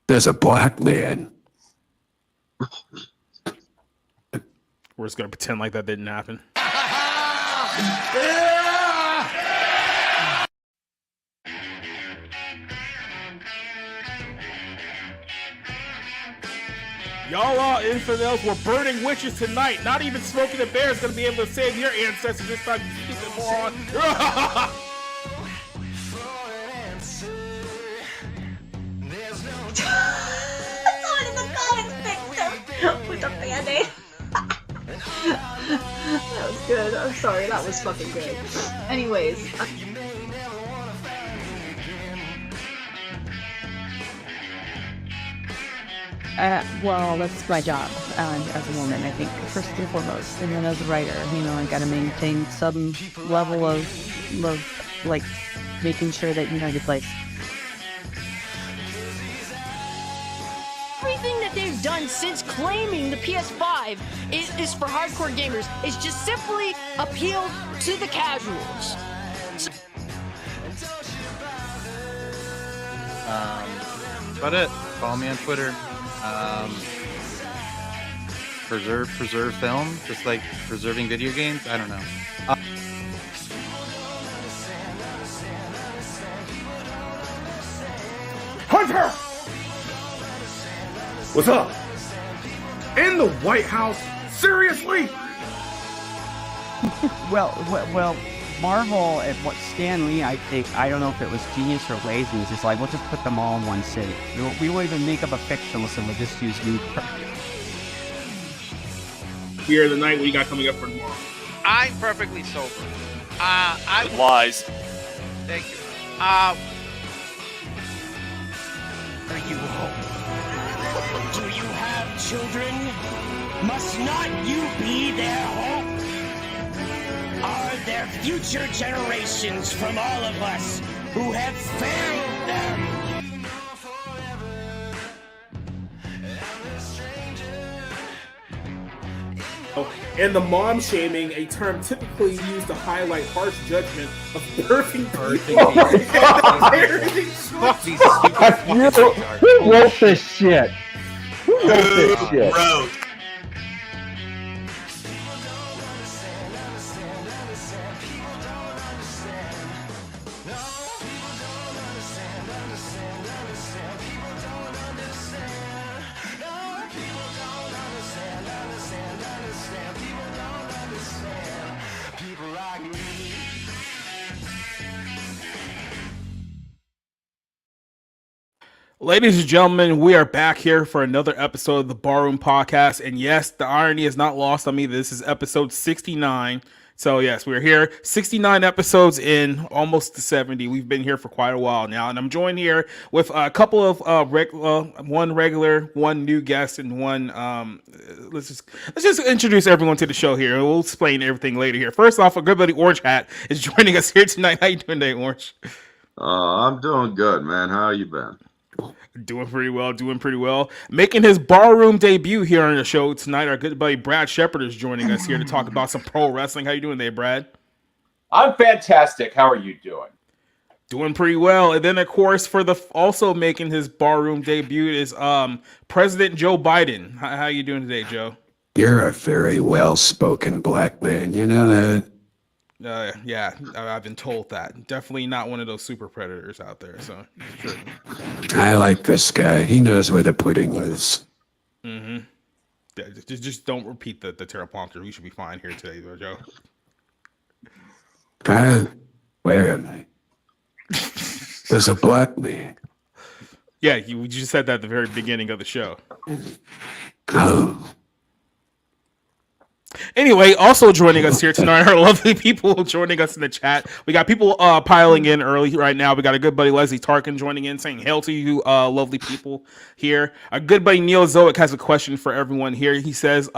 There's a black man. We're just gonna pretend like that didn't happen. Y'all infidels were burning witches tonight. Not even Smoking the Bear is gonna be able to save your ancestors this time, you stupid moron. Someone in the comments picked with a band-aid. That was good. I'm sorry, that was fucking good. Anyways. Well, that's my job as a woman, I think, first and foremost. And then as a writer, I gotta maintain some level of like, making sure that, your place. Everything that they've done since claiming the PS5 is for hardcore gamers. It's just simply appeal to the casuals. That's about it. Follow me on Twitter. Preserve film, just like preserving video games. I don't know. Hunter! What's up? In the White House? Seriously? Well, Marvel and what Stan Lee, I think, I don't know if it was genius or laziness. It's like, we'll just put them all in one city. We won't even make up a fictionless and we'll just use new. Here the night, what you got coming up for tomorrow? I'm perfectly sober. Lies. Thank you. Are you home? Do you have children? Must not you be their hope? Are there future generations from all of us who have failed them? And the mom shaming, a term typically used to highlight harsh judgment of birthing people. Fuck these stupid Who wrote this shit? Who wrote this shit? Bro. Ladies and gentlemen, we are back here for another episode of the Barroom Podcast. And yes, the irony is not lost on me. This is episode 69. So yes, we're here 69 episodes in, almost to 70. We've been here for quite a while now. And I'm joined here with a couple of one regular, one new guest, and one let's just introduce everyone to the show here. We'll explain everything later here. First off, a good buddy Orange Hat is joining us here tonight. How you doing today, Orange? I'm doing good, man. How you been? Doing pretty well. Making his barroom debut here on the show tonight, our good buddy Brad Shepard is joining us here to talk about some pro wrestling. How you doing today, Brad? I'm fantastic. How are you doing? Doing pretty well. And then, of course, for the also making his barroom debut is President Joe Biden. How you doing today, Joe? You're a very well-spoken black man. You know that? Yeah, I've been told that. Definitely not one of those super predators out there. So, sure. I like this guy. He knows where the pudding lives. Mm-hmm. Yeah, just don't repeat the teleprompter. We should be fine here today, though, Joe. Where am I? There's a black man. Yeah, you just said that at the very beginning of the show. Oh. Anyway, also joining us here tonight are lovely people joining us in the chat. We got people piling in early right now. We got a good buddy Leslie Tarkin joining in, saying hail to you, lovely people here. Our good buddy Neil Zoic has a question for everyone here. He says,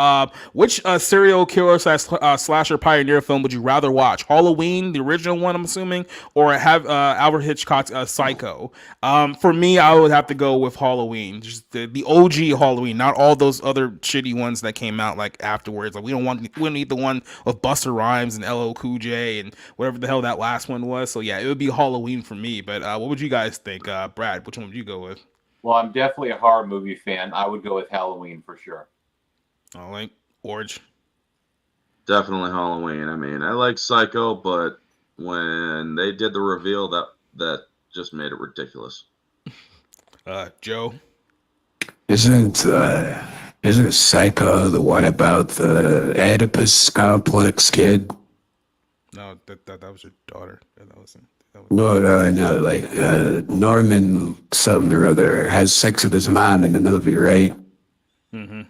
which serial killer slasher pioneer film would you rather watch? Halloween, the original one, I'm assuming, or have Alfred Hitchcock's Psycho? For me, I would have to go with Halloween, just the OG Halloween, not all those other shitty ones that came out like afterwards. Like we don't need the one with Busta Rhymes and LL Cool J and whatever the hell that last one was. So yeah, it would be Halloween for me. But what would you guys think, Brad? Which one would you go with? Well, I'm definitely a horror movie fan. I would go with Halloween for sure. I like Orge. Definitely Halloween. I mean, I like Psycho, but when they did the reveal, that just made it ridiculous. Joe. Isn't Psycho the one about the Oedipus complex kid? No, that was your daughter. That wasn't. No, like Norman something or other has sex with his mom in the movie, right? Mm-hmm.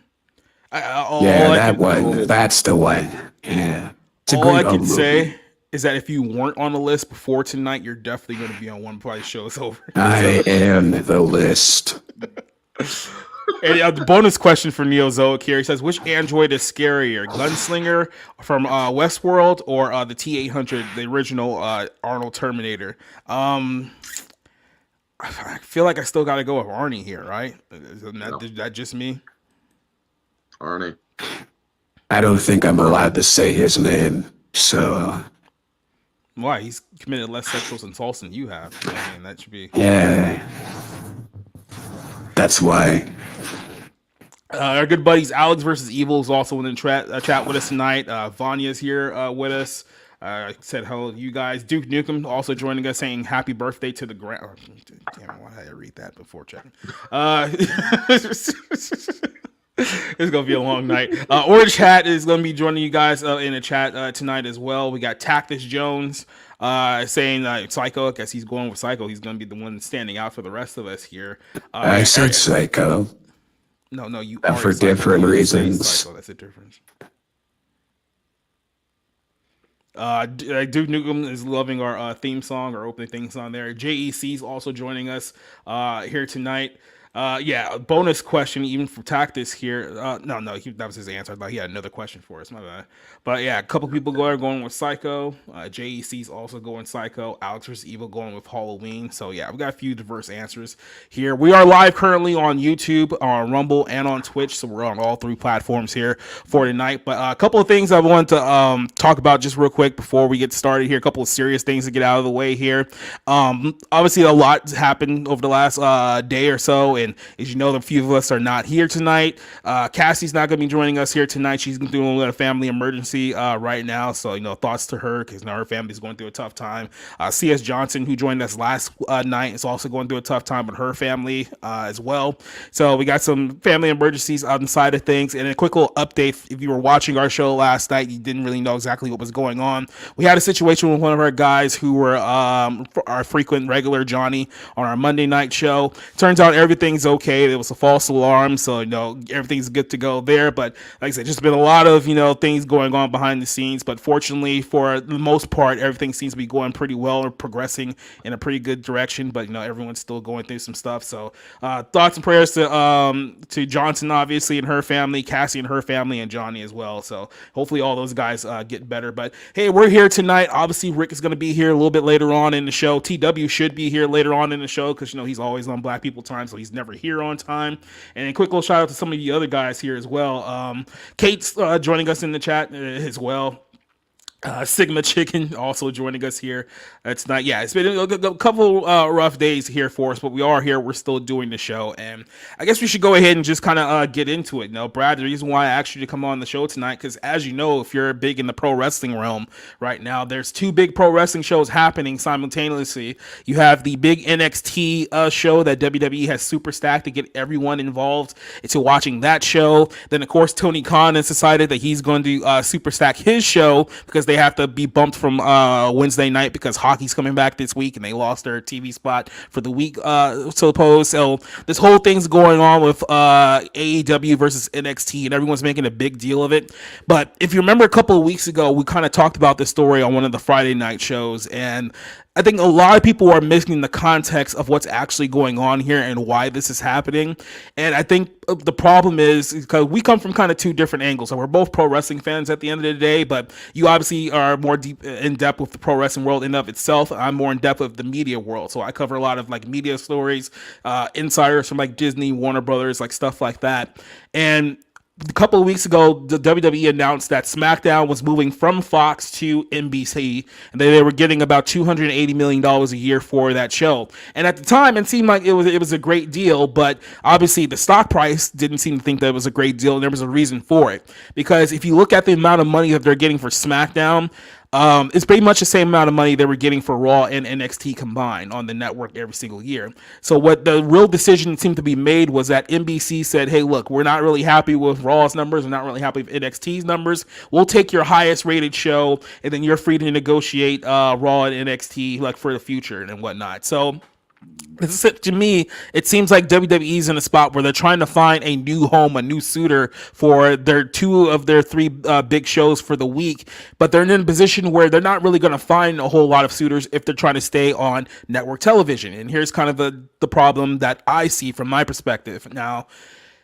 That one. That's the one. Yeah. All I can say is that if you weren't on the list before tonight, you're definitely going to be on one before the show is over. I am the list. And the bonus question for Neozoic here. He says, which android is scarier, Gunslinger from Westworld or the T-800, the original Arnold Terminator? I feel like I still got to go with Arnie here, right? Isn't that just me? Arnie. I don't think I'm allowed to say his name, so... Why? He's committed less sexual assaults than you have. I mean, that should be... Yeah. That's why. Our good buddies Alex versus Evil is also in the chat with us tonight. Vanya's here with us. Said hello to you guys. Duke Nukem also joining us, saying happy birthday to the ground. Damn it, why did I read that before checking? It's gonna be a long night. Orange Hat is gonna be joining you guys in the chat tonight as well. We got Tactus Jones saying Psycho. I guess he's going with Psycho. He's gonna be the one standing out for the rest of us here. I said Psycho. No, you are for different reasons. Psycho. That's the difference. Duke Nukem is loving our theme song, our opening theme song there. JEC is also joining us here tonight. Bonus question even from Tactus here. That was his answer. I thought he had another question for us. My bad. But yeah, a couple people going with Psycho. JEC's also going Psycho. Alex vs. Evil going with Halloween. So yeah, we got a few diverse answers here. We are live currently on YouTube, on Rumble, and on Twitch. So we're on all three platforms here for tonight. But a couple of things I want to talk about just real quick before we get started here. A couple of serious things to get out of the way here. Obviously, a lot happened over the last day or so. And as you know, a few of us are not here tonight. Cassie's not going to be joining us here tonight. She's doing a family emergency right now. So, thoughts to her because her family's going through a tough time. C.S. Johnson, who joined us last night, is also going through a tough time with her family as well. So we got some family emergencies on the side of things. And a quick little update. If you were watching our show last night, you didn't really know exactly what was going on. We had a situation with one of our guys who were our frequent regular Johnny on our Monday night show. Turns out everything's okay. It was a false alarm, so everything's good to go there. But like I said, just been a lot of things going on behind the scenes. But fortunately, for the most part, everything seems to be going pretty well or progressing in a pretty good direction. But everyone's still going through some stuff. So thoughts and prayers to Johnson, obviously, and her family, Cassie and her family, and Johnny as well. So hopefully all those guys get better. But hey, we're here tonight. Obviously, Rick is going to be here a little bit later on in the show. TW should be here later on in the show because he's always on Black People Time, so he's never here on time. And a quick little shout out to some of the other guys here as well. Kate's joining us in the chat as well. Sigma Chicken also joining us here tonight. Yeah, it's been a couple rough days here for us, but we are here. We're still doing the show, and I guess we should go ahead and just kind of get into it. Brad, the reason why I asked you to come on the show tonight, because as you know, if you're big in the pro wrestling realm right now, there's two big pro wrestling shows happening simultaneously. You have the big NXT show that WWE has super stacked to get everyone involved into watching that show. Then, of course, Tony Khan has decided that he's going to super stack his show because they have to be bumped from Wednesday night because hockey's coming back this week and they lost their TV spot for the week, suppose. So this whole thing's going on with AEW versus NXT, and everyone's making a big deal of it. But if you remember a couple of weeks ago, we kind of talked about this story on one of the Friday night shows, and I think a lot of people are missing the context of what's actually going on here and why this is happening. And I think the problem is because we come from kind of two different angles. So we're both pro wrestling fans at the end of the day, but you obviously are more deep in depth with the pro wrestling world in and of itself. I'm more in depth with the media world. So I cover a lot of media stories, insiders from Disney, Warner Brothers, stuff like that. And a couple of weeks ago, the WWE announced that SmackDown was moving from Fox to NBC, and they were getting about $280 million a year for that show. And at the time, it seemed like it was a great deal, but obviously the stock price didn't seem to think that it was a great deal, and there was a reason for it. Because if you look at the amount of money that they're getting for SmackDown, it's pretty much the same amount of money they were getting for Raw and NXT combined on the network every single year. So what the real decision seemed to be made was that NBC said, hey, look, we're not really happy with Raw's numbers. We're not really happy with NXT's numbers. We'll take your highest rated show, and then you're free to negotiate Raw and NXT like for the future and whatnot. So to me, it seems like WWE's in a spot where they're trying to find a new home, a new suitor for their two of their three big shows for the week, but they're in a position where they're not really going to find a whole lot of suitors if they're trying to stay on network television. And here's kind of the problem that I see from my perspective. Now,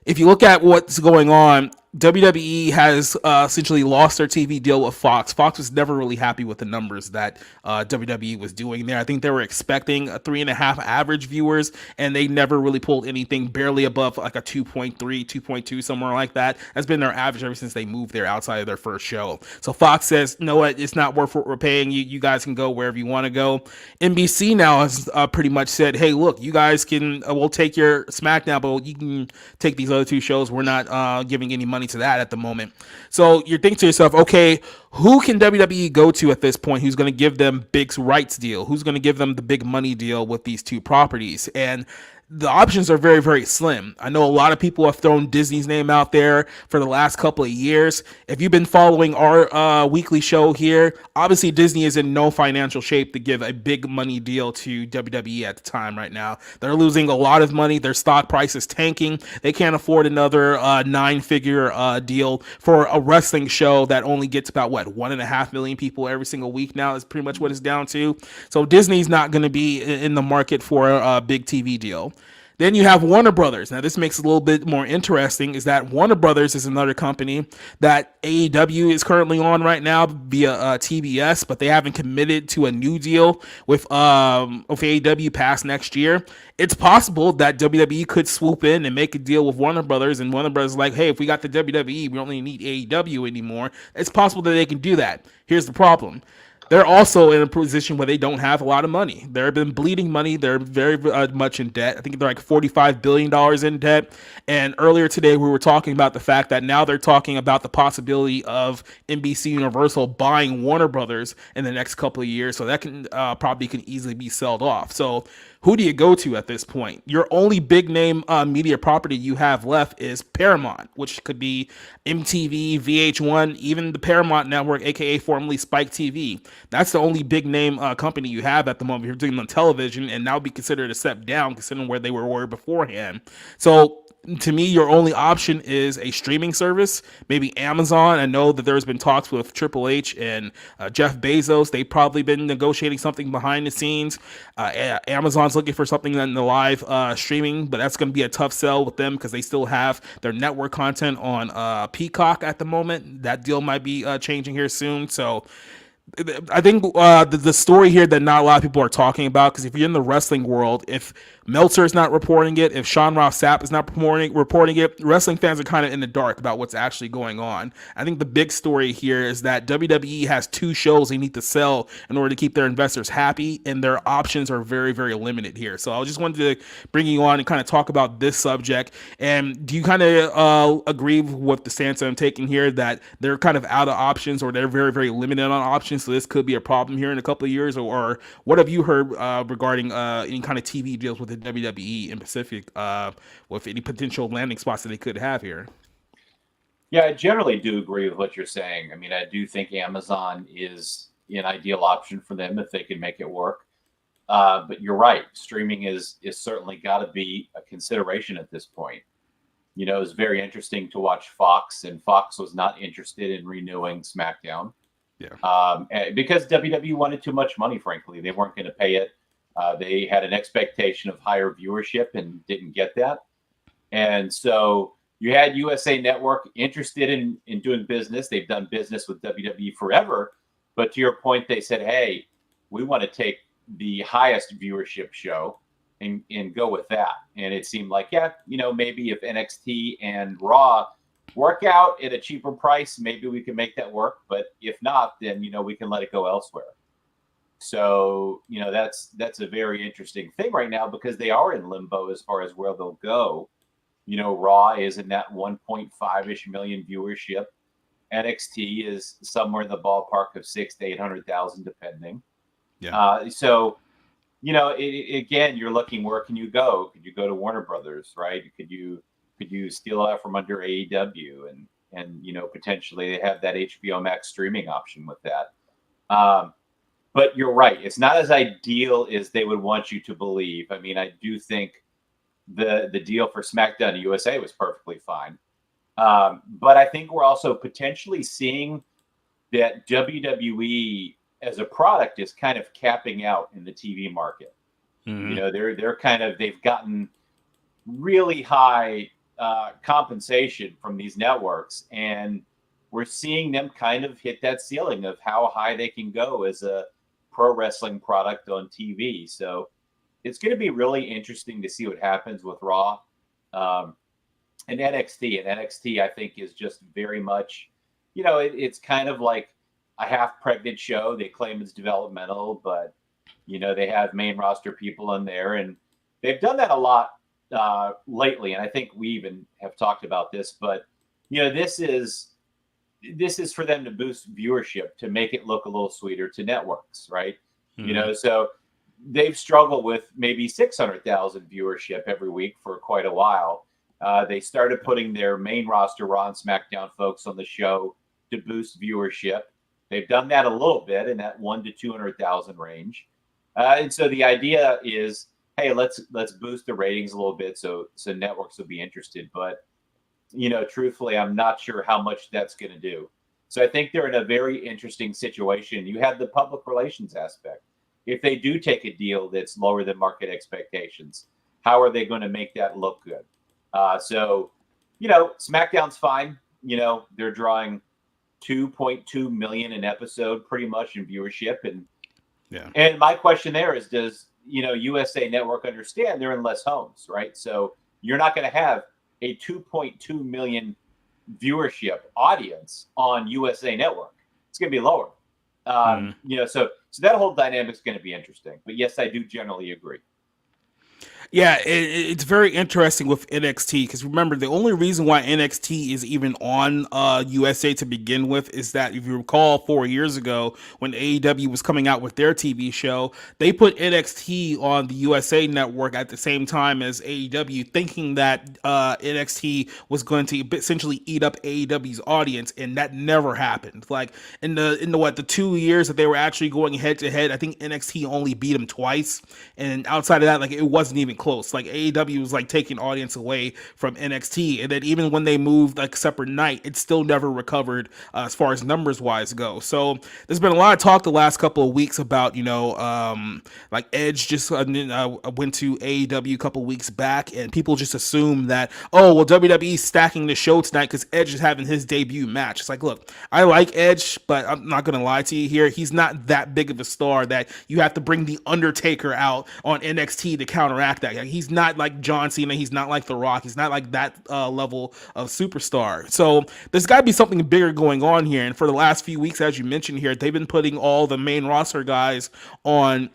if you look at what's going on, WWE has essentially lost their TV deal with Fox. Fox was never really happy with the numbers that WWE was doing there. I think they were expecting a 3.5 average viewers, and they never really pulled anything barely above like a 2.3, 2.2, somewhere like that. That's been their average ever since they moved there outside of their first show. So Fox says, you know what, it's not worth what we're paying you. You guys can go wherever you want to go. NBC now has pretty much said, hey, look, you guys can, we'll take your SmackDown, but you can take these other two shows. We're not giving any money to that at the moment. So you're thinking to yourself, okay, who can WWE go to at this point who's going to give them big rights deal? Who's going to give them the big money deal with these two properties? And the options are very, very slim. I know a lot of people have thrown Disney's name out there for the last couple of years. If you've been following our weekly show here, obviously Disney is in no financial shape to give a big money deal to WWE at the time right now. They're losing a lot of money. Their stock price is tanking. They can't afford another 9-figure deal for a wrestling show that only gets about, 1.5 million people every single week now is pretty much what it's down to. So Disney's not going to be in the market for a big TV deal. Then you have Warner Brothers. Now, this makes it a little bit more interesting, is that Warner Brothers is another company that AEW is currently on right now via TBS, but they haven't committed to a new deal with AEW past next year. It's possible that WWE could swoop in and make a deal with Warner Brothers, and Warner Brothers is like, hey, if we got the WWE, we don't really need AEW anymore. It's possible that they can do that. Here's the problem. They're also in a position where they don't have a lot of money. They've been bleeding money. They're very much in debt. I think they're like $45 billion in debt. And earlier today, we were talking about the fact that now they're talking about the possibility of NBC Universal buying Warner Brothers in the next couple of years. So that can probably can easily be sold off. So who do you go to at this point? Your only big name media property you have left is Paramount, which could be MTV, VH1, even the Paramount Network, aka formerly Spike TV. That's the only big name company you have at the moment. You're doing on television, and now be considered a step down considering where they were beforehand. So to me, your only option is a streaming service, maybe Amazon. I know that there's been talks with Triple H and Jeff Bezos. They've probably been negotiating something behind the scenes. Amazon's looking for something in the live streaming, but that's going to be a tough sell with them because they still have their network content on Peacock at the moment. That deal might be changing here soon. So I think the story here that not a lot of people are talking about, because if you're in the wrestling world, if Meltzer is not reporting it, if Sean Ross Sapp is not reporting it, wrestling fans are kind of in the dark about what's actually going on. I think the big story here is that WWE has two shows they need to sell in order to keep their investors happy, and their options are very, very limited here. So I just wanted to bring you on and kind of talk about this subject. And do you kind of agree with the stance that I'm taking here, that they're kind of out of options, or they're very, very limited on options? So this could be a problem here in a couple of years, or what have you heard regarding any kind of TV deals with the WWE in Pacific, with any potential landing spots that they could have here? Yeah, I generally do agree with what you're saying. I mean, I do think Amazon is an ideal option for them if they can make it work. But you're right, streaming is certainly got to be a consideration at this point. You know, it's very interesting to watch Fox, and Fox was not interested in renewing SmackDown. Yeah. Because WWE wanted too much money, frankly. They weren't going to pay it. They had an expectation of higher viewership and didn't get that. And so you had USA Network interested in doing business. They've done business with WWE forever. But to your point, they said, hey, we want to take the highest viewership show and go with that. And it seemed like, yeah, you know, maybe if NXT and Raw work out at a cheaper price, maybe we can make that work. But if not, then we can let it go elsewhere. So that's a very interesting thing right now because they are in limbo as far as where they'll go. Raw is in that 1.5-ish million viewership. NXT is somewhere in the ballpark of 600,000 to 800,000, depending. Yeah. So again, you're looking, where can you go? Could you go to Warner Brothers, right? Could you steal out from under AEW and potentially they have that HBO Max streaming option with that. But you're right. It's not as ideal as they would want you to believe. I mean, I do think the deal for SmackDown USA was perfectly fine. But I think we're also potentially seeing that WWE as a product is kind of capping out in the TV market. Mm-hmm. They've gotten really high compensation from these networks, and we're seeing them kind of hit that ceiling of how high they can go as a pro wrestling product on TV. So it's going to be really interesting to see what happens with Raw and NXT. And NXT, I think, is just very much, it's kind of like a half pregnant show. They claim it's developmental, but, they have main roster people in there. And they've done that a lot lately. And I think we even have talked about this, but, this is for them to boost viewership, to make it look a little sweeter to networks, right? Mm-hmm. So they've struggled with maybe 600,000 viewership every week for quite a while. They started putting their main roster Raw and SmackDown folks on the show to boost viewership. They've done that a little bit in that 100,000 to 200,000 range. And so the idea is, hey, let's boost the ratings a little bit so networks will be interested. But truthfully, I'm not sure how much that's going to do. So I think they're in a very interesting situation. You have the public relations aspect. If they do take a deal that's lower than market expectations, how are they going to make that look good? So SmackDown's fine. They're drawing 2.2 million an episode pretty much in viewership. And my question there is, does, USA Network understand they're in less homes, right? So you're not going to have a 2.2 million viewership audience on USA Network. It's going to be lower. So that whole dynamic is going to be interesting. But yes, I do generally agree. Yeah, it's very interesting with NXT because remember, the only reason why NXT is even on USA to begin with is that if you recall 4 years ago when AEW was coming out with their TV show, they put NXT on the USA network at the same time as AEW, thinking that NXT was going to essentially eat up AEW's audience, and that never happened. Like in the 2 years that they were actually going head to head, I think NXT only beat them twice, and outside of that, like it wasn't even close. Like AEW was like taking audience away from NXT, and then even when they moved like separate night, it still never recovered as far as numbers wise go. So there's been a lot of talk the last couple of weeks about like Edge just went to AEW a couple of weeks back, and people just assume that WWE's stacking the show tonight because Edge is having his debut match. It's like, look, I like Edge, but I'm not gonna lie to you here, he's not that big of a star that you have to bring the Undertaker out on NXT to counteract that. He's not like John Cena. He's not like The Rock. He's not like that level of superstar. So there's got to be something bigger going on here. And for the last few weeks, as you mentioned here, they've been putting all the main roster guys on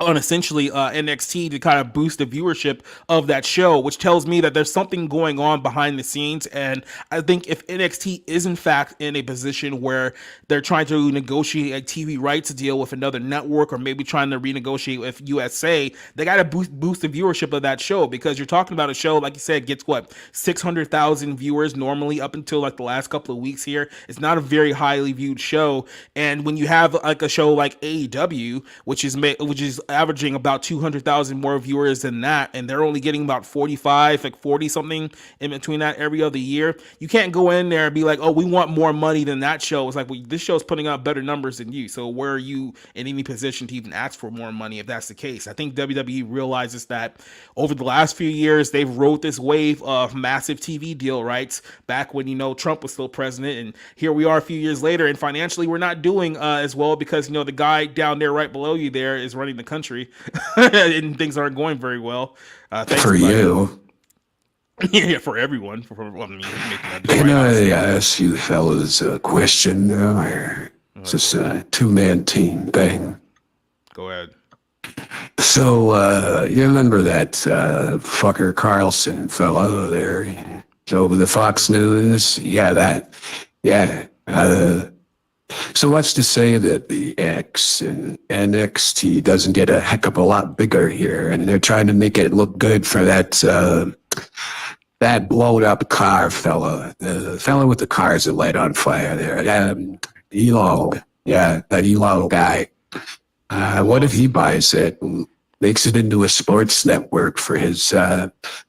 essentially NXT to kind of boost the viewership of that show, which tells me that there's something going on behind the scenes. And I think if NXT is in fact in a position where they're trying to negotiate a TV rights deal with another network, or maybe trying to renegotiate with USA, they got to boost the viewership of that show, because you're talking about a show, like you said, gets 600,000 viewers normally up until like the last couple of weeks here. It's not a very highly viewed show. And when you have like a show like AEW, which is averaging about 200,000 more viewers than that, and they're only getting about 40 something in between that every other year, you can't go in there and be like, oh, we want more money than that show. It's like, well, this show's putting out better numbers than you, so where are you in any position to even ask for more money if that's the case? I think WWE realizes that over the last few years they've rode this wave of massive TV deal rights back when Trump was still president, and here we are a few years later, and financially we're not doing as well because the guy down there right below you there is running the country and things aren't going very well. For you. Yeah, for everyone. For I mean, making that Can right I ask you fellas a question? It's just a two-man team thing. Go ahead. So, you remember that fucker Carlson fella there? So the Fox News? Yeah, that. Yeah. So what's to say that the X and NXT doesn't get a heck of a lot bigger here, and they're trying to make it look good for that blown up car fella, the fella with the cars that light on fire there, Elo, yeah, that Elo guy. What if he buys it and makes it into a sports network for his,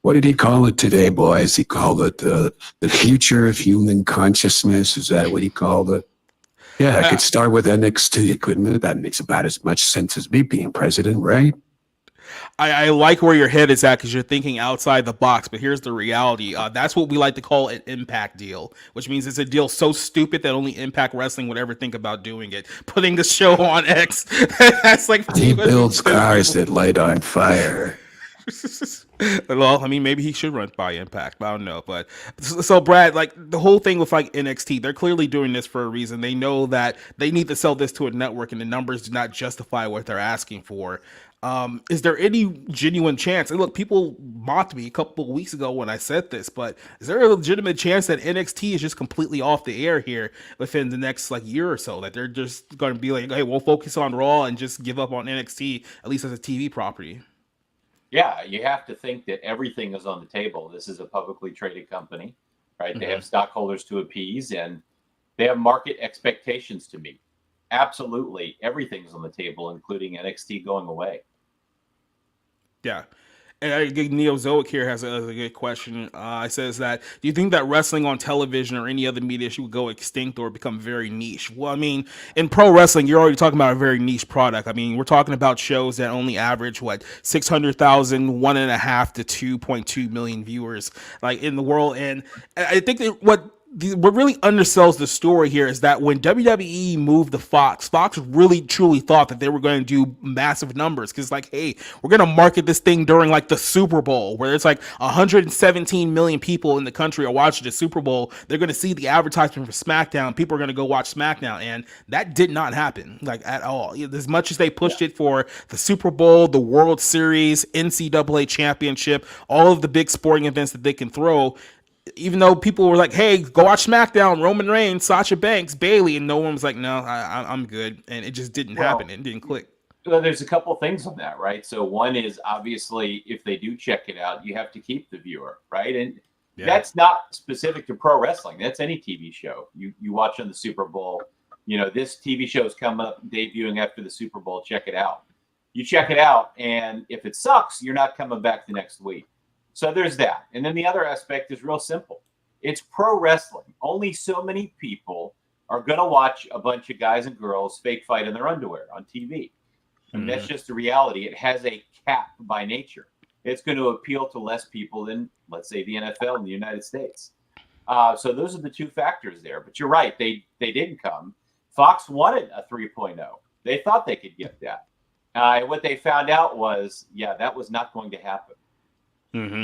what did he call it today, boys? He called it the future of human consciousness. Is that what he called it? Yeah, I could start with NXT, couldn't it? That makes about as much sense as me being president, right? I like where your head is at because you're thinking outside the box, but here's the reality. That's what we like to call an impact deal, which means it's a deal so stupid that only Impact Wrestling would ever think about doing it. Putting the show on X. That's like he builds cars that light on fire. Well, I mean, maybe he should run by Impact. I don't know. But so, Brad, like the whole thing with like NXT, they're clearly doing this for a reason. They know that they need to sell this to a network, and the numbers do not justify what they're asking for. Is there any genuine chance? And look, people mocked me a couple of weeks ago when I said this, but is there a legitimate chance that NXT is just completely off the air here within the next like year or so? That they're just going to be like, hey, we'll focus on Raw and just give up on NXT, at least as a TV property? Yeah, you have to think that everything is on the table. This is a publicly traded company, right? They have stockholders to appease, and they have market expectations to meet. Absolutely, everything's on the table, including NXT going away. Yeah. And I think Neozoic here has a good question. It says that, do you think that wrestling on television or any other media should go extinct or become very niche? Well, I mean, in pro wrestling, you're already talking about a very niche product. I mean, we're talking about shows that only average, 600,000, 1.5 to 2.2 million viewers like in the world. And I think that what really undersells the story here is that when WWE moved to Fox really truly thought that they were going to do massive numbers because like, hey, we're going to market this thing during like the Super Bowl where it's like 117 million people in the country are watching the Super Bowl. They're going to see the advertisement for SmackDown. People are going to go watch SmackDown, and that did not happen like at all. As much as they pushed it for the Super Bowl, the World Series, NCAA Championship, all of the big sporting events that they can throw, even though people were like, hey, go watch SmackDown, Roman Reigns, Sasha Banks, Bayley, and no one was like, no, I'm good. And it just didn't happen. It didn't click. Well, there's a couple things on that, right? So one is obviously if they do check it out, you have to keep the viewer, right? And that's not specific to pro wrestling. That's any TV show. You watch on the Super Bowl, this TV show is coming up, debuting after the Super Bowl, check it out. You check it out, and if it sucks, you're not coming back the next week. So there's that. And then the other aspect is real simple. It's pro wrestling. Only so many people are going to watch a bunch of guys and girls fake fight in their underwear on TV. And that's just the reality. It has a cap by nature. It's going to appeal to less people than, let's say, the NFL in the United States. So those are the two factors there. But you're right. They didn't come. Fox wanted a 3.0. They thought they could get that. And what they found out was, that was not going to happen. Mm-hmm.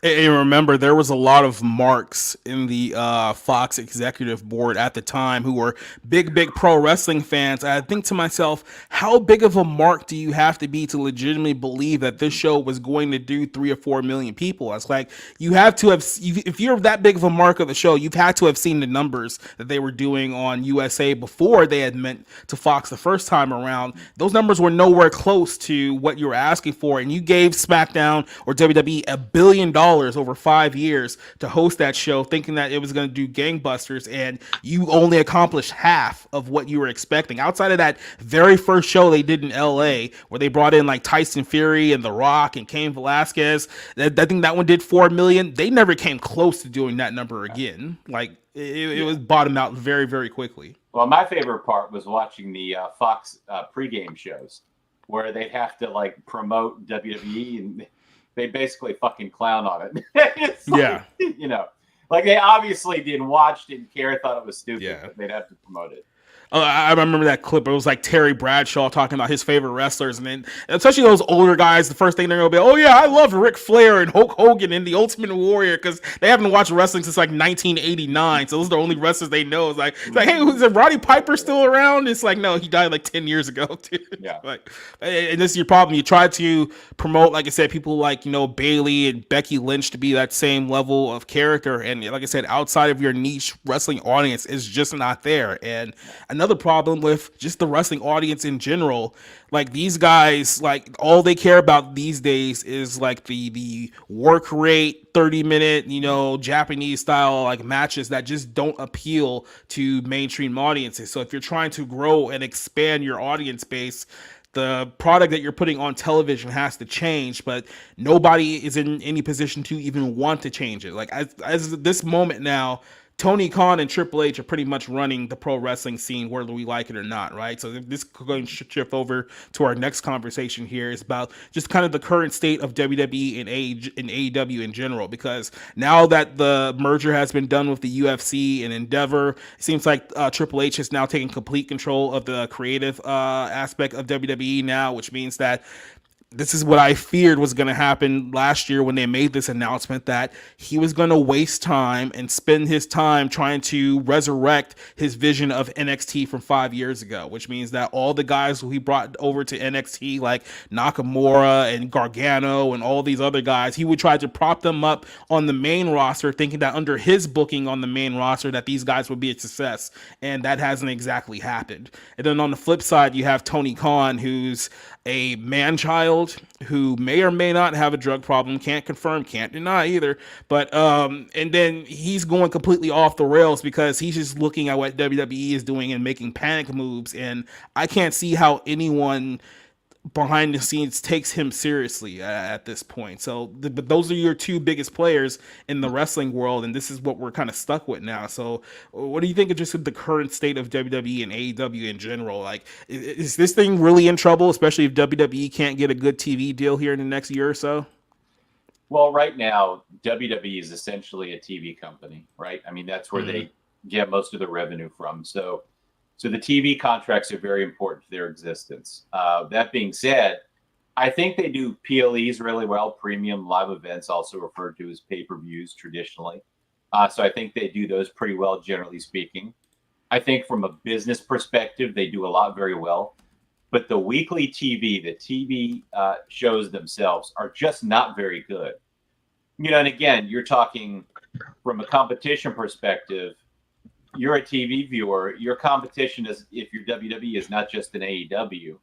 And remember, there was a lot of marks in the Fox executive board at the time who were big pro wrestling fans. I think to myself, how big of a mark do you have to be to legitimately believe that this show was going to do 3 or 4 million people? It's like you have to have, if you're that big of a mark of the show, you've had to have seen the numbers that they were doing on USA before they had meant to Fox the first time around. Those numbers were nowhere close to what you were asking for, and you gave SmackDown or WWE $1 billion over 5 years to host that show, thinking that it was going to do gangbusters, and you only accomplished half of what you were expecting. Outside of that very first show they did in LA, where they brought in like Tyson Fury and The Rock and Cain Velasquez, I think that one did 4 million. They never came close to doing that number again. Like it was bottomed out very, very quickly. Well, my favorite part was watching the Fox pregame shows where they'd have to like promote WWE, and they basically fucking clown on it. It's like, like they obviously didn't watch, didn't care, thought it was stupid, but they'd have to promote it. I remember that clip. It was like Terry Bradshaw talking about his favorite wrestlers, and then especially those older guys. The first thing they're gonna be, oh yeah, I love Ric Flair and Hulk Hogan and the Ultimate Warrior, because they haven't watched wrestling since like 1989. So those are the only wrestlers they know. It's like, hey, is Roddy Piper still around? It's like, no, he died like 10 years ago. Dude. Yeah. Like, and this is your problem. You try to promote, like I said, people like Bailey and Becky Lynch to be that same level of character, and like I said, outside of your niche wrestling audience is just not there. And another problem with just the wrestling audience in general, like these guys, like all they care about these days is like the work rate, 30-minute, Japanese style like matches that just don't appeal to mainstream audiences. So if you're trying to grow and expand your audience base, the product that you're putting on television has to change, but nobody is in any position to even want to change it. Like as this moment now, Tony Khan and Triple H are pretty much running the pro wrestling scene, whether we like it or not, right? So this is going to shift over to our next conversation here is about just kind of the current state of WWE and AEW in general, because now that the merger has been done with the UFC and Endeavor, it seems like Triple H has now taken complete control of the creative aspect of WWE now, which means that this is what I feared was going to happen last year when they made this announcement, that he was going to waste time and spend his time trying to resurrect his vision of NXT from 5 years ago, which means that all the guys who he brought over to NXT, like Nakamura and Gargano and all these other guys, he would try to prop them up on the main roster, thinking that under his booking on the main roster that these guys would be a success, and that hasn't exactly happened. And then on the flip side, you have Tony Khan, who's a man-child who may or may not have a drug problem, can't confirm, can't deny either, but and then he's going completely off the rails because he's just looking at what WWE is doing and making panic moves, and I can't see how anyone behind the scenes takes him seriously at this point. So but those are your two biggest players in the wrestling world, and this is what we're kind of stuck with now. So what do you think of just the current state of WWE and AEW in general? Like, is this thing really in trouble, especially if WWE can't get a good TV deal here in the next year or so? Well, right now, WWE is essentially a TV company, right? I mean, that's where they get most of the revenue from. So the TV contracts are very important to their existence. That being said, I think they do PLEs really well, premium live events, also referred to as pay-per-views traditionally. So I think they do those pretty well, generally speaking. I think from a business perspective, they do a lot very well. But the weekly TV, the TV shows themselves are just not very good. And again, you're talking from a competition perspective. You're a TV viewer. Your competition is, if you're WWE, is not just an AEW.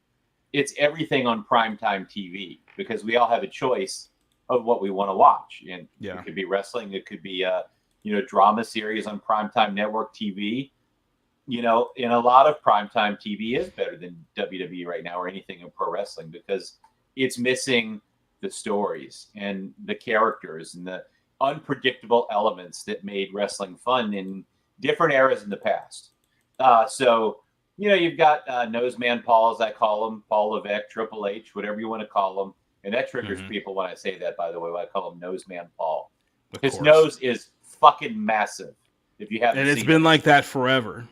It's everything on primetime TV, because we all have a choice of what we want to watch. And it could be wrestling. It could be drama series on primetime network TV. And a lot of primetime TV is better than WWE right now, or anything in pro wrestling, because it's missing the stories and the characters and the unpredictable elements that made wrestling fun in different eras in the past. So you've got Noseman Paul, as I call him, Paul Levesque, Triple H, whatever you want to call him. And that triggers people when I say that, by the way, when I call him Noseman Paul. His nose is fucking massive, if you haven't seen it. And it's been like that forever.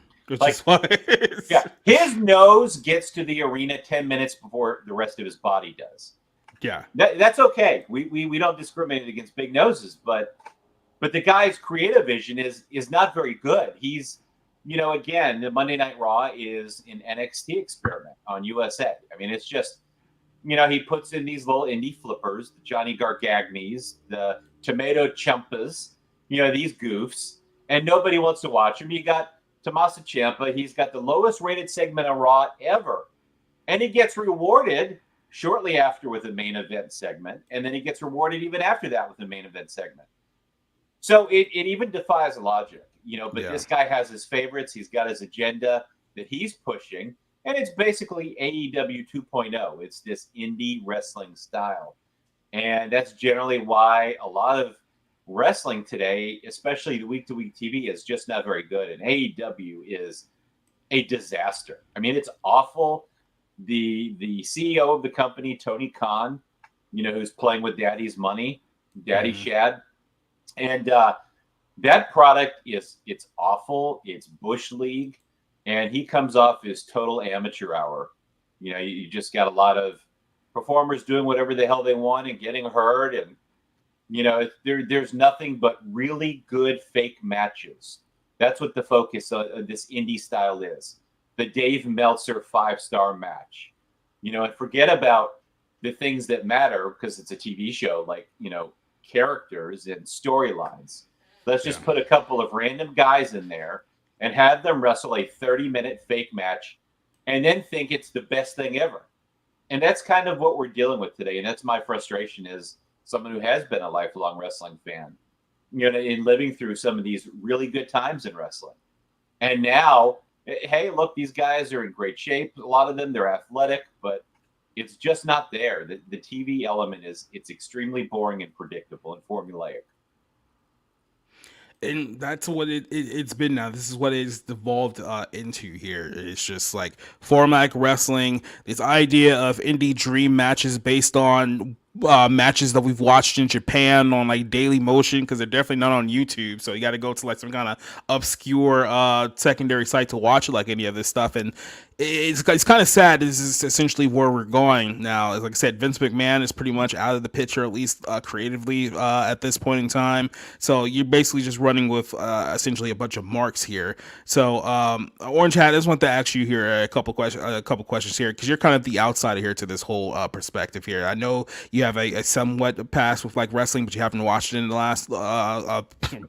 His nose gets to the arena 10 minutes before the rest of his body does. Yeah. That's okay. We don't discriminate against big noses, but the guy's creative vision is not very good. He's, again, the Monday Night Raw is an NXT experiment on USA. I mean, it's just, he puts in these little indie flippers, the Johnny Gargagnis, the Tomato Ciampas, these goofs, and nobody wants to watch him. You got Tommaso Ciampa. He's got the lowest rated segment of Raw ever. And he gets rewarded shortly after with a main event segment. And then he gets rewarded even after that with a main event segment. So it even defies logic, but this guy has his favorites. He's got his agenda that he's pushing, and it's basically AEW 2.0. It's this indie wrestling style. And that's generally why a lot of wrestling today, especially the week-to-week TV, is just not very good. And AEW is a disaster. I mean, it's awful. The CEO of the company, Tony Khan, who's playing with Daddy's money, Daddy Shad, and that product it's awful. It's Bush League, and he comes off as total amateur hour. You know, you just got a lot of performers doing whatever the hell they want and getting hurt, and you know, there's nothing but really good fake matches. That's what the focus of this indie style is. The Dave Meltzer 5-star match. You know, and forget about the things that matter because it's a TV show, like, you know, characters and storylines. Let's just put a couple of random guys in there and have them wrestle a 30-minute fake match and then think it's the best thing ever. And that's kind of what we're dealing with today. And that's my frustration as someone who has been a lifelong wrestling fan, you know, in living through some of these really good times in wrestling. And now, hey, look, these guys are in great shape. A lot of them, they're athletic, but it's just not there. The TV element it's extremely boring and predictable and formulaic. And that's what it's been now. This is what it's devolved into here. It's just like format wrestling, this idea of indie dream matches based on matches that we've watched in Japan on like Daily Motion, because they're definitely not on YouTube. So you got to go to like some kind of obscure secondary site to watch like any of this stuff. And it's kind of sad. This is essentially where we're going now. Like I said, Vince McMahon is pretty much out of the picture, at least creatively at this point in time. So you're basically just running with essentially a bunch of marks here. So Orange Hat, I just want to ask you here a couple questions here, because you're kind of the outsider here to this whole perspective here. I know you have a somewhat past with like wrestling, but you haven't watched it in the last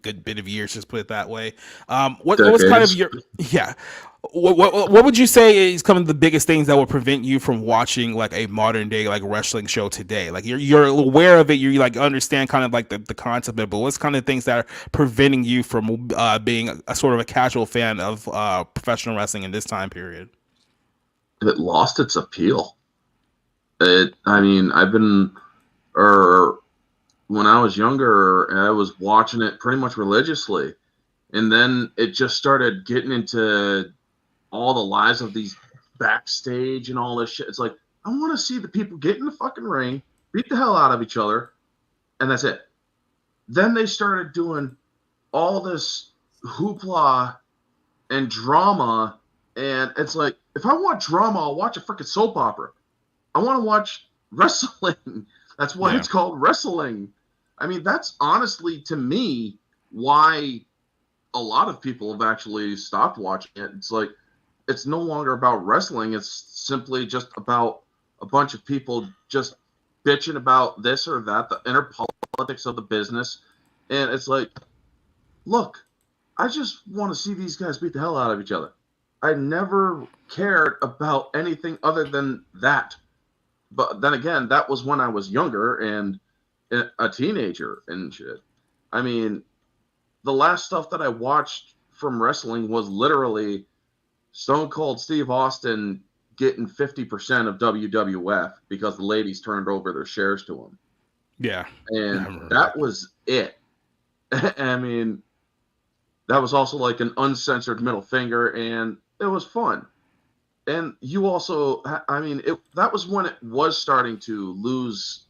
good bit of years, just put it that way. What was kind of your what would you say is kind of the biggest things that would prevent you from watching like a modern day like wrestling show today? Like you're aware of it, you like understand kind of like the concept of it, but what's kind of things that are preventing you from being a sort of a casual fan of professional wrestling in this time period? It lost its appeal. When I was younger, I was watching it pretty much religiously, and then it just started getting into all the lives of these backstage and all this shit. It's like, I want to see the people get in the fucking ring, beat the hell out of each other, and that's it. Then they started doing all this hoopla and drama, and it's like, if I want drama, I'll watch a freaking soap opera. I want to watch wrestling. That's why it's called wrestling. I mean, that's honestly, to me, why a lot of people have actually stopped watching it. It's like, it's no longer about wrestling. It's simply just about a bunch of people just bitching about this or that, the inner politics of the business. And it's like, look, I just want to see these guys beat the hell out of each other. I never cared about anything other than that. But then again, that was when I was younger and a teenager and shit. I mean, the last stuff that I watched from wrestling was literally Stone Cold Steve Austin getting 50% of WWF because the ladies turned over their shares to him. Yeah. And that was it. I mean, that was also like an uncensored middle finger, and it was fun. And you also, that was when it was starting to lose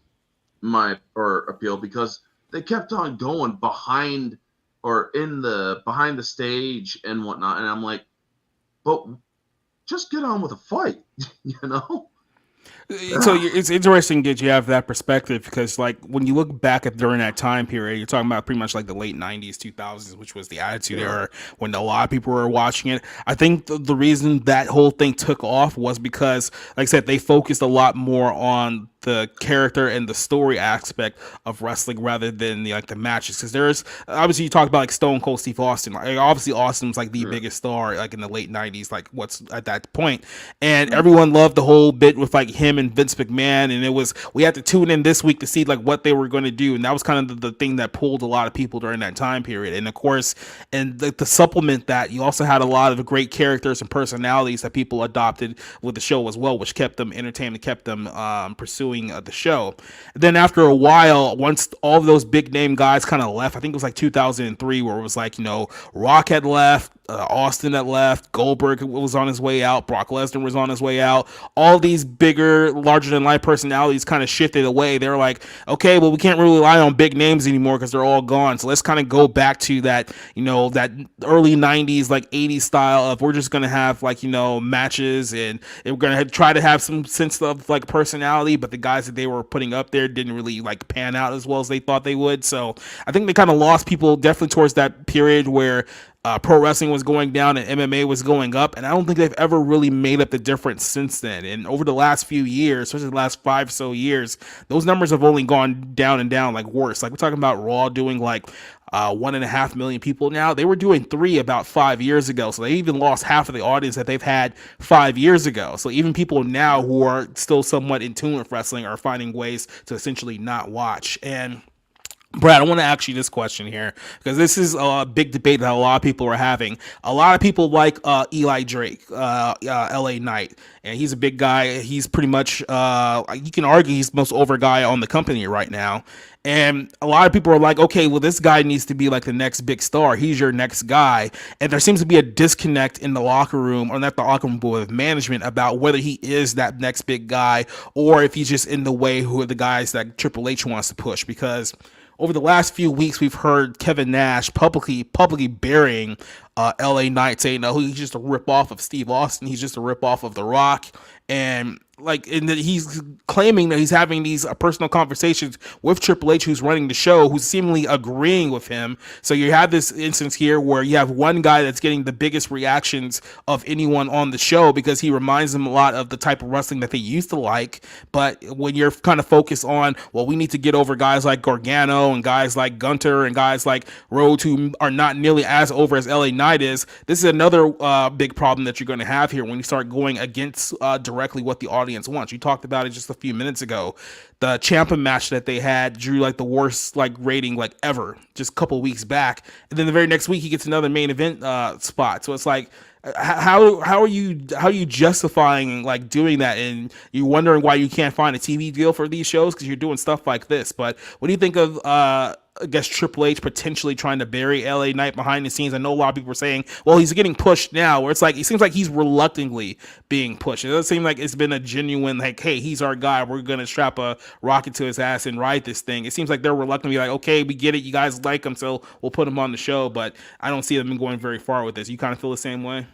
my appeal, because they kept on going behind the stage and whatnot. And I'm like, but just get on with a fight, you know? So it's interesting that you have that perspective, because like when you look back at during that time period, you're talking about pretty much like the late 90s, 2000s, which was the Attitude Era, when a lot of people were watching it. I think the reason that whole thing took off was because, like I said, they focused a lot more on the character and the story aspect of wrestling rather than the matches. Because there's obviously, you talked about like Stone Cold Steve Austin. Like, obviously Austin was like the biggest star like in the late 90s, like what's at that point, and everyone loved the whole bit with like him and Vince McMahon, and it was, we had to tune in this week to see like what they were going to do, and that was kind of the thing that pulled a lot of people during that time period. And of course, and the supplement that, you also had a lot of great characters and personalities that people adopted with the show as well, which kept them entertained and kept them pursuing the show. Then after a while, once all of those big name guys kind of left, I think it was like 2003, where it was like, Rock had left, Austin that left, Goldberg was on his way out, Brock Lesnar was on his way out. All these bigger, larger than life personalities kind of shifted away. They're like, okay, well, we can't really rely on big names anymore because they're all gone. So let's kind of go back to that, that early 90s, like 80s style of we're just going to have like, matches, and we're going to try to have some sense of like personality, but the guys that they were putting up there didn't really like pan out as well as they thought they would. So I think they kind of lost people definitely towards that period where pro wrestling was going down and MMA was going up, and I don't think they've ever really made up the difference since then. And over the last few years, especially the last 5 so years, those numbers have only gone down and down, like worse. Like we're talking about Raw doing like 1.5 million people now. They were doing 3 about 5 years ago, so they even lost half of the audience that they've had 5 years ago. So even people now who are still somewhat in tune with wrestling are finding ways to essentially not watch. And Brad, I want to ask you this question here, because this is a big debate that a lot of people are having. A lot of people like Eli Drake, LA Knight, and he's a big guy. He's pretty much, you can argue he's the most over guy on the company right now. And a lot of people are like, okay, well, this guy needs to be like the next big star. He's your next guy. And there seems to be a disconnect in the locker room, or not the locker room, but with management, about whether he is that next big guy or if he's just in the way who are the guys that Triple H wants to push. Because over the last few weeks, we've heard Kevin Nash publicly burying LA Knight, saying, no, he's just a ripoff of Steve Austin. He's just a ripoff of The Rock. And that he's claiming that he's having these personal conversations with Triple H, who's running the show, who's seemingly agreeing with him. So you have this instance here where you have one guy that's getting the biggest reactions of anyone on the show because he reminds them a lot of the type of wrestling that they used to like. But when you're kind of focused on, well, we need to get over guys like Gargano and guys like Gunter and guys like Rhodes, who are not nearly as over as LA Knight is, this is another big problem that you're going to have here when you start going against directly what the audience wants. You talked about it just a few minutes ago. The Ciampa match that they had drew like the worst like rating like ever just a couple of weeks back, and then the very next week he gets another main event spot. So it's like, how are you justifying like doing that, and you're wondering why you can't find a TV deal for these shows because you're doing stuff like this. But what do you think of I guess Triple H potentially trying to bury LA Knight behind the scenes? I know a lot of people are saying, well, he's getting pushed now, where it's like, it seems like he's reluctantly being pushed. It doesn't seem like it's been a genuine, like, hey, he's our guy, we're going to strap a rocket to his ass and ride this thing. It seems like they're reluctantly like, okay, we get it, you guys like him, so we'll put him on the show. But I don't see them going very far with this. You kind of feel the same way?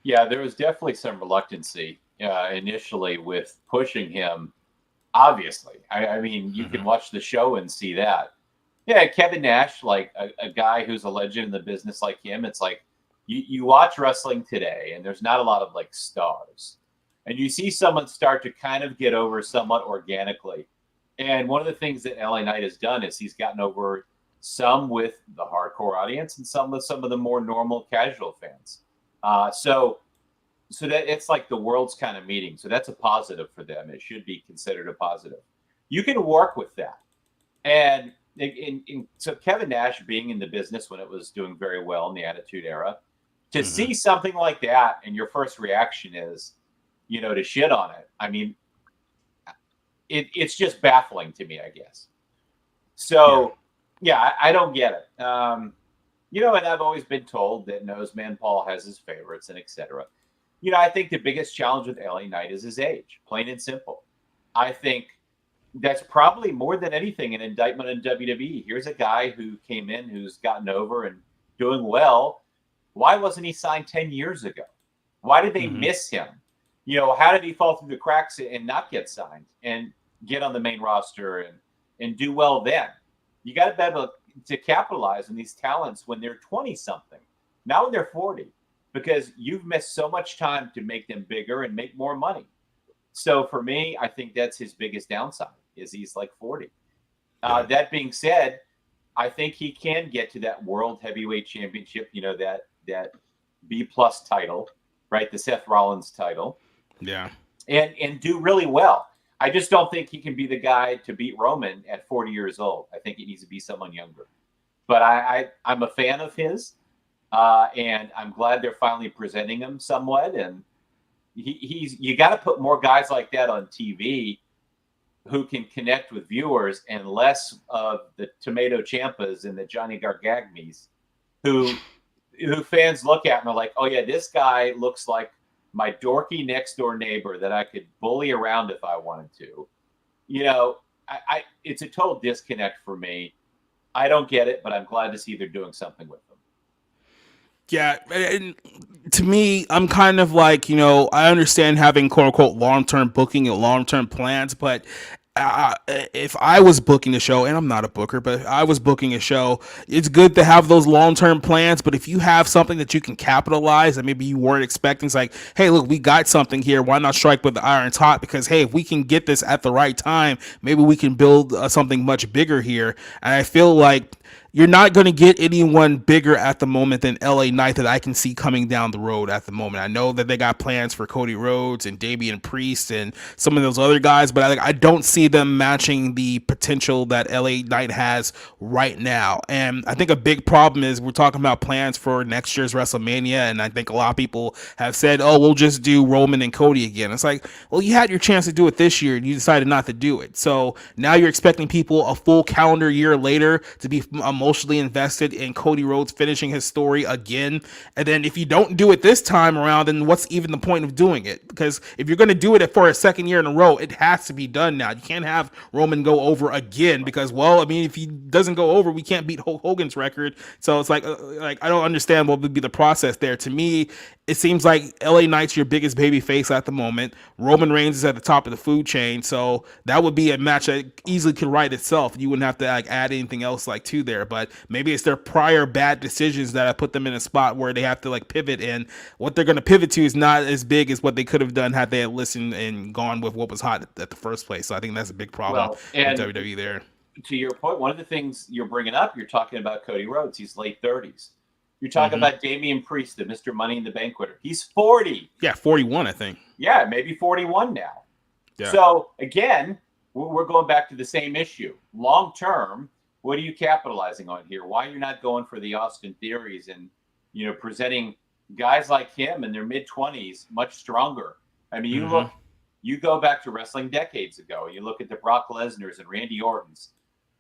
Yeah, there was definitely some reluctancy initially with pushing him, obviously. I mean, you can watch the show and see that. Yeah, Kevin Nash, like a guy who's a legend in the business like him, it's like you watch wrestling today and there's not a lot of like stars. And you see someone start to kind of get over somewhat organically. And one of the things that LA Knight has done is he's gotten over some with the hardcore audience and some with some of the more normal casual fans. So that it's like the world's kind of meeting. So that's a positive for them. It should be considered a positive. You can work with that. And so Kevin Nash being in the business when it was doing very well in the Attitude Era, to see something like that and your first reaction is, to shit on it. I mean, it's just baffling to me, I guess. So, yeah, I don't get it. And I've always been told that Noseman Paul has his favorites and etc. I think the biggest challenge with LA Knight is his age, plain and simple. I think that's probably more than anything an indictment in WWE. Here's a guy who came in, who's gotten over and doing well. Why wasn't he signed 10 years ago? Why did they miss him? How did he fall through the cracks and not get signed and get on the main roster and do well then? You got to be able to capitalize on these talents when they're 20-something, not when they're 40, because you've missed so much time to make them bigger and make more money. So for me, I think that's his biggest downside, is he's like 40. That being said, I think he can get to that World Heavyweight Championship, that B+ title, right? The Seth Rollins title. Yeah. And do really well. I just don't think he can be the guy to beat Roman at 40 years old. I think he needs to be someone younger. But I'm a fan of his, and I'm glad they're finally presenting him somewhat. And you got to put more guys like that on TV who can connect with viewers, and less of the Tomato Ciampas and the Johnny Gargagmes who who fans look at and are like, oh yeah, this guy looks like my dorky next door neighbor that I could bully around if I wanted to. You know, it's a total disconnect for me. I don't get it, but I'm glad to see they're doing something with them. Yeah, and to me, I'm kind of like, I understand having quote unquote long-term booking and long-term plans, but if I was booking a show, and I'm not a booker, but if I was booking a show, it's good to have those long-term plans. But if you have something that you can capitalize and maybe you weren't expecting, it's like, hey, look, we got something here. Why not strike with the iron's hot? Because, hey, if we can get this at the right time, maybe we can build something much bigger here. And I feel like you're not going to get anyone bigger at the moment than LA Knight that I can see coming down the road at the moment. I know that they got plans for Cody Rhodes and Damian Priest and some of those other guys, but I don't see them matching the potential that LA Knight has right now. And I think a big problem is we're talking about plans for next year's WrestleMania, and I think a lot of people have said, oh, we'll just do Roman and Cody again. It's like, well, you had your chance to do it this year and you decided not to do it. So now you're expecting people a full calendar year later to be emotionally invested in Cody Rhodes finishing his story again. And then if you don't do it this time around, then what's even the point of doing it? Because if you're going to do it for a second year in a row, it has to be done now. You can't have Roman go over again because, well, I mean, if he doesn't go over, we can't beat Hulk Hogan's record. So it's like I don't understand what would be the process there. To me, it seems like LA Knight's your biggest baby face at the moment. Roman Reigns is at the top of the food chain. So that would be a match that easily could write itself. You wouldn't have to add anything else to there. But maybe it's their prior bad decisions that I put them in a spot where they have to pivot, and what they're going to pivot to is not as big as what they could have done had they had listened and gone with what was hot at the first place. So I think that's a big problem with WWE there. To your point, one of the things you're bringing up, you're talking about Cody Rhodes. He's late 30s. You're talking about Damian Priest, the Mr. Money in the Bank winner. He's 40. Yeah, 41, I think. Yeah, maybe 41 now. Yeah. So again, we're going back to the same issue. Long term, what are you capitalizing on here? Why you're not going for the Austin Theories and presenting guys like him in their mid-20s much stronger? I mean, you go back to wrestling decades ago. You look at the Brock Lesnar's and Randy Orton's,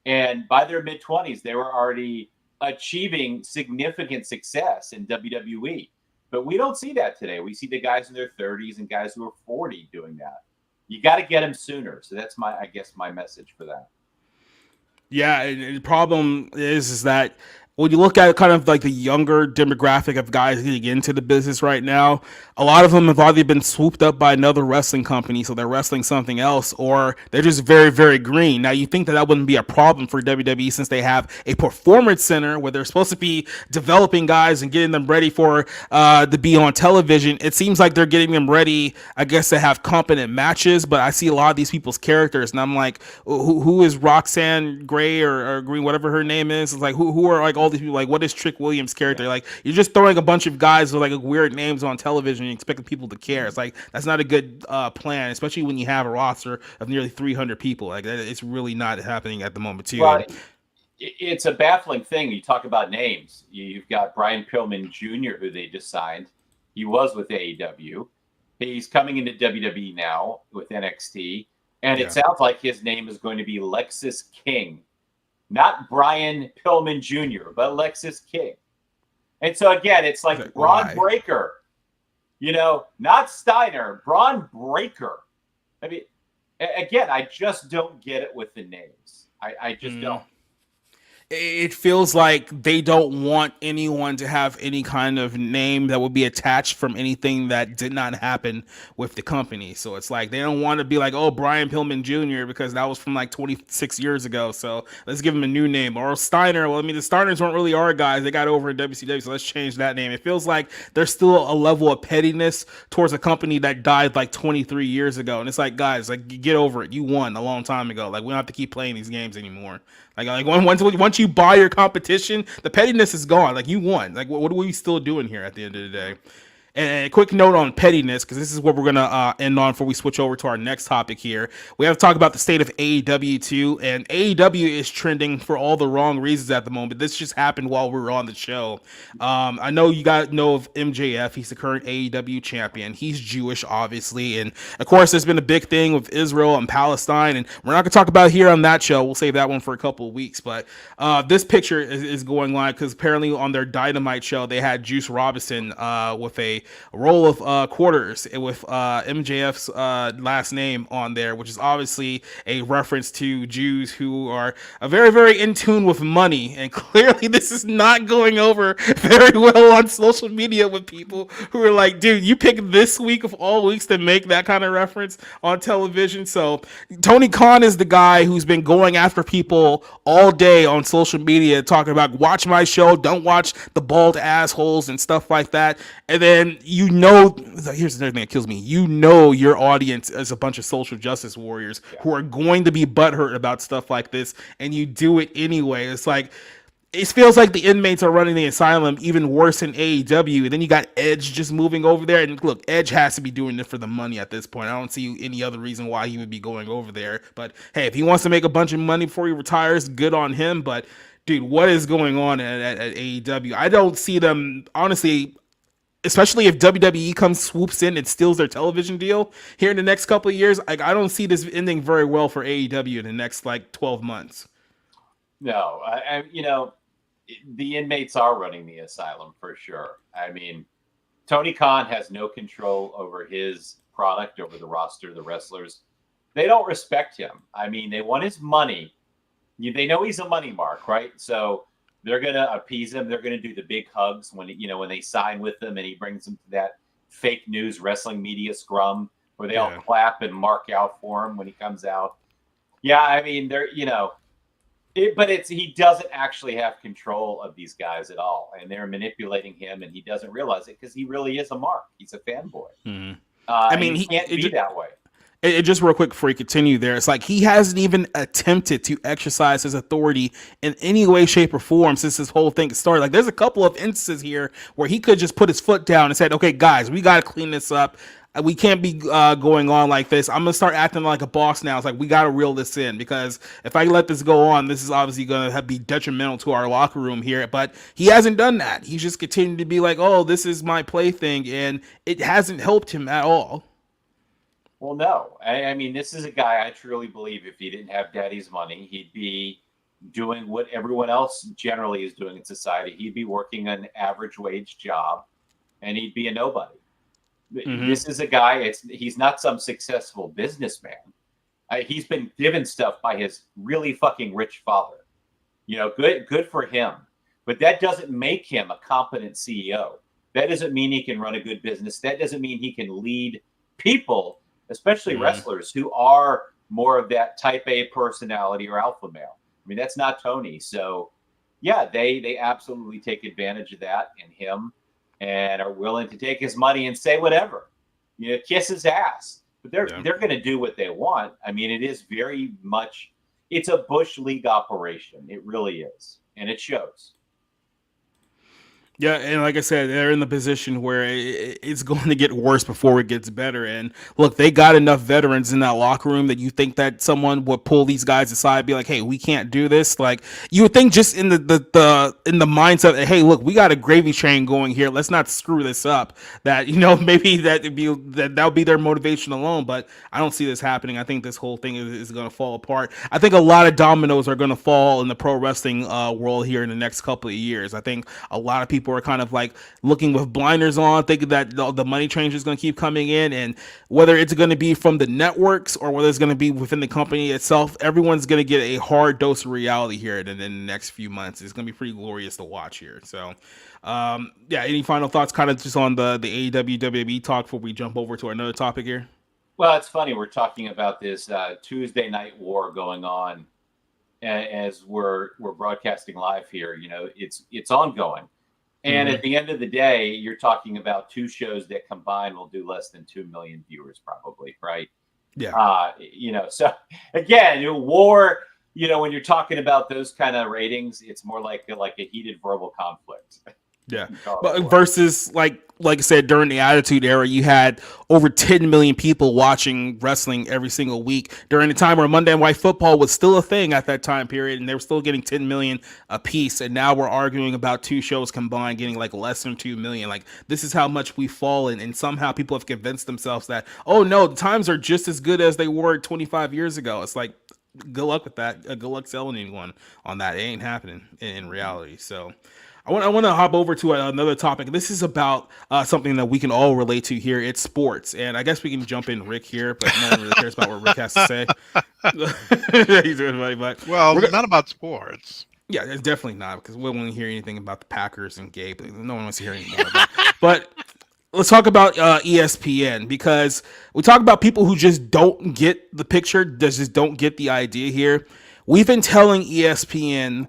and by their mid-20s, they were already achieving significant success in WWE. But we don't see that today. We see the guys in their 30s and guys who are 40 doing that. You got to get them sooner. So that's my message for that. Yeah, and the problem is that when you look at kind of the younger demographic of guys getting into the business right now, a lot of them have either been swooped up by another wrestling company, so they're wrestling something else, or they're just very, very green. Now, you think that wouldn't be a problem for WWE since they have a performance center where they're supposed to be developing guys and getting them ready for to be on television. It seems like they're getting them ready, I guess, to have competent matches, but I see a lot of these people's characters, and I'm like, who is Roxanne Gray or Green, whatever her name is? It's like, who are all these people? What is Trick Williams' character? You're just throwing a bunch of guys with weird names on television and expecting people to care. It's that's not a good plan, especially when you have a roster of nearly 300 people. It's really not happening at the moment too. Well, it's a baffling thing. You talk about names. You've got Brian Pillman Jr., who they just signed. He was with AEW. He's coming into WWE now with NXT, and it sounds like his name is going to be Lexis King. Not Brian Pillman Jr., but Lexis King. And so, again, it's like Braun Breaker. Not Steiner, Braun Breaker. I mean, again, I just don't get it with the names. I just don't. It feels like they don't want anyone to have any kind of name that would be attached from anything that did not happen with the company. So it's like they don't want to be like, oh, Brian Pillman Jr., because that was from 26 years ago. So let's give him a new name. Or Steiner. Well, I mean, the Steiners weren't really our guys. They got over in WCW, so let's change that name. It feels like there's still a level of pettiness towards a company that died 23 years ago. And it's like, guys, get over it. You won a long time ago. We don't have to keep playing these games anymore. Once you buy your competition, the pettiness is gone. You won. What are we still doing here at the end of the day? And a quick note on pettiness, because this is what we're going to end on before we switch over to our next topic here. We have to talk about the state of AEW too, and AEW is trending for all the wrong reasons at the moment. This just happened while we were on the show. I know you guys know of MJF. He's the current AEW champion. He's Jewish, obviously, and of course there's been a big thing with Israel and Palestine, and we're not going to talk about it here on that show. We'll save that one for a couple of weeks, but this picture is going live because apparently on their Dynamite show they had Juice Robinson with a roll of quarters with MJF's last name on there, which is obviously a reference to Jews who are very, very in tune with money. And clearly this is not going over very well on social media with people who are like, dude, you picked this week of all weeks to make that kind of reference on television. So Tony Khan is the guy who's been going after people all day on social media, talking about watch my show, don't watch the bald assholes and stuff like that. And then here's another thing that kills me. Your audience is a bunch of social justice warriors who are going to be butthurt about stuff like this, and you do it anyway. It's like, it feels like the inmates are running the asylum even worse than AEW. And then you got Edge just moving over there. And look, Edge has to be doing it for the money at this point. I don't see any other reason why he would be going over there. But hey, if he wants to make a bunch of money before he retires, good on him. But dude, what is going on at AEW? I don't see them, honestly, especially if WWE swoops in and steals their television deal here in the next couple of years. I don't see this ending very well for AEW in the next 12 months. No, the inmates are running the asylum for sure. I mean, Tony Khan has no control over his product, over the roster, the wrestlers. They don't respect him. I mean, they want his money. They know he's a money mark, right? So they're going to appease him. They're going to do the big hugs when they sign with him and he brings them to that fake news wrestling media scrum where they all clap and mark out for him when he comes out. Yeah, I mean, he doesn't actually have control of these guys at all, and they're manipulating him, and he doesn't realize it because he really is a mark. He's a fanboy. Mm-hmm. I mean, he can't be that way. It just real quick before you continue there, it's like he hasn't even attempted to exercise his authority in any way, shape, or form since this whole thing started. Like, there's a couple of instances here where he could just put his foot down and said, okay, guys, we got to clean this up. We can't be going on like this. I'm going to start acting like a boss now. It's like, we got to reel this in, because if I let this go on, this is obviously going to be detrimental to our locker room here. But he hasn't done that. He's just continued to be like, oh, this is my plaything, and it hasn't helped him at all. Well, no. I mean, this is a guy I truly believe if he didn't have daddy's money, he'd be doing what everyone else generally is doing in society. He'd be working an average wage job, and he'd be a nobody. Mm-hmm. This is a guy, he's not some successful businessman. He's been given stuff by his really fucking rich father. Good for him. But that doesn't make him a competent CEO. That doesn't mean he can run a good business. That doesn't mean he can lead people, especially wrestlers who are more of that type A personality or alpha male. I mean, that's not Tony. So, yeah, they absolutely take advantage of that in him and are willing to take his money and say whatever, kiss his ass. But they're going to do what they want. I mean, it is very much, it's a Bush League operation. It really is. And it shows. Yeah, and like I said, they're in the position where it's going to get worse before it gets better. And look, they got enough veterans in that locker room that you think that someone would pull these guys aside and be like, hey, we can't do this. Like, you would think just in the mindset that, hey, look, we got a gravy train going here. Let's not screw this up. That, maybe that'll be their motivation alone. But I don't see this happening. I think this whole thing is going to fall apart. I think a lot of dominoes are going to fall in the pro wrestling world here in the next couple of years. I think a lot of people are kind of like looking with blinders on, thinking that the money change is going to keep coming in, and whether it's going to be from the networks or whether it's going to be within the company itself, everyone's going to get a hard dose of reality here in the next few months. It's going to be pretty glorious to watch here. So, any final thoughts kind of just on the AEW WWE talk before we jump over to another topic here? Well, it's funny. We're talking about this Tuesday night war going on as we're broadcasting live here. It's ongoing. And at the end of the day, you're talking about two shows that combined will do less than 2 million viewers, probably, right? Yeah. So again, war, when you're talking about those kind of ratings, it's more like a heated verbal conflict. Yeah. But versus like like I said, during the Attitude Era, you had over 10 million people watching wrestling every single week during the time where Monday Night Football was still a thing at that time period, and they were still getting 10 million a piece. And now we're arguing about two shows combined getting like less than 2 million. Like, this is how much we've fallen, and somehow people have convinced themselves that, oh no, the times are just as good as they were 25 years ago. It's like, good luck with that. Good luck selling anyone on that. It ain't happening in reality. So I want to hop over to another topic. This is about something that we can all relate to here. It's sports, and I guess we can jump in Rick here, but no one really cares about what Rick has to say. He's doing funny, but not about sports. Yeah, it's definitely not, because we don't want to hear anything about the Packers and Gabe. No one wants to hear anything about that. But let's talk about ESPN, because we talk about people who just don't get the picture, just don't get the idea here. We've been telling ESPN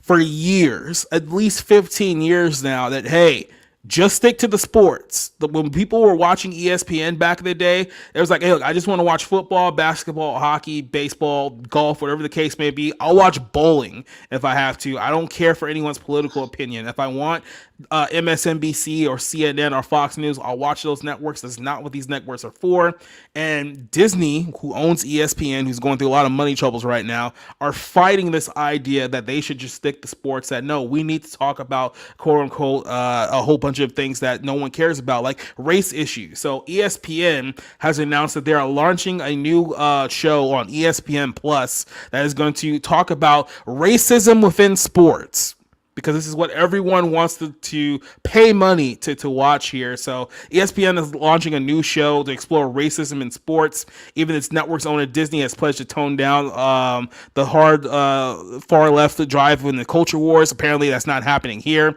for years, at least 15 years now, that, hey, just stick to the sports. When people were watching ESPN back in the day, it was like, hey, look, I just want to watch football, basketball, hockey, baseball, golf, whatever the case may be. I'll watch bowling if I have to. I don't care for anyone's political opinion. If I want MSNBC or CNN or Fox News, I'll watch those networks. That's not what these networks are for. And Disney, who owns ESPN, who's going through a lot of money troubles right now, are fighting this idea that they should just stick to sports, that no, we need to talk about, quote unquote, a whole bunch of things that no one cares about, like race issues. So ESPN has announced that they are launching a new show on ESPN Plus that is going to talk about racism within sports, because this is what everyone wants to pay money to watch here. So ESPN is launching a new show to explore racism in sports. Even its network's owner Disney has pledged to tone down the hard far left drive in the culture wars. Apparently that's not happening here.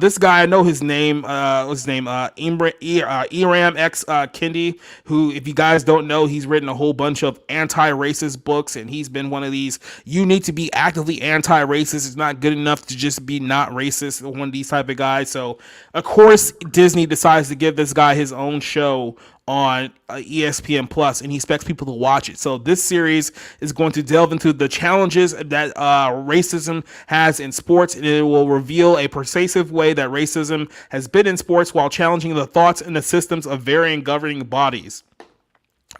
This guy, I know his name, what's his name? Iram X Kendi, who, if you guys don't know, he's written a whole bunch of anti-racist books, and he's been one of these, you need to be actively anti-racist. It's not good enough to just be not racist, one of these type of guys. So of course Disney decides to give this guy his own show on ESPN Plus, and he expects people to watch it. So this series is going to delve into the challenges that racism has in sports, and it will reveal a pervasive way that racism has been in sports while challenging the thoughts and the systems of varying governing bodies.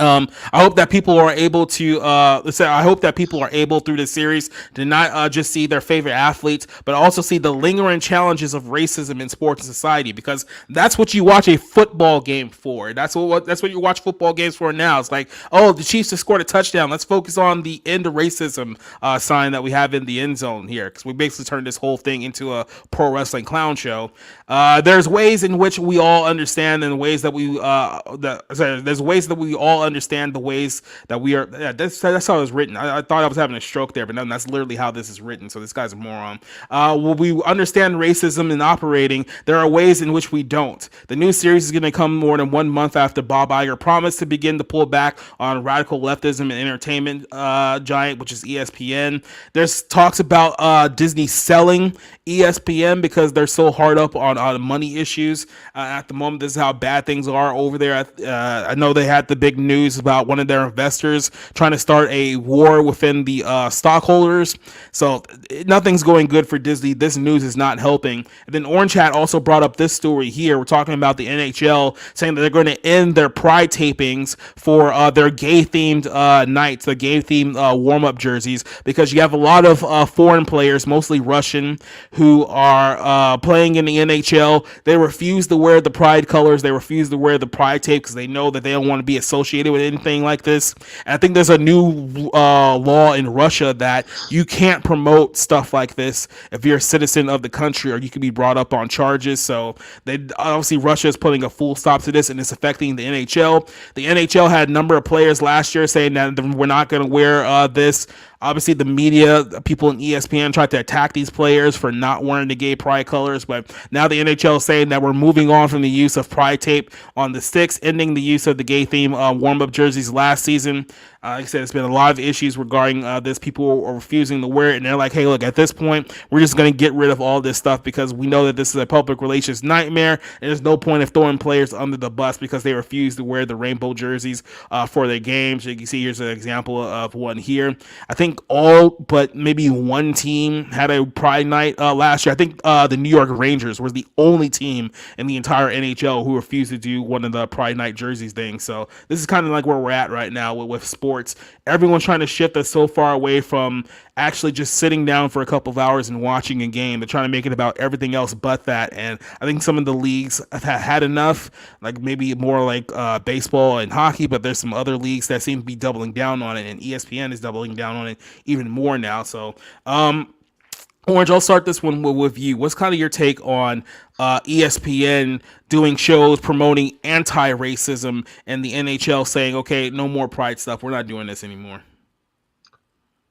I hope that people are able to I hope that people are able through this series to not just see their favorite athletes, but also see the lingering challenges of racism in sports and society, because that's what you watch a football game for. That's what you watch football games for now. It's like, oh, the Chiefs just scored a touchdown. Let's focus on the end of racism sign that we have in the end zone here, because we basically turned this whole thing into a pro wrestling clown show. There's ways in which we all understand, and ways that we there's ways that we all understand the ways that we are. Yeah, that's how it was written. I thought I was having a stroke there, but no, that's literally how this is written. So this guy's a moron. Well, we understand racism and operating. There are ways in which we don't. The new series is going to come more than 1 month after Bob Iger promised to begin to pull back on radical leftism and entertainment giant, which is ESPN. There's talks about Disney selling ESPN because they're so hard up on money issues at the moment. This is how bad things are over there. I know they had the big news about one of their investors trying to start a war within the stockholders. So nothing's going good for Disney. This news is not helping. And then Orange Hat also brought up this story here. We're talking about the NHL saying that they're going to end their Pride tapings for their gay-themed nights, the gay-themed warm-up jerseys, because you have a lot of foreign players, mostly Russian, who are playing in the NHL. They refuse to wear the Pride colors. They refuse to wear the Pride tape because they know that they don't want to be associated with anything like this. And I think there's a new law in Russia that you can't promote stuff like this if you're a citizen of the country, or you can be brought up on charges. So they obviously, Russia is putting a full stop to this, and it's affecting the NHL. The NHL had a number of players last year saying that we're not going to wear this. Obviously, the media, people in ESPN tried to attack these players for not wearing the gay Pride colors, but now the NHL is saying that we're moving on from the use of Pride tape on the sticks, ending the use of the gay theme warm-up jerseys last season. Like I said, it's been a lot of issues regarding this. People are refusing to wear it, and they're like, hey, look, at this point, we're just going to get rid of all this stuff because we know that this is a public relations nightmare, and there's no point of throwing players under the bus because they refuse to wear the rainbow jerseys for their games. You can see here's an example of one here. I think think all but maybe one team had a Pride night last year. I think the New York Rangers was the only team in the entire NHL who refused to do one of the Pride night jerseys thing. So this is kind of like where we're at right now with sports. Everyone's trying to shift us so far away from actually just sitting down for a couple of hours and watching a game. They're trying to make it about everything else but that. And I think some of the leagues have had enough, like maybe more like baseball and hockey, but there's some other leagues that seem to be doubling down on it, and ESPN is doubling down on it even more now. So, Orange, I'll start this one with you. What's kind of your take on ESPN doing shows promoting anti-racism and the NHL saying, okay, no more Pride stuff. We're not doing this anymore?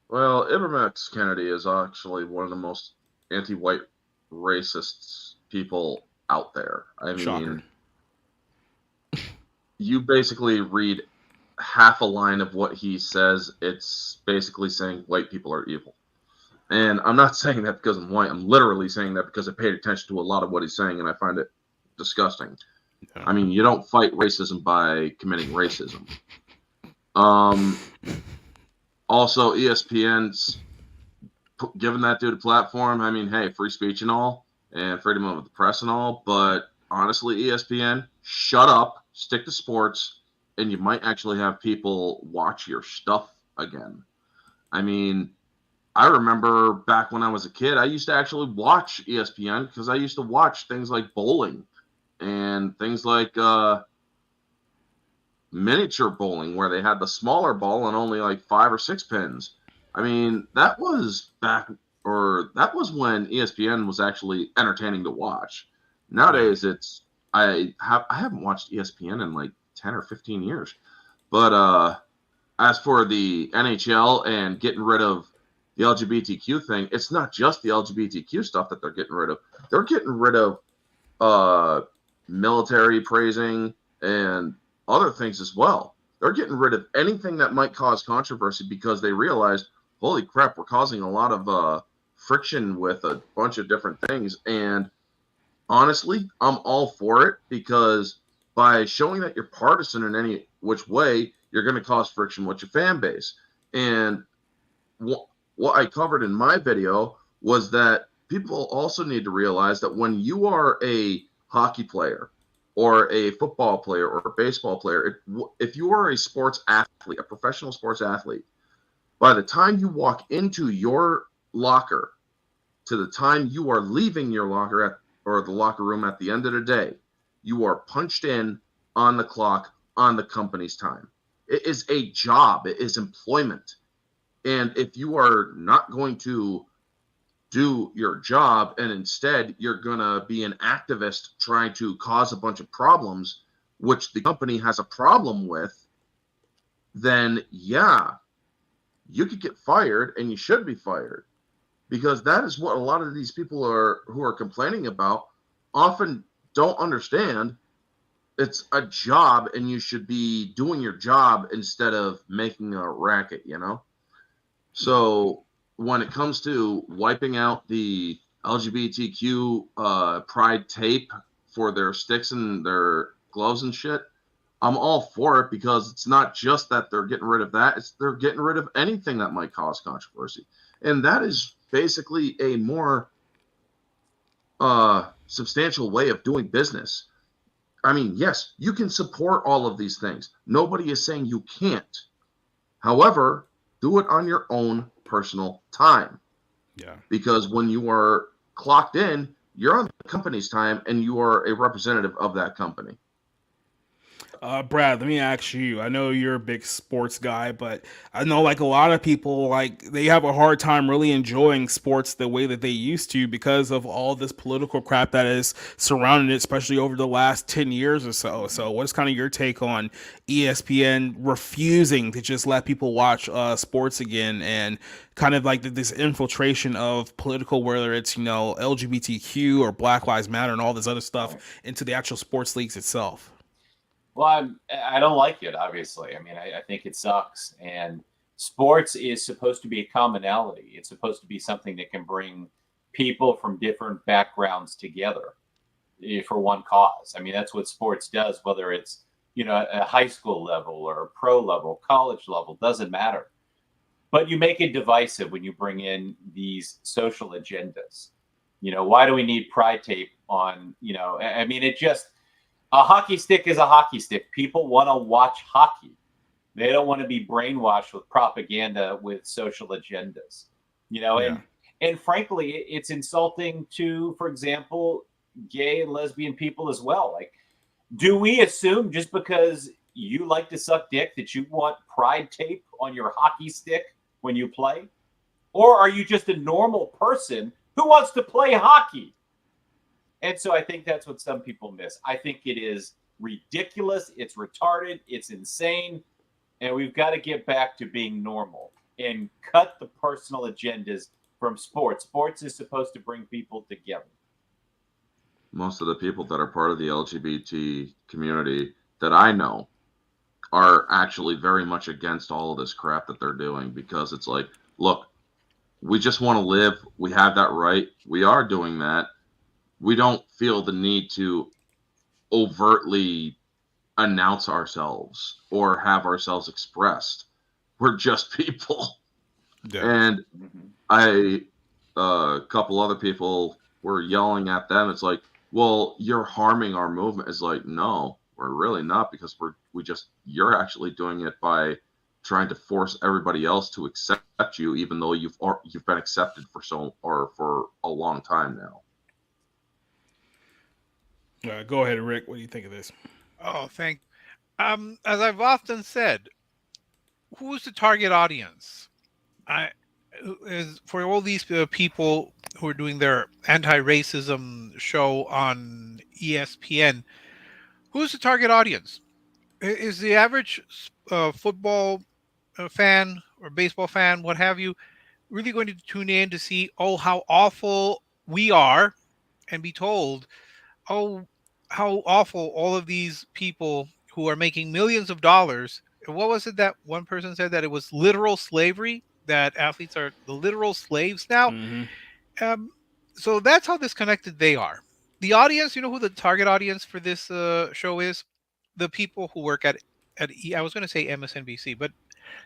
Well, Ivermax Kennedy is actually one of the most anti-white racist people out there. I mean, Shocker. You basically read half a line of what he says, it's basically saying white people are evil. And I'm not saying that because I'm white. I'm literally saying that because I paid attention to a lot of what he's saying, and I find it disgusting. Yeah. I mean, you don't fight racism by committing racism. Also, ESPN's giving that dude a platform. I mean, hey, free speech and all, and freedom of the press and all. But honestly, ESPN, shut up, stick to sports, and you might actually have people watch your stuff again. I mean, I remember back when I was a kid, I used to actually watch ESPN because I used to watch things like bowling and things like miniature bowling, where they had the smaller ball and only like 5 or 6 pins. I mean, that was when ESPN was actually entertaining to watch. Nowadays, I haven't watched ESPN in like 10 or 15 years. But as for the NHL and getting rid of the LGBTQ thing, it's not just the LGBTQ stuff that they're getting rid of. They're getting rid of military praising and other things as well. They're getting rid of anything that might cause controversy because they realized, holy crap, we're causing a lot of friction with a bunch of different things. And honestly, I'm all for it, because by showing that you're partisan in any which way, you're going to cause friction with your fan base. And what I covered in my video was that people also need to realize that when you are a hockey player or a football player or a baseball player, if you are a sports athlete, a professional sports athlete, by the time you walk into your locker to the time you are leaving your locker or the locker room at the end of the day, you are punched in on the clock on the company's time. It is a job. It is employment. And if you are not going to do your job and instead you're going to be an activist trying to cause a bunch of problems, which the company has a problem with, then yeah, you could get fired, and you should be fired, because that is what a lot of these people who are complaining about often don't understand. It's a job, and you should be doing your job instead of making a racket, you know? So when it comes to wiping out the LGBTQ pride tape for their sticks and their gloves and shit, I'm all for it, because it's not just that they're getting rid of that, it's they're getting rid of anything that might cause controversy. And that is basically a more substantial way of doing business. I mean, yes, you can support all of these things. Nobody is saying you can't. However, do it on your own personal time. Yeah. Because when you are clocked in, you're on the company's time, and you are a representative of that company. Brad, let me ask you. I know you're a big sports guy, but I know like a lot of people, like they have a hard time really enjoying sports the way that they used to because of all this political crap that is surrounding it, especially over the last 10 years or so. So what's kind of your take on ESPN refusing to just let people watch sports again, and kind of like this infiltration of political, whether it's, you know, LGBTQ or Black Lives Matter and all this other stuff, into the actual sports leagues itself? Well, I don't like it, obviously. I mean, I think it sucks. And sports is supposed to be a commonality. It's supposed to be something that can bring people from different backgrounds together for one cause. I mean, that's what sports does, whether it's, you know, a high school level or a pro level, college level, doesn't matter. But you make it divisive when you bring in these social agendas. Why do we need pride tape on, I mean, a hockey stick is a hockey stick. People want to watch hockey. They don't want to be brainwashed with propaganda with social agendas, and frankly, it's insulting to, for example, gay and lesbian people as well. Like, do we assume just because you like to suck dick that you want pride tape on your hockey stick when you play? Or are you just a normal person who wants to play hockey? And so I think that's what some people miss. I think it is ridiculous. It's retarded. It's insane. And we've got to get back to being normal and cut the personal agendas from sports. Sports is supposed to bring people together. Most of the people that are part of the LGBT community that I know are actually very much against all of this crap that they're doing, because it's like, look, we just want to live. We have that right. We are doing that. We don't feel the need to overtly announce ourselves or have ourselves expressed. We're just people. Yeah. And a couple other people were yelling at them. It's like, well, you're harming our movement. It's like, no, we're really not, because you're actually doing it by trying to force everybody else to accept you, even though you've been accepted for a long time now. Go ahead, Rick. What do you think of this? Oh, as I've often said, who's the target audience? Is for all these people who are doing their anti-racism show on ESPN. Who's the target audience? Is the average football fan or baseball fan, what have you, really going to tune in to see, how awful we are, and be told, how awful all of these people who are making millions of dollars. What was it that one person said, that it was literal slavery, that athletes are the literal slaves now? So that's how disconnected they are. The audience, you know who the target audience for this show is? The people who work at I was going to say MSNBC, but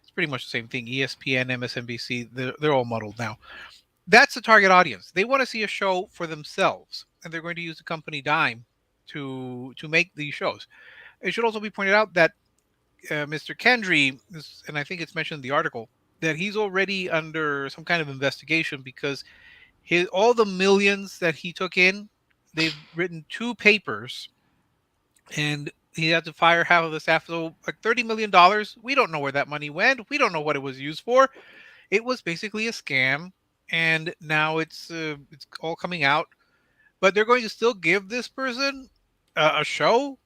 it's pretty much the same thing. ESPN, MSNBC, they're all muddled now. That's the target audience. They want to see a show for themselves, and they're going to use the company dime to make these shows. It should also be pointed out that Mr. Kendry, and I think it's mentioned in the article, that he's already under some kind of investigation because all the millions that he took in, they've written 2 papers, and he had to fire half of the staff. So like $30 million, we don't know where that money went. We don't know what it was used for. It was basically a scam, and now it's all coming out. But they're going to still give this person a show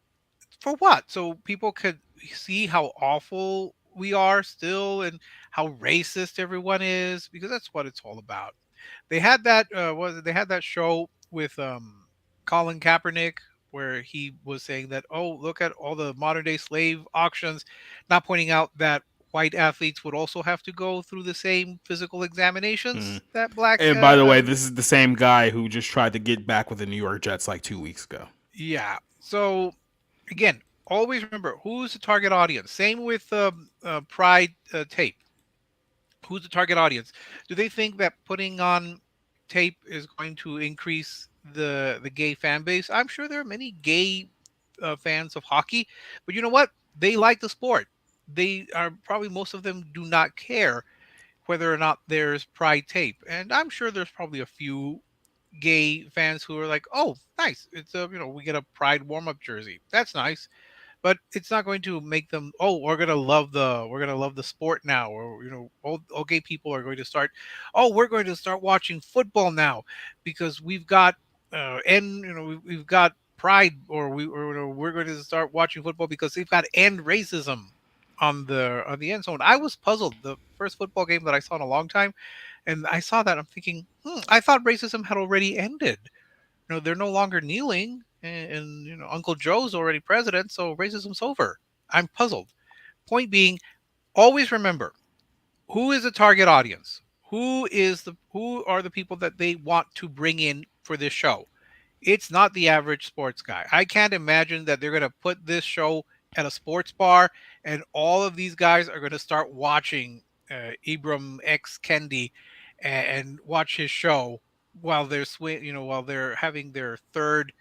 for what? So people could see how awful we are still, and how racist everyone is, because that's what it's all about. They had that they had that show with Colin Kaepernick, where he was saying that, look at all the modern day slave auctions, not pointing out that white athletes would also have to go through the same physical examinations that black. And by the way, this is the same guy who just tried to get back with the New York Jets like 2 weeks ago. Yeah. So again, always remember who's the target audience. Same with Pride tape. Who's the target audience? Do they think that putting on tape is going to increase the gay fan base? I'm sure there are many gay fans of hockey, but you know what? They like the sport. They are probably, most of them do not care whether or not there's Pride tape, and I'm sure there's probably a few gay fans who are like, "Oh, nice! It's we get a Pride warm-up jersey. That's nice." But it's not going to make them, we're gonna love the sport now, or all gay people are going to start, we're going to start watching football now because we've got we've got Pride, or we're going to start watching football because they've got end racism on the end zone. I was puzzled the first football game that I saw in a long time, and I saw that, I'm thinking, I thought racism had already ended. They're no longer kneeling, and Uncle Joe's already president, so racism's over. I'm puzzled. Point being, always remember who is the target audience. Who are the people that they want to bring in for this show? It's not the average sports guy. I can't imagine that they're going to put this show at a sports bar and all of these guys are going to start watching Ibram X Kendi and watch his show while they're while they're having their third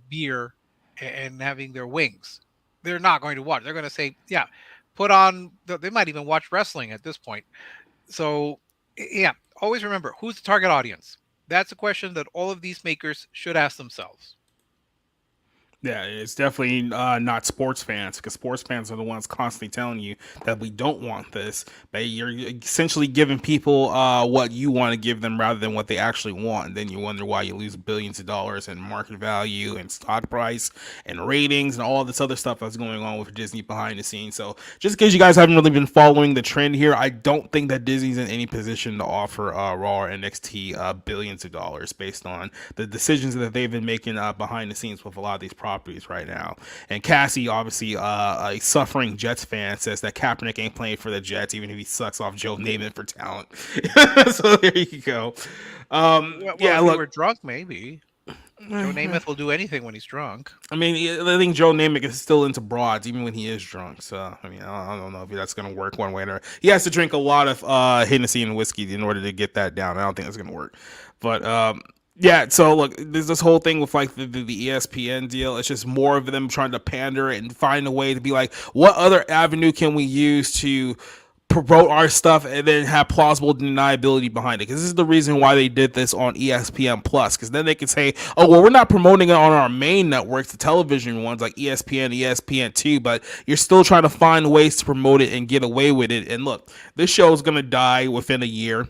beer and having their wings. They're not going to watch. They're going to say, "Yeah, put on." They might even watch wrestling at this point. So, yeah, always remember who's the target audience. That's a question that all of these makers should ask themselves. Yeah, it's definitely not sports fans, because sports fans are the ones constantly telling you that we don't want this. But you're essentially giving people what you want to give them rather than what they actually want. And then you wonder why you lose billions of dollars in market value and stock price and ratings and all this other stuff that's going on with Disney behind the scenes. So just in case you guys haven't really been following the trend here, I don't think that Disney's in any position to offer Raw or NXT billions of dollars based on the decisions that they've been making behind the scenes with a lot of these properties right now. And Cassie, obviously a suffering Jets fan, says that Kaepernick ain't playing for the Jets even if he sucks off Joe Namath for talent. So there you go. Well, yeah, if look, he were drunk, maybe. Joe Namath will do anything when he's drunk. I mean, I think Joe Namath is still into broads even when he is drunk. So, I mean, I don't know if that's going to work one way or another. He has to drink a lot of Hennessy and whiskey in order to get that down. I don't think that's going to work. But yeah, so look, there's this whole thing with like the ESPN deal. It's just more of them trying to pander and find a way to be like, what other avenue can we use to promote our stuff and then have plausible deniability behind it? Because this is the reason why they did this on ESPN Plus, because then they can say, oh well, we're not promoting it on our main networks, the television ones like ESPN, ESPN2, but you're still trying to find ways to promote it and get away with it. And look, this show is going to die within a year.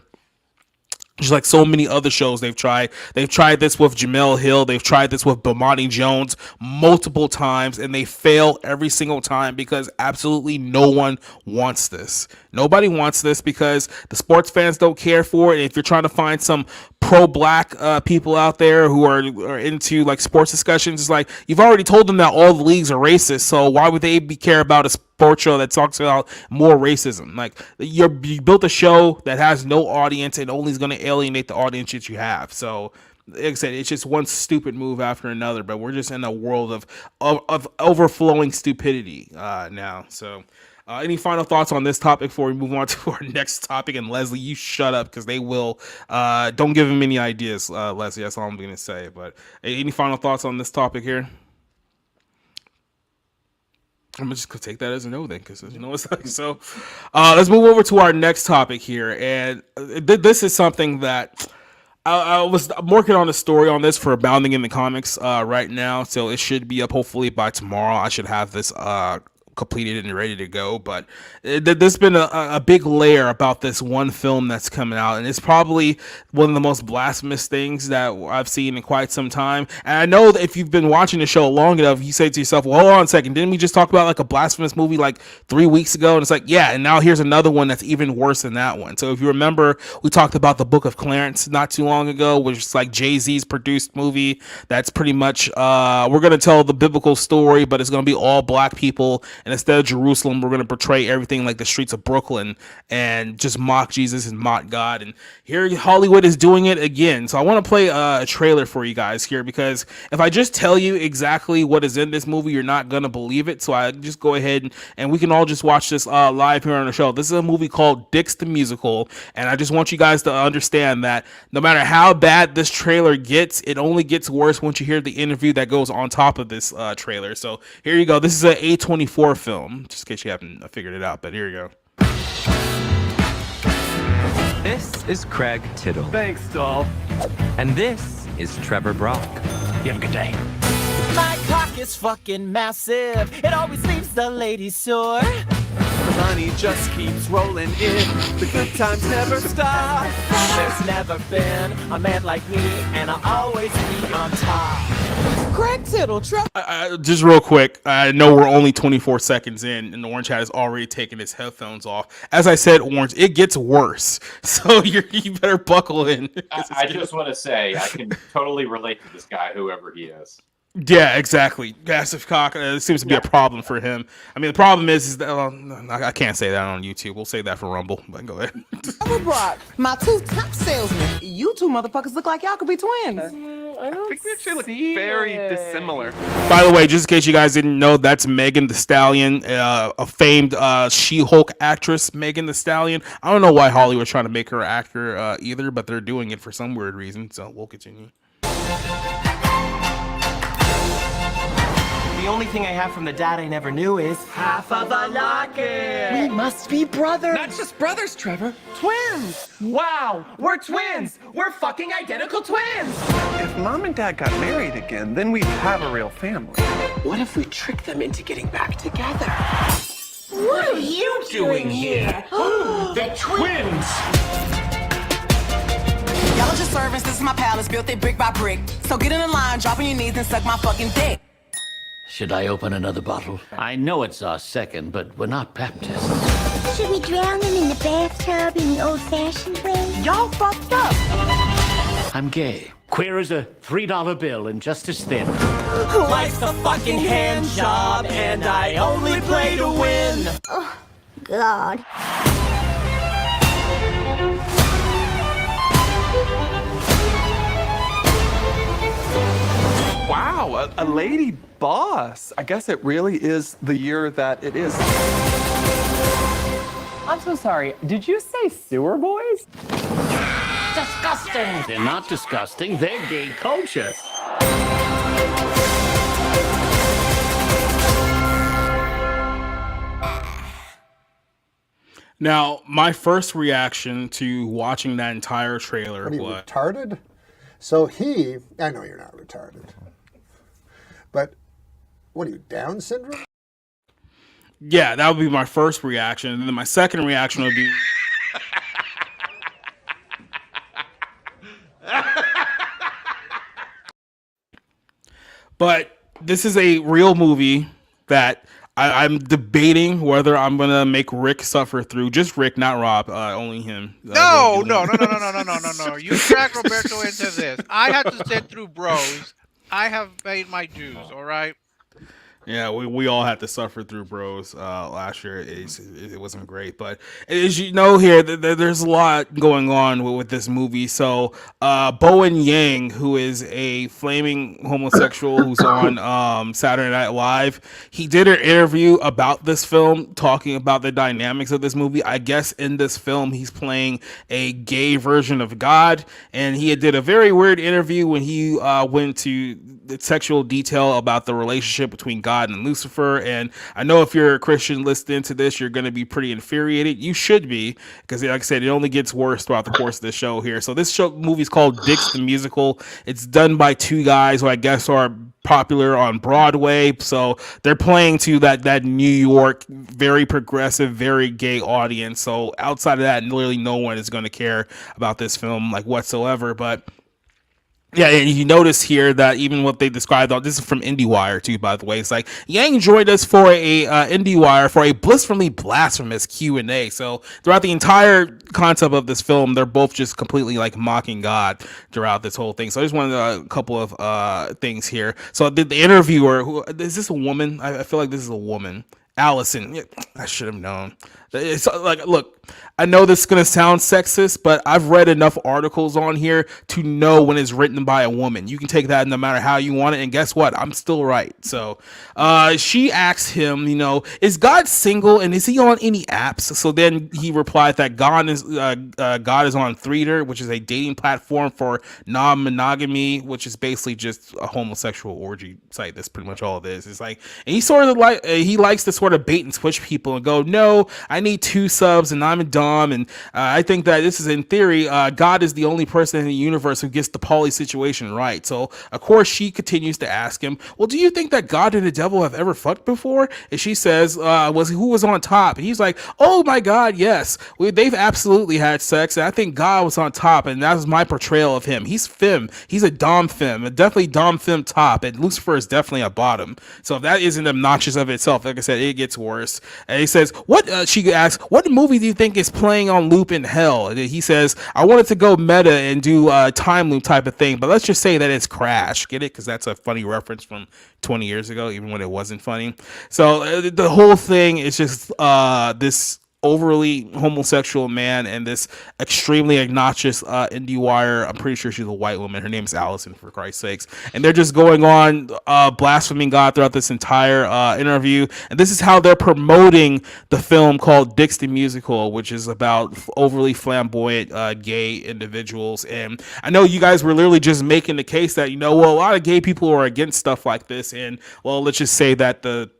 Just like so many other shows they've tried. They've tried this with Jamel Hill. They've tried this with Bomani Jones multiple times, and they fail every single time because absolutely no one wants this. Nobody wants this because the sports fans don't care for it. And if you're trying to find some pro-black people out there who are into like sports discussions, it's like you've already told them that all the leagues are racist. So why would they care about a sports show that talks about more racism? Like you built a show that has no audience and only is going to alienate the audience that you have. So like I said, it's just one stupid move after another, but we're just in a world of overflowing stupidity now. So any final thoughts on this topic before we move on to our next topic? And Leslie, you shut up because they will. Don't give them any ideas, Leslie. That's all I'm going to say. But any final thoughts on this topic here? I'm just gonna take that as a no then, because you know it's like so. Let's move over to our next topic here, and this is something that I'm working on a story on this for Abounding in the Comics right now, so it should be up hopefully by tomorrow. I should have this completed and ready to go, but there's been a big layer about this one film that's coming out, and it's probably one of the most blasphemous things that I've seen in quite some time. And I know that if you've been watching the show long enough, you say to yourself, well, hold on a second, didn't we just talk about like a blasphemous movie like 3 weeks ago? And it's like, yeah, and now here's another one that's even worse than that one. So if you remember, we talked about the Book of Clarence not too long ago, which is like Jay-Z's produced movie that's pretty much we're going to tell the biblical story, but it's going to be all black people. And instead of Jerusalem, we're going to portray everything like the streets of Brooklyn and just mock Jesus and mock God. And here Hollywood is doing it again. So I want to play a trailer for you guys here, because if I just tell you exactly what is in this movie, you're not going to believe it. So I just go ahead and we can all just watch this live here on the show. This is a movie called Dix the Musical. And I just want you guys to understand that no matter how bad this trailer gets, it only gets worse once you hear the interview that goes on top of this trailer. So here you go. This is an A24 film, just in case you haven't figured it out, but here you go. This is Craig Tittle. Thanks, Dolph. And this is Trevor Brock. You have a good day. My cock is fucking massive. It always leaves the ladies sore. The money just keeps rolling in. The good times never stop. There's never been a man like me, and I'll always be on top. Craig Tittle, just real quick, I know we're only 24 seconds in, and Orange has already taken his headphones off. As I said, Orange, it gets worse, so you better buckle in. I just want to say, I can totally relate to this guy, whoever he is. Yeah, exactly. Massive cock. Seems to be a problem for him. I mean, the problem is that I can't say that on YouTube. We'll say that for Rumble. But go ahead. Brock, my two top salesmen. You two motherfuckers look like y'all could be twins. I think we actually look very dissimilar. By the way, just in case you guys didn't know, that's Megan Thee Stallion, a famed She-Hulk actress, Megan Thee Stallion. I don't know why Hollywood's trying to make her an actor either, but they're doing it for some weird reason. So we'll continue. The only thing I have from the dad I never knew is half of a locket. We must be brothers. Not just brothers, Trevor. Twins. Wow, we're twins. We're fucking identical twins. If mom and dad got married again, then we'd have a real family. What if we trick them into getting back together? What are you doing here? The twins! Y'all just servants, this is my palace, built it brick by brick. So get in the line, drop on your knees and suck my fucking dick. Should I open another bottle? I know it's our second, but we're not Baptists. Should we drown them in the bathtub in the old-fashioned way? Y'all fucked up. I'm gay. Queer as a $3 bill and just as thin. Life's a fucking hand job, and I only play to win. Oh, God. Wow, a lady boss. I guess it really is the year that it is. I'm so sorry. Did you say sewer boys? Disgusting! They're not disgusting, they're gay culture. Now, my first reaction to watching that entire trailer What are you, was retarded? So I know you're not retarded, but what are you, Down syndrome? yeah, that would be my first reaction, and then my second reaction would be. But this is a real movie that I'm debating whether I'm gonna make Rick suffer through. Just Rick, not Rob. Only him. No. You drag Roberto into this. I had to sit through Bros. I have paid my dues. All right. Yeah, we all had to suffer through Bros last year. It wasn't great, but as you know here, there's a lot going on with this movie. So Bowen Yang, who is a flaming homosexual who's on Saturday Night Live, he did an interview about this film, talking about the dynamics of this movie. I guess in this film, he's playing a gay version of God, and he did a very weird interview when he went to the sexual detail about the relationship between God and Lucifer. And I know if you're a Christian listening to this, you're going to be pretty infuriated. You should be, because like I said, it only gets worse throughout the course of the show here. So this movie's called Dicks the Musical. It's done by two guys who I guess are popular on Broadway. So they're playing to that New York, very progressive, very gay audience. So outside of that, literally no one is going to care about this film like whatsoever. But yeah, and you notice here that even what they described, this is from IndieWire too, by the way. It's like Yang joined us for a IndieWire for a blissfully blasphemous Q&A. So throughout the entire concept of this film, they're both just completely like mocking God throughout this whole thing. So I just wanted a couple of things here. So the interviewer, is this a woman? I feel like this is a woman. Allison. Yeah, I should have known. It's like, look, I know this is going to sound sexist, but I've read enough articles on here to know when it's written by a woman. You can take that no matter how you want it, and guess what? I'm still right. So she asks him, is God single, and is he on any apps? So then he replied that God is on Threader, which is a dating platform for non-monogamy, which is basically just a homosexual orgy site. That's pretty much all it is. It's like, and he sort of like he likes to sort of bait and switch people and go, no, I need 2 subs and I'm a dom, and I think that this is, in theory, God is the only person in the universe who gets the poly situation right. So of course she continues to ask him, well, do you think that God and the devil have ever fucked before? And she says, who was on top? And he's like, oh my God, yes, they've absolutely had sex, and I think God was on top, and that was my portrayal of him. He's femme, he's a dom femme, definitely dom femme top, and Lucifer is definitely a bottom. So if that isn't obnoxious of itself, like I said, it gets worse. And he says, she asks, what movie do you think is playing on loop in hell? And he says, I wanted to go meta and do a time loop type of thing, but let's just say that it's Crash. Get it? Because that's a funny reference from 20 years ago, even when it wasn't funny. So the whole thing is just this overly homosexual man and this extremely obnoxious IndieWire. I'm pretty sure she's a white woman. Her name's Allison, for Christ's sakes. And they're just going on blaspheming God throughout this entire interview. And this is how they're promoting the film called Dix the Musical, which is about overly flamboyant gay individuals. And I know you guys were literally just making the case that, well, a lot of gay people are against stuff like this. And, well, let's just say that the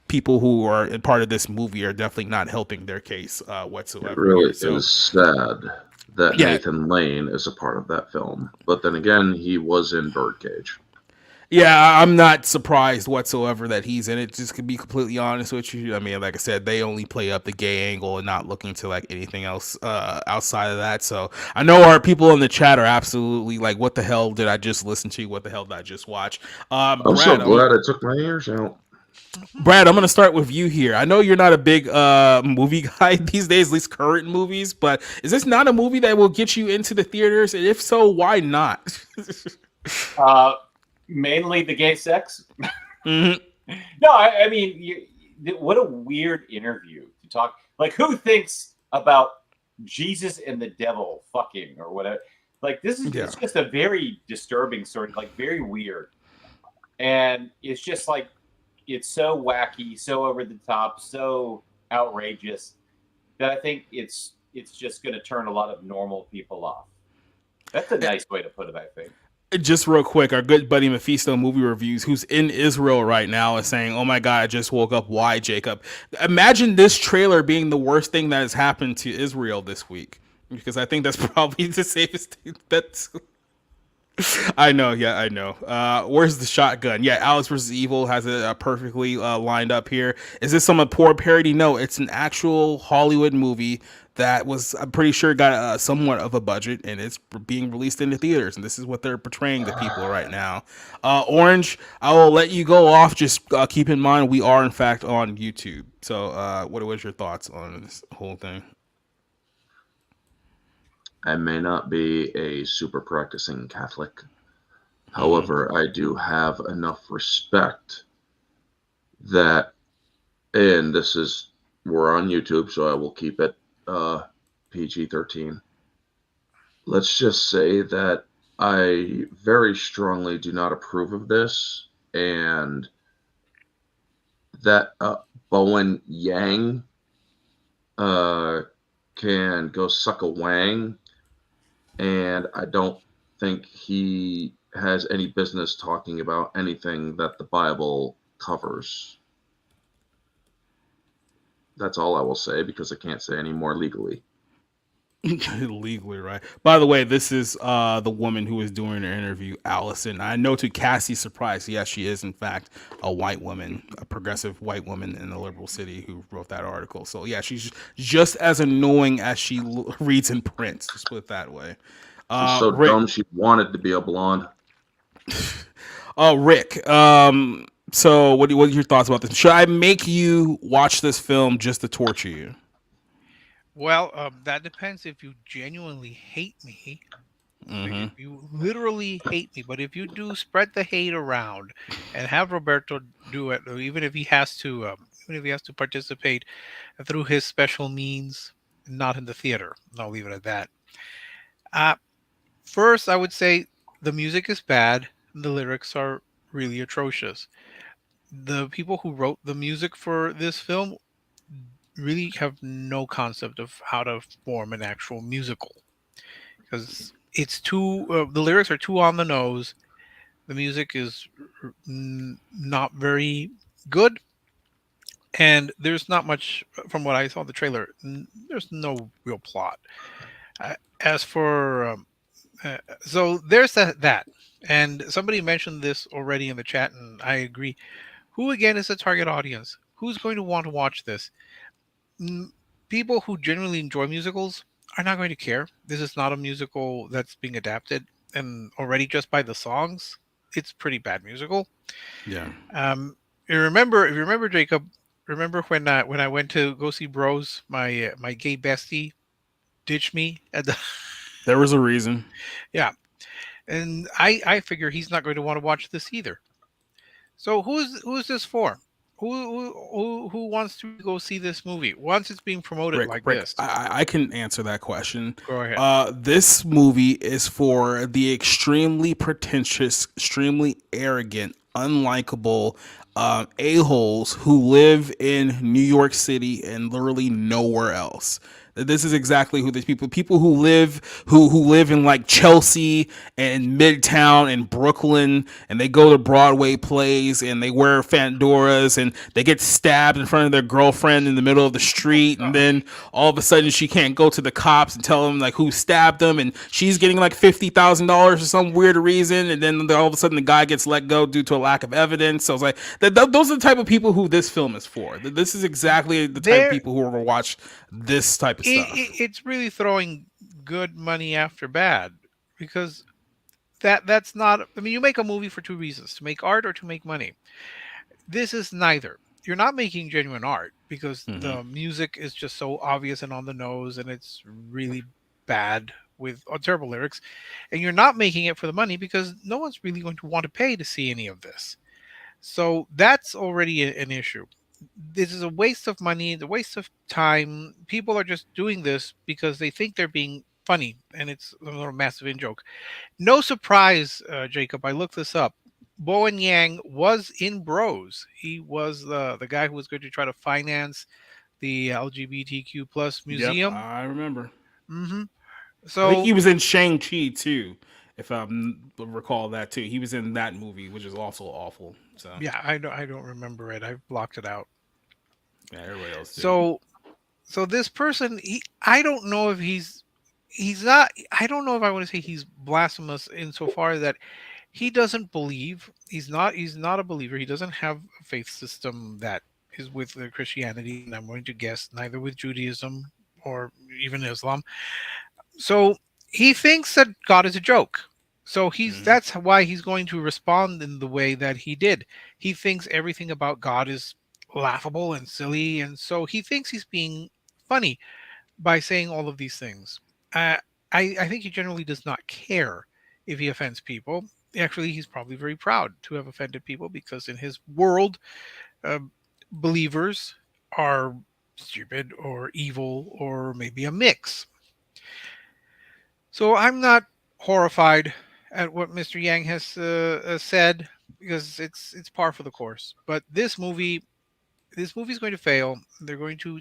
people who are in part of this movie are definitely not helping their case whatsoever. It really here. So, is sad that Nathan Lane is a part of that film. But then again, he was in Birdcage. Yeah, I'm not surprised whatsoever that he's in it. Just to be completely honest with you, I mean, like I said, they only play up the gay angle and not looking to like anything else outside of that. So I know our people in the chat are absolutely like, "What the hell did I just listen to? What the hell did I just watch?" I'm Brad, so glad I took my ears out. Brad, I'm going to start with you here. I know you're not a big movie guy these days, at least current movies, but is this not a movie that will get you into the theaters? And if so, why not? Mainly the gay sex. Mm-hmm. No, I mean, what a weird interview to talk. Like, who thinks about Jesus and the devil fucking or whatever? Like, this is it's just a very disturbing story, like very weird. And it's just like, it's so wacky, so over the top, so outrageous that I think it's just going to turn a lot of normal people off. That's a nice way to put it, I think. Just real quick, our good buddy Mephisto Movie Reviews, who's in Israel right now, is saying, "Oh my God, I just woke up. Why, Jacob?" Imagine this trailer being the worst thing that has happened to Israel this week, because I think that's probably the safest thing. I know, I know. Where's the shotgun? Yeah, Alex vs. Evil has it perfectly lined up here. Is this some poor parody? No, it's an actual Hollywood movie that was, I'm pretty sure, got somewhat of a budget, and it's being released into theaters, and this is what they're portraying to people right now. Orange, I will let you go off. Just keep in mind, we are, in fact, on YouTube. So what was your thoughts on this whole thing? I may not be a super practicing Catholic. However, I do have enough respect that, and this is, we're on YouTube, so I will keep it PG-13. Let's just say that I very strongly do not approve of this, and that Bowen Yang can go suck a wang, and I don't think he has any business talking about anything that the Bible covers. That's all I will say, because I can't say any more legally. Legally, right? By the way, this is the woman who is doing her interview, Allison. I know, to Cassie's surprise, yes, she is in fact a white woman, a progressive white woman in the liberal city who wrote that article. So yeah, she's just as annoying as she reads in print. Just put it that way. She's so dumb she wanted to be a blonde. Rick. So what are your thoughts about this? Should I make you watch this film just to torture you? Well, that depends if you genuinely hate me. If you literally hate me, but if you do spread the hate around and have Roberto do it, or even if he has to participate through his special means, not in the theater, I'll leave it at that. First, I would say the music is bad. The lyrics are really atrocious. The people who wrote the music for this film really have no concept of how to form an actual musical, because it's too the lyrics are too on the nose. The music is not very good, and there's not much, from what I saw in the trailer, there's no real plot. As for so there's that, and somebody mentioned this already in the chat, and I agree. Who again is the target audience? Who's going to want to watch this? People who genuinely enjoy musicals are not going to care. This is not a musical that's being adapted, and already just by the songs, it's pretty bad musical. Yeah. If you remember, Jacob, remember when I went to go see Bros, my gay bestie ditched me at the There was a reason. Yeah. And I figure he's not going to want to watch this either. So who's this for? Who wants to go see this movie once it's being promoted like Rick, this? I can answer that question. Go ahead. This movie is for the extremely pretentious, extremely arrogant, unlikable a-holes who live in New York City and literally nowhere else. This is exactly who these people who live in like Chelsea and Midtown and Brooklyn, and they go to Broadway plays and they wear fedoras and they get stabbed in front of their girlfriend in the middle of the street, and then all of a sudden she can't go to the cops and tell them like who stabbed them, and she's getting like $50,000 for some weird reason, and then all of a sudden the guy gets let go due to a lack of evidence. So it's like those are the type of people who this film is for. This is exactly the type of people who will watch this type of stuff. It's really throwing good money after bad, because that's not. I mean, you make a movie for two reasons: to make art or to make money. This is neither. You're not making genuine art because the music is just so obvious and on the nose, and it's really bad with terrible lyrics. And you're not making it for the money because no one's really going to want to pay to see any of this. So that's already an issue. This is a waste of money, the waste of time. People are just doing this because they think they're being funny, and it's a little massive in joke. No surprise, Jacob. I looked this up. Bowen Yang was in Bros. He was the guy who was going to try to finance the LGBTQ plus museum. Yep, I remember. So I think he was in Shang-Chi too, if I recall that too. He was in that movie, which is also awful. So yeah, I don't remember it. I've blocked it out. Yeah, everybody else did. So this person, I don't know if he's not. I don't know if I want to say he's blasphemous insofar that he doesn't believe. He's not a believer. He doesn't have a faith system that is with Christianity, and I'm going to guess neither with Judaism or even Islam. So he thinks that God is a joke. So that's why he's going to respond in the way that he did. He thinks everything about God is laughable and silly, and so he thinks he's being funny by saying all of these things. I think he generally does not care if he offends people. Actually, he's probably very proud to have offended people, because in his world, believers are stupid or evil or maybe a mix. So I'm not horrified at what Mr. Yang has said, because it's par for the course. But this movie is going to fail. They're going to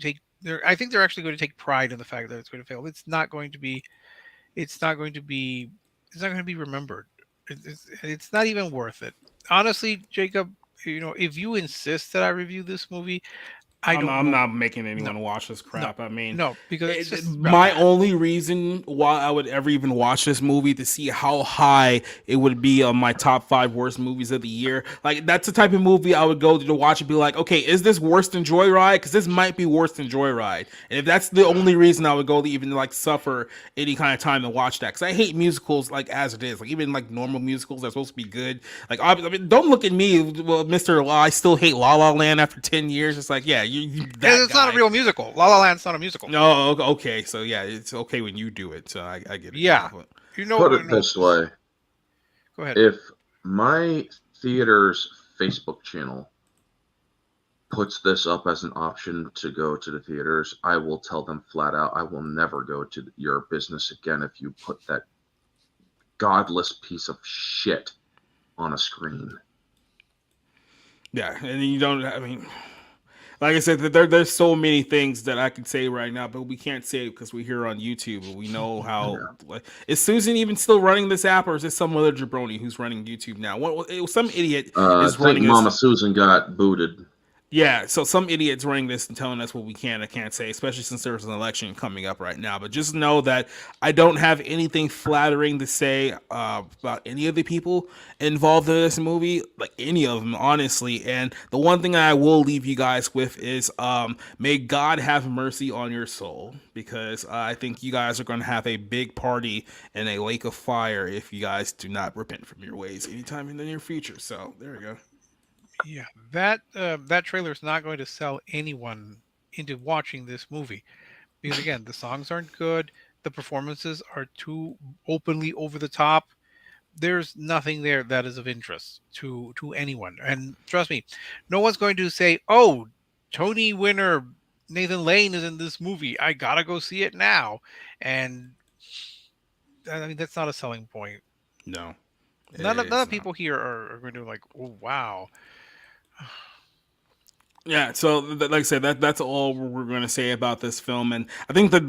I think they're actually going to take pride in the fact that it's going to fail. It's not going to be remembered. It's not even worth it. Honestly, Jacob, if you insist that I review this movie, I'm not making anyone watch this crap. I mean, because it's just my only reason why I would ever even watch this movie to see how high it would be on my top 5 worst movies of the year. Like, that's the type of movie I would go to watch and be like, okay, is this worse than Joyride? Because this might be worse than Joyride. And if that's the only reason I would go to even like suffer any kind of time to watch that, because I hate musicals like as it is. Like, even like normal musicals are supposed to be good. Like, I mean, don't look at me, well, Mr. I still hate La La Land after 10 years. It's like, yeah, it's not a real musical. La La Land's not a musical. No, okay, so yeah, it's okay when you do it. So I get it. Yeah, Put it this way. Go ahead. If my theater's Facebook channel puts this up as an option to go to the theaters, I will tell them flat out, I will never go to your business again if you put that godless piece of shit on a screen. Yeah, and you don't. I mean, like I said, there's so many things that I could say right now, but we can't say it because we're here on YouTube and we know how. Like, is Susan even still running this app, or is it some other jabroni who's running YouTube now? Some idiot is running. Mama Susan got booted. Yeah, so some idiot's running this and telling us what we can and can't say, especially since there's an election coming up right now. But just know that I don't have anything flattering to say about any of the people involved in this movie, like any of them, honestly. And the one thing I will leave you guys with is may God have mercy on your soul, because I think you guys are going to have a big party and a lake of fire if you guys do not repent from your ways anytime in the near future. So there we go. Yeah, that trailer is not going to sell anyone into watching this movie, because again, the songs aren't good, the performances are too openly over the top. there's nothing there that is of interest to anyone. And trust me, no one's going to say, "Oh, Tony winner Nathan Lane is in this movie. I gotta go see it now." And I mean, that's not a selling point. No, None of the people here are going to like, "Oh, wow." Yeah, so like I said, that's all we're going to say about this film, and I think that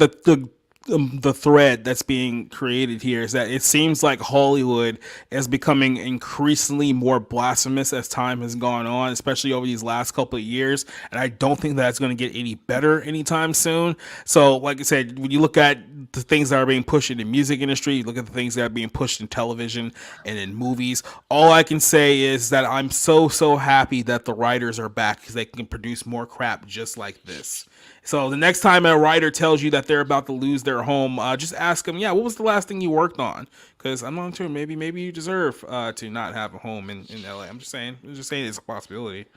the thread that's being created here is that it seems like Hollywood is becoming increasingly more blasphemous as time has gone on, especially over these last couple of years, and I don't think that's going to get any better anytime soon. So, like I said, when you look at the things that are being pushed in the music industry, you look at the things that are being pushed in television and in movies, all I can say is that I'm so happy that the writers are back because they can produce more crap just like this. So the next time a writer tells you that they're about to lose their home, just ask them, yeah, what was the last thing you worked on? Because I'm not sure, maybe you deserve to not have a home in LA. I'm just saying it's a possibility.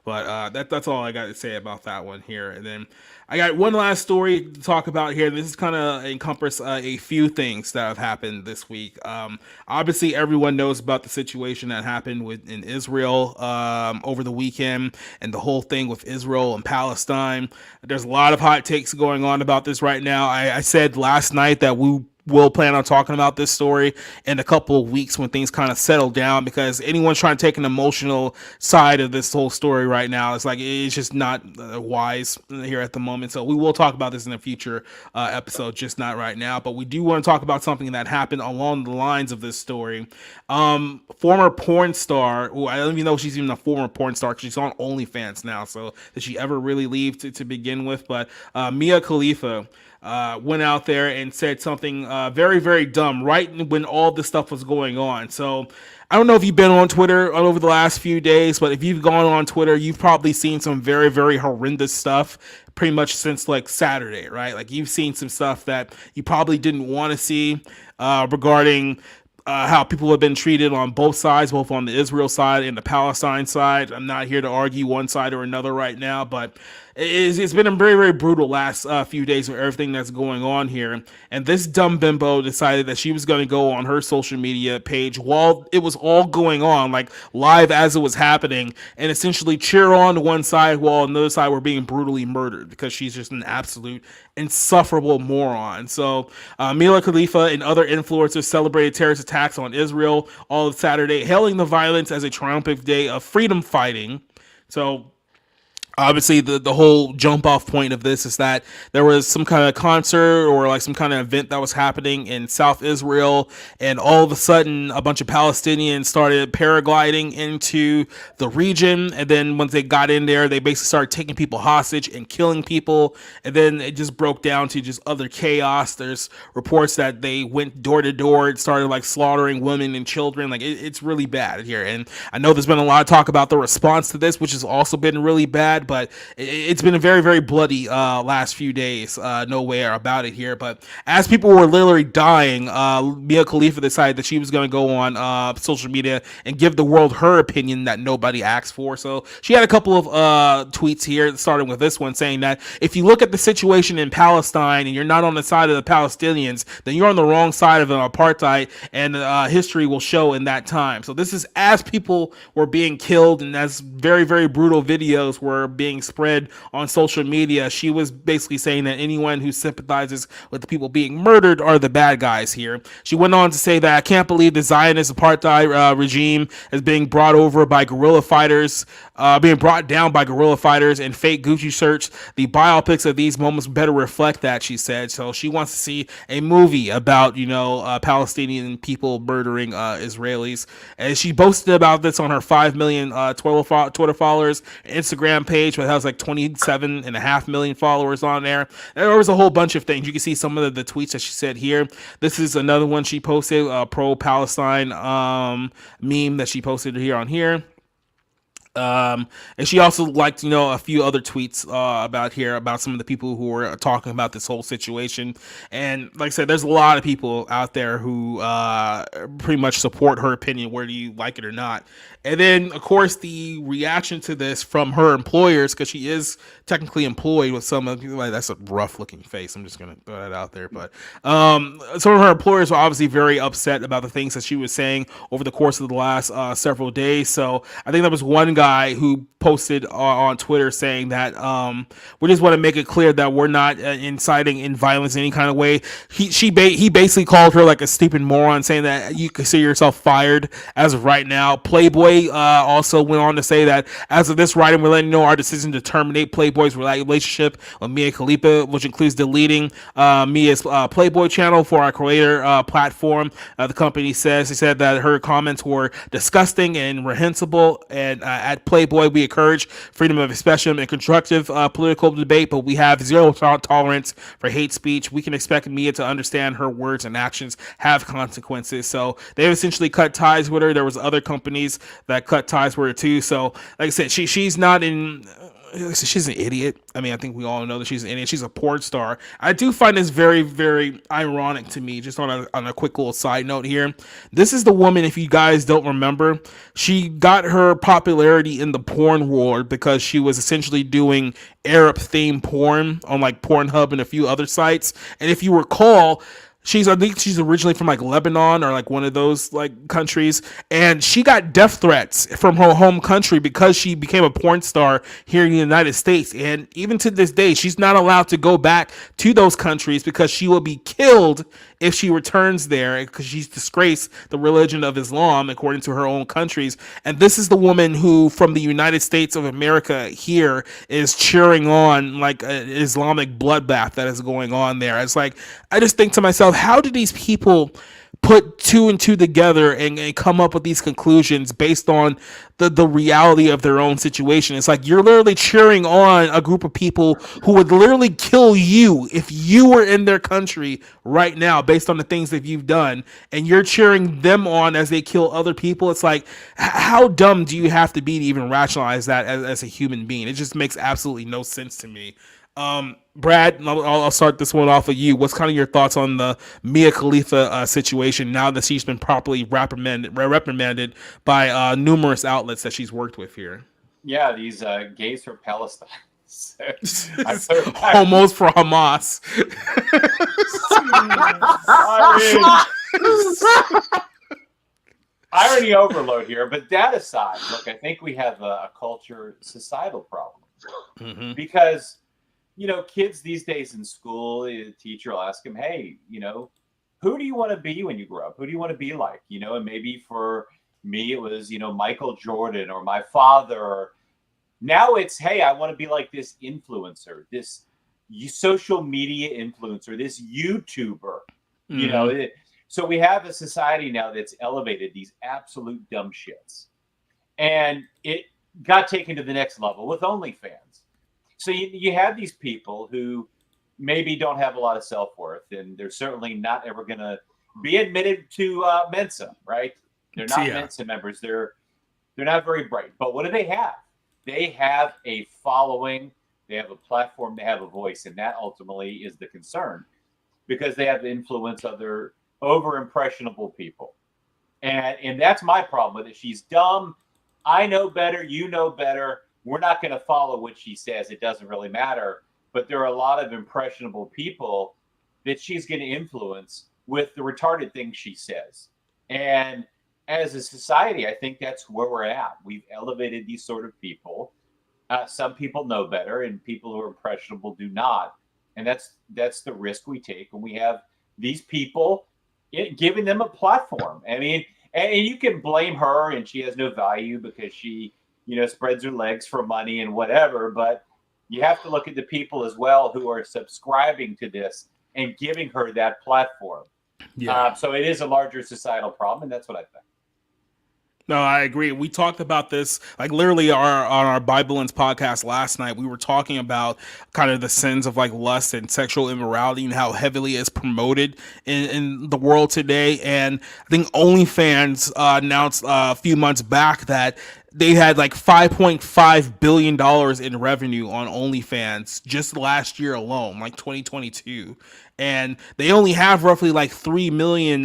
But that's all I got to say about that one here. And then I got one last story to talk about here. This is kind of encompass a few things that have happened this week. Obviously, everyone knows about the situation that happened in Israel over the weekend and the whole thing with Israel and Palestine. There's a lot of hot takes going on about this right now. I said last night that we'll plan on talking about this story in a couple of weeks when things kind of settle down, because anyone's trying to take an emotional side of this whole story right now, it's just not wise here at the moment. So we will talk about this in a future episode, just not right now. But we do want to talk about something that happened along the lines of this story. Former porn star, who I don't even know if she's even a former porn star because she's on OnlyFans now. So did she ever really leave to begin with? But Mia Khalifa went out there and said something very, very dumb right when all this stuff was going on. So I don't know if you've been on Twitter over the last few days, but if you've gone on Twitter, you've probably seen some very, very horrendous stuff pretty much since like Saturday, right? Like you've seen some stuff that you probably didn't want to see regarding how people have been treated on both sides, both on the Israel side and the Palestine side. I'm not here to argue one side or another right now, but it's been a very, very brutal last few days of everything that's going on here. And this dumb bimbo decided that she was going to go on her social media page while it was all going on, like live as it was happening, and essentially cheer on one side while on the other side were being brutally murdered, because she's just an absolute insufferable moron. So Mia Khalifa and other influencers celebrated terrorist attacks on Israel all of Saturday, hailing the violence as a triumphant day of freedom fighting. So obviously, the whole jump off point of this is that there was some kind of concert or like some kind of event that was happening in South Israel, and all of a sudden a bunch of Palestinians started paragliding into the region, and then once they got in there, they basically started taking people hostage and killing people, and then it just broke down to just other chaos. There's reports that they went door to door and started like slaughtering women and children. Like it's really bad here, and I know there's been a lot of talk about the response to this, which has also been really bad. But it's been a very, very bloody last few days. No way about it here. But as people were literally dying, Mia Khalifa decided that she was going to go on social media and give the world her opinion that nobody asked for. So she had a couple of tweets here, starting with this one, saying that if you look at the situation in Palestine and you're not on the side of the Palestinians, then you're on the wrong side of an apartheid, and history will show in that time. So this is as people were being killed and as very, very brutal videos were being spread on social media. She was basically saying that anyone who sympathizes with the people being murdered are the bad guys here. She went on to say that I can't believe the Zionist apartheid regime is being brought over by guerrilla fighters, being brought down by guerrilla fighters and fake Gucci shirts. The biopics of these moments better reflect that, she said. So she wants to see a movie about, Palestinian people murdering Israelis. And she boasted about this on her 5 million Twitter followers, Instagram page, but it has like 27.5 million followers on there. There was a whole bunch of things. You can see some of the tweets that she said here. This is another one she posted, pro-Palestine meme that she posted here on here. And she also liked, a few other tweets about some of the people who were talking about this whole situation. And like I said, there's a lot of people out there who pretty much support her opinion, whether you like it or not. And then, of course, the reaction to this from her employers, because she is technically employed with some of people. Like, that's a rough looking face. I'm just going to throw that out there. But some of her employers were obviously very upset about the things that she was saying over the course of the last several days. So I think there was one guy who posted on Twitter saying that we just want to make it clear that we're not inciting in violence in any kind of way. He basically called her like a stupid moron, saying that you consider yourself fired as of right now. Playboy also went on to say that as of this writing, we're letting you know our decision to terminate Playboy's relationship with Mia Khalifa, which includes deleting Mia's Playboy channel for our creator platform. The company said that her comments were disgusting and reprehensible, and at Playboy we encourage freedom of expression and constructive political debate, but we have zero tolerance for hate speech. We can expect Mia to understand her words and actions have consequences. So they've essentially cut ties with her. There was other companies that cut ties with her too. So like I said, she's not in... She's an idiot. I mean, I think we all know that she's an idiot. She's a porn star. I do find this very, very ironic to me, just on a quick little side note here. This is the woman, if you guys don't remember, she got her popularity in the porn world because she was essentially doing Arab-themed porn on like Pornhub and a few other sites. And if you recall, I think she's originally from like Lebanon or like one of those like countries, and she got death threats from her home country because she became a porn star here in the United States. And even to this day, she's not allowed to go back to those countries because she will be killed if she returns there, because she's disgraced the religion of Islam according to her own countries. And this is the woman who from the United States of America here is cheering on like an Islamic bloodbath that is going on there. It's like, I just think to myself, how do these people put two and two together and come up with these conclusions based on the reality of their own situation? It's like you're literally cheering on a group of people who would literally kill you if you were in their country right now based on the things that you've done, and you're cheering them on as they kill other people. It's like, how dumb do you have to be to even rationalize that as a human being? It just makes absolutely no sense to me. Brad, I'll start this one off of you. What's kind of your thoughts on the Mia Khalifa situation now that she's been properly reprimanded by numerous outlets that she's worked with here? Yeah, these gays for Palestine. Homos for Hamas. Irony overload here, but that aside, look, I think we have a culture societal problem. Mm-hmm. Because kids these days in school, the teacher will ask them, hey, who do you want to be when you grow up? Who do you want to be like? And maybe for me, it was, Michael Jordan or my father. Now it's, hey, I want to be like this influencer, this social media influencer, this YouTuber, Mm-hmm. So we have a society now that's elevated these absolute dumb shits. And it got taken to the next level with OnlyFans. So you have these people who maybe don't have a lot of self-worth, and they're certainly not ever going to be admitted to Mensa, right? They're not Mensa members. They're not very bright. But what do they have? They have a following. They have a platform. They have a voice, and that ultimately is the concern, because they have the influence other over-impressionable people. And that's my problem with it. She's dumb. I know better. You know better. We're not going to follow what she says. It doesn't really matter. But there are a lot of impressionable people that she's going to influence with the retarded things she says. And as a society, I think that's where we're at. We've elevated these sort of people. Some people know better, and people who are impressionable do not. And that's the risk we take when we have these people, giving them a platform. I mean, and you can blame her, and she has no value because she spreads her legs for money and whatever, but you have to look at the people as well who are subscribing to this and giving her that platform. Yeah. So it is a larger societal problem, and that's what I think. No, I agree. We talked about this like literally on our Bibleans podcast last night. We were talking about kind of the sins of like lust and sexual immorality and how heavily it's promoted in the world today. And I think OnlyFans announced a few months back that they had like $5.5 billion in revenue on OnlyFans just last year alone, like 2022. And they only have roughly like 3 million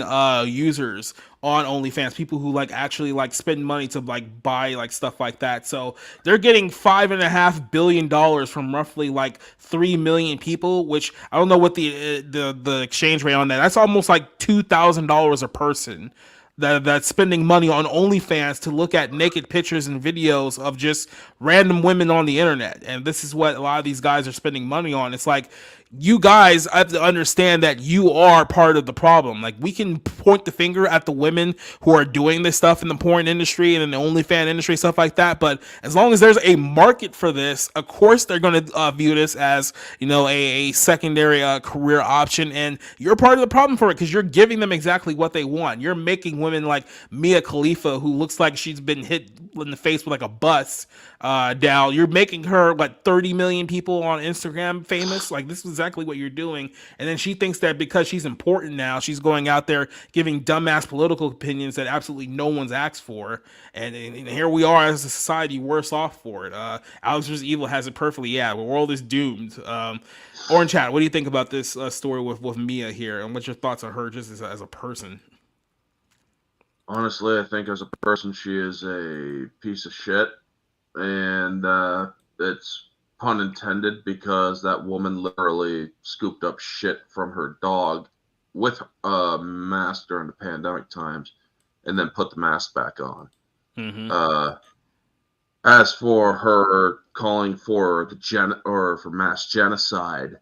users on OnlyFans, people who like actually like spend money to like buy like stuff like that. So they're getting $5.5 billion from roughly like 3 million people, which I don't know what the exchange rate on that. That's almost like $2,000 a person that's spending money on OnlyFans to look at naked pictures and videos of just random women on the internet. And this is what a lot of these guys are spending money on. It's like, you guys have to understand that you are part of the problem. Like, we can point the finger at the women who are doing this stuff in the porn industry and in the OnlyFans industry, stuff like that. But as long as there's a market for this, of course they're going to view this as, you know, a secondary career option. And you're part of the problem for it, because you're giving them exactly what they want. You're making women like Mia Khalifa, who looks like she's been hit in the face with like a bus down. You're making her like 30 million people on Instagram famous. Like, this is exactly what you're doing. And then she thinks that because she's important now, she's going out there giving dumbass political opinions that absolutely no one's asked for. And here we are as a society worse off for it. Alex vs. Evil has it perfectly. Yeah, the world is doomed. Orange Chat, what do you think about this story with Mia here? And what's your thoughts on her just as a person? Honestly, I think as a person, she is a piece of shit. And it's pun intended, because that woman literally scooped up shit from her dog with a mask during the pandemic times and then put the mask back on. Mm-hmm. As for her calling for for mass genocide,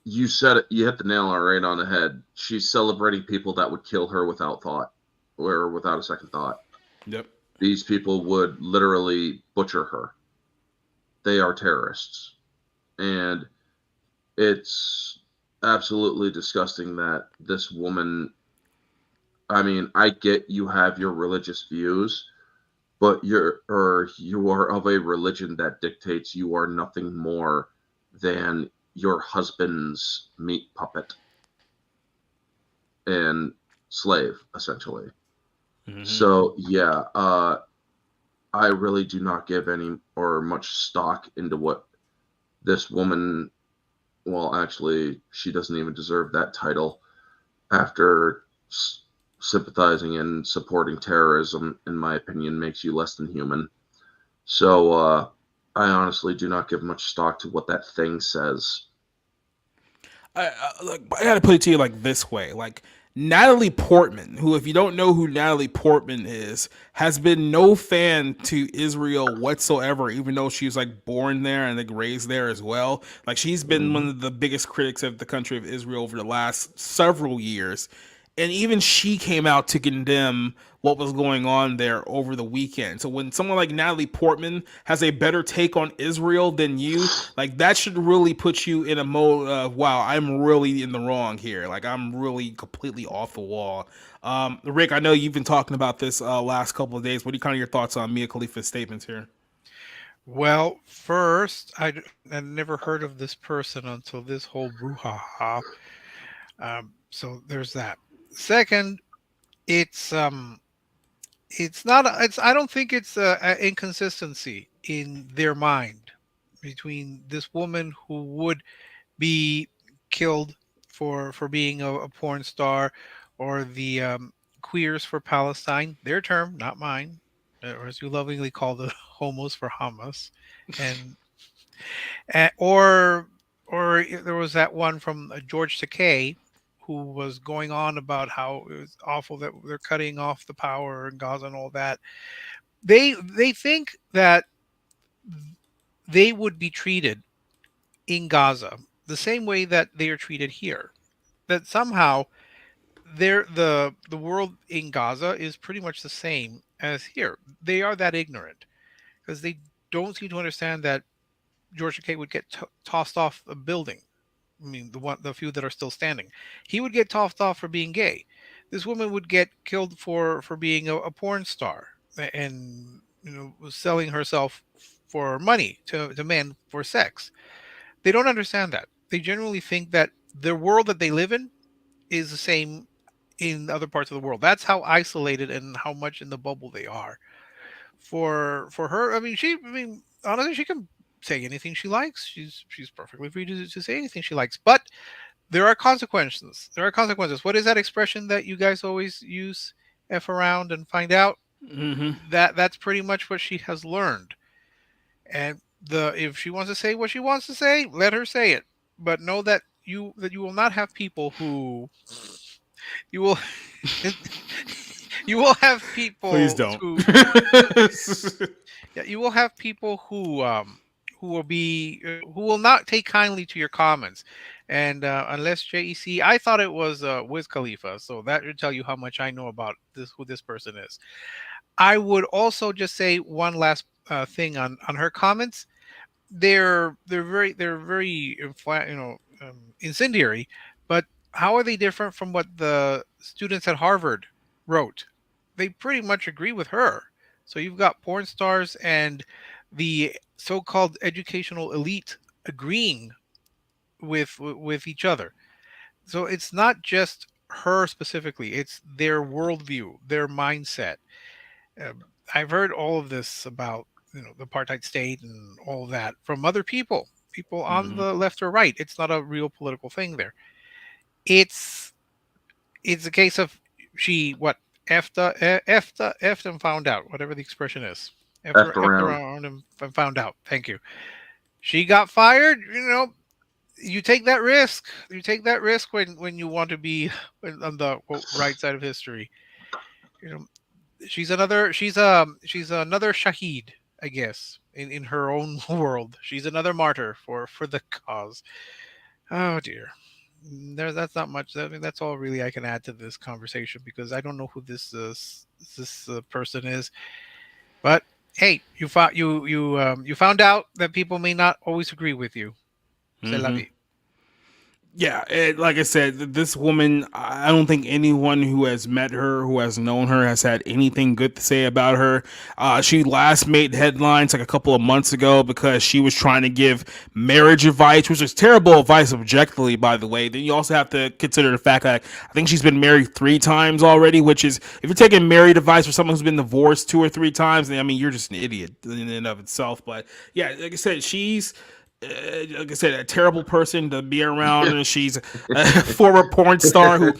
you said it, you hit the nail right on the head. She's celebrating people that would kill her without thought, or without a second thought. Yep. These people would literally butcher her. They are terrorists. And it's absolutely disgusting that this woman, I mean, I get you have your religious views, but you are of a religion that dictates you are nothing more than your husband's meat puppet and slave, essentially. Mm-hmm. So yeah, I really do not give any or much stock into what this woman. Well, actually, she doesn't even deserve that title after sympathizing and supporting terrorism. In my opinion, makes you less than human. So I honestly do not give much stock to what that thing says. I gotta put it to you like this way, like, Natalie Portman, who, if you don't know who Natalie Portman is, has been no fan to Israel whatsoever, even though she was like born there and like raised there as well. Like, she's been one of the biggest critics of the country of Israel over the last several years. And even she came out to condemn what was going on there over the weekend. So when someone like Natalie Portman has a better take on Israel than you, like, that should really put you in a mode of, wow, I'm really in the wrong here. Like, I'm really completely off the wall. Rick, I know you've been talking about this last couple of days. What are kind of your thoughts on Mia Khalifa's statements here? Well, first, I'd never heard of this person until this whole brouhaha. So there's that. Second, it's not. I don't think it's a inconsistency in their mind between this woman who would be killed for being a porn star, or the queers for Palestine, their term, not mine, or as you lovingly call the homos for Hamas, and or there was that one from George Takei, who was going on about how it was awful that they're cutting off the power in Gaza and all that. They think that they would be treated in Gaza the same way that they are treated here. That somehow the world in Gaza is pretty much the same as here. They are that ignorant, because they don't seem to understand that George Takei would get tossed off a building. I mean, the few that are still standing, he would get tossed off for being gay. This woman would get killed for being a porn star, and was selling herself for money to men for sex. They don't understand that. They generally think that the world that they live in is the same in other parts of the world. That's how isolated and how much in the bubble they are. For her, honestly, she can say anything she likes. She's perfectly free to say anything she likes. But there are consequences. There are consequences. What is that expression that you guys always use? F around and find out. That's pretty much what she has learned. And if she wants to say what she wants to say, let her say it. But know that you will not have people who you will you will have people Please don't. Yeah, you will have people who will not take kindly to your comments. And unless JEC, I thought it was Wiz Khalifa, so that should tell you how much I know about who this person is. I would also just say one last thing on her comments. They're very incendiary, but how are they different from what the students at Harvard wrote? They pretty much agree with her. So you've got porn stars and the so-called educational elite agreeing with each other. So it's not just her specifically; it's their worldview, their mindset. I've heard all of this about the apartheid state and all of that from other people on the left or right. It's not a real political thing there. It's a case of she effed and found out, whatever the expression is. Effed around. Around and found out. Thank you. She got fired. You take that risk. You take that risk when you want to be on the quote, right side of history. She's another Shahid, I guess, in her own world. She's another martyr for the cause. Oh dear. That's not much. I mean, that's all really I can add to this conversation because I don't know who this person is. But hey, you found out that people may not always agree with you. C'est la vie. Yeah, like I said, this woman, I don't think anyone who has met her, who has known her, has had anything good to say about her. She last made headlines like a couple of months ago because she was trying to give marriage advice, which is terrible advice objectively, by the way. Then you also have to consider the fact that I think she's been married 3 times already, which is, if you're taking married advice for someone who's been divorced 2 or 3 times, then, I mean, you're just an idiot in and of itself. But yeah, like I said, she's... like I said, a terrible person to be around, and she's a former porn star who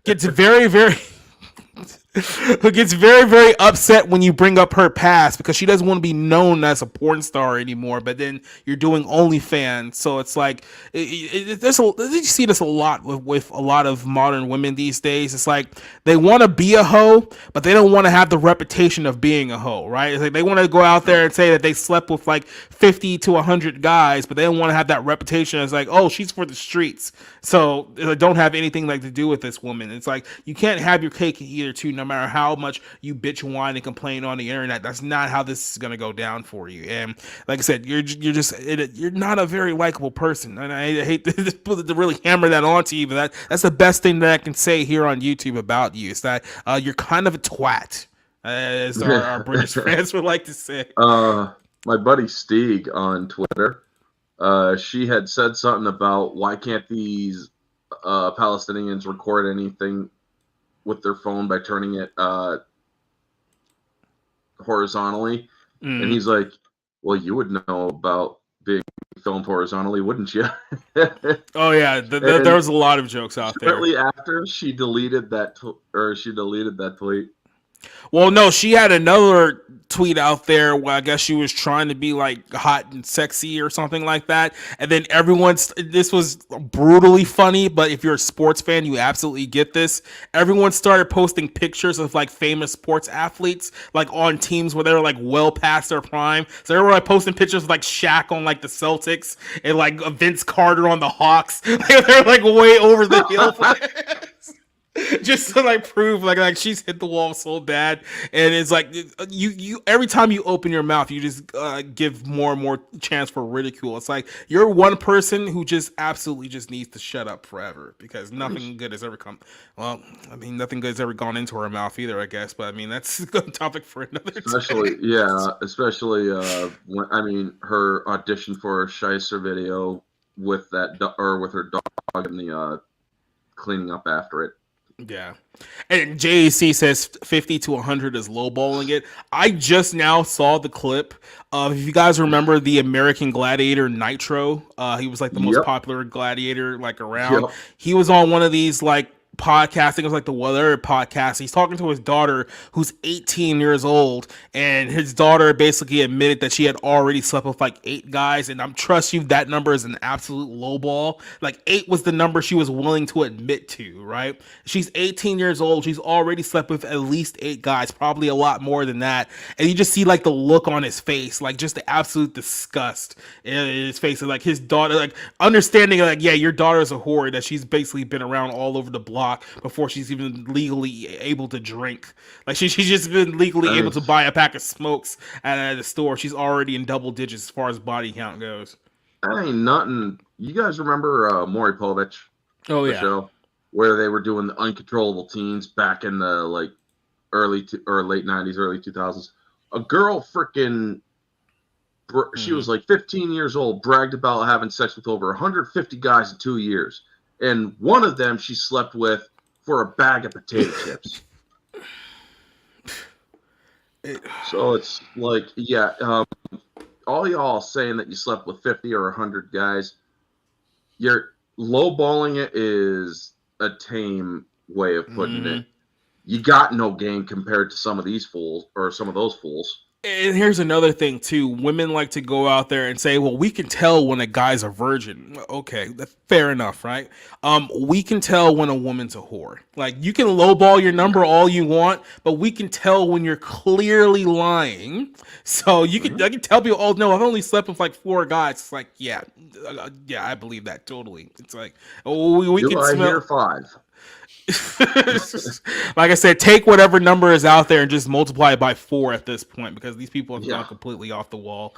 gets very, very upset when you bring up her past because she doesn't want to be known as a porn star anymore. But then you're doing OnlyFans, so it's like you see this a lot with a lot of modern women these days. It's like they want to be a hoe, but they don't want to have the reputation of being a hoe, right? It's like they want to go out there and say that they slept with like 50 to 100 guys, but they don't want to have that reputation as like, oh, she's for the streets, so don't have anything like to do with this woman. It's like you can't have your cake and eat it too, no matter how much you bitch, whine, and complain on the internet. That's not how this is gonna go down for you. And like I said, you're not a very likable person, and I hate to really hammer that onto you, but that's the best thing that I can say here on YouTube about you, is that you're kind of a twat, as our British fans would like to say. My buddy Steeg on Twitter, she had said something about why can't these Palestinians record anything with their phone by turning it horizontally, and he's like, well, you would know about being filmed horizontally, wouldn't you? Oh yeah, there was a lot of jokes out there. Shortly after, she deleted that tweet. Well, no, she had another tweet out there where I guess she was trying to be like hot and sexy or something like that. And then this was brutally funny, but if you're a sports fan, you absolutely get this. Everyone started posting pictures of like famous sports athletes, like on teams where they were like well past their prime. So they were like posting pictures of like Shaq on like the Celtics and like Vince Carter on the Hawks. They're like way over the hill. Just to like prove like she's hit the wall so bad. And it's like you every time you open your mouth, you just give more and more chance for ridicule. It's like you're one person who just absolutely just needs to shut up forever, because nothing good has ever nothing good has ever gone into her mouth either, I guess. But I mean, that's a good topic for another especially time. especially when her audition for a Shicer video with her dog and the cleaning up after it. Yeah. And JAC says 50 to 100 is lowballing it. I just now saw the clip of, if you guys remember the American Gladiator Nitro, he was like the most popular gladiator like around. Yep. He was on one of these like podcasting. It was like the Weather podcast. He's talking to his daughter who's 18 years old, and his daughter basically admitted that she had already slept with like 8 guys. And I'm trust you, that number is an absolute lowball. Like 8 was the number she was willing to admit to, right? She's 18 years old. She's already slept with at least 8 guys, probably a lot more than that. And you just see like the look on his face, like just the absolute disgust in his face. And like his daughter, like understanding like, yeah, your daughter's a whore, that she's basically been around all over the block before she's even legally able to drink. Like she's just been legally able to buy a pack of smokes at the store. She's already in double digits as far as body count goes. That ain't nothing. You guys remember Maury Povich? Oh the yeah. show where they were doing the Uncontrollable Teens back in the like late 90s, early 2000s. A girl freaking she was like 15 years old, bragged about having sex with over 150 guys in 2 years. And one of them she slept with for a bag of potato chips. So it's like, yeah, all y'all saying that you slept with 50 or 100 guys, you're lowballing it is a tame way of putting it. You got no game compared to some of these fools or some of those fools. And here's another thing too. Women like to go out there and say, well, we can tell when a guy's a virgin. Okay, that's fair enough, right? We can tell when a woman's a whore. Like, you can lowball your number all you want, but we can tell when you're clearly lying. So I can tell people, oh no, I've only slept with like 4 guys. It's like, yeah, I believe that totally. It's like, oh, we can smell. Hear 5. Like I said, take whatever number is out there and just multiply it by 4 at this point, because these people have gone completely off the wall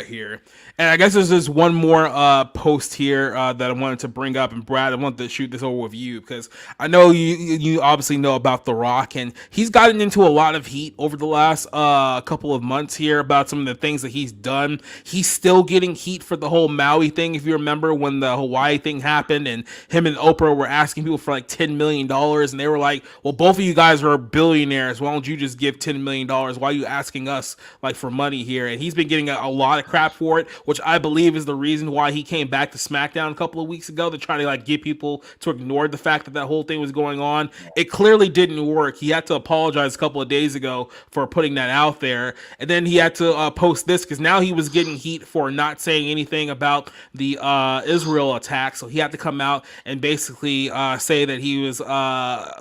here. And I guess there's just one more post here that I wanted to bring up. And Brad, I wanted to shoot this over with you, because I know you obviously know about The Rock, and he's gotten into a lot of heat over the last couple of months here about some of the things that he's done. He's still getting heat for the whole Maui thing. If you remember when the Hawaii thing happened and him and Oprah were asking people for like $10 million, and they were like, well, both of you guys are billionaires. Why don't you just give $10 million? Why are you asking us like for money here? And he's been getting a lot of crap for it, which I believe is the reason why he came back to SmackDown a couple of weeks ago, to try to like get people to ignore the fact that that whole thing was going on. It clearly didn't work. He had to apologize a couple of days ago for putting that out there, and then he had to post this because now he was getting heat for not saying anything about the Israel attack. So he had to come out and basically say that he was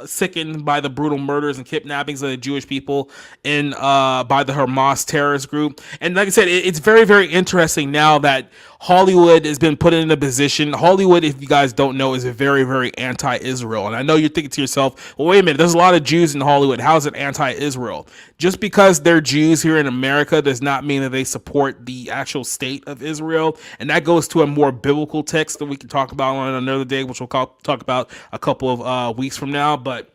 sickened by the brutal murders and kidnappings of the Jewish people in by the Hamas terrorist group. And like I said, it's very, very interesting now that Hollywood has been put in a position. Hollywood, if you guys don't know, is a very, very anti-Israel. And I know you're thinking to yourself, well, wait a minute, there's a lot of Jews in Hollywood. How is it anti-Israel? Just because they're Jews here in America does not mean that they support the actual state of Israel. And that goes to a more biblical text that we can talk about on another day, which we'll talk about a couple of weeks from now. But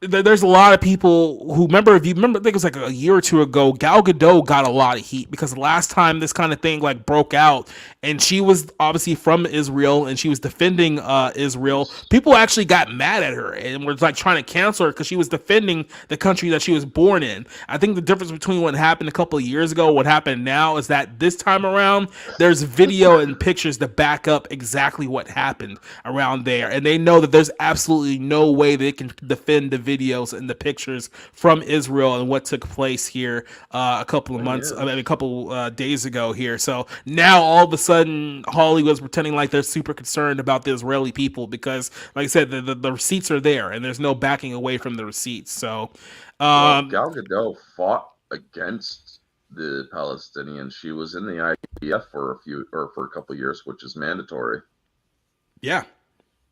there's a lot of people who remember, I think it was like a year or two ago, Gal Gadot got a lot of heat because the last time this kind of thing like broke out, and she was obviously from Israel and she was defending Israel, people actually got mad at her and were like trying to cancel her because she was defending the country that she was born in. I think the difference between what happened a couple of years ago, what happened now, is that this time around there's video and pictures to back up exactly what happened around there, and they know that there's absolutely no way they can defend the videos and the pictures from Israel and what took place here a couple of months, a couple days ago here. So now all of a sudden Hollywood's pretending like they're super concerned about the Israeli people because, like I said, the receipts are there and there's no backing away from the receipts. So Gal Gadot fought against the Palestinians. She was in the IDF for a couple of years, which is mandatory. Yeah.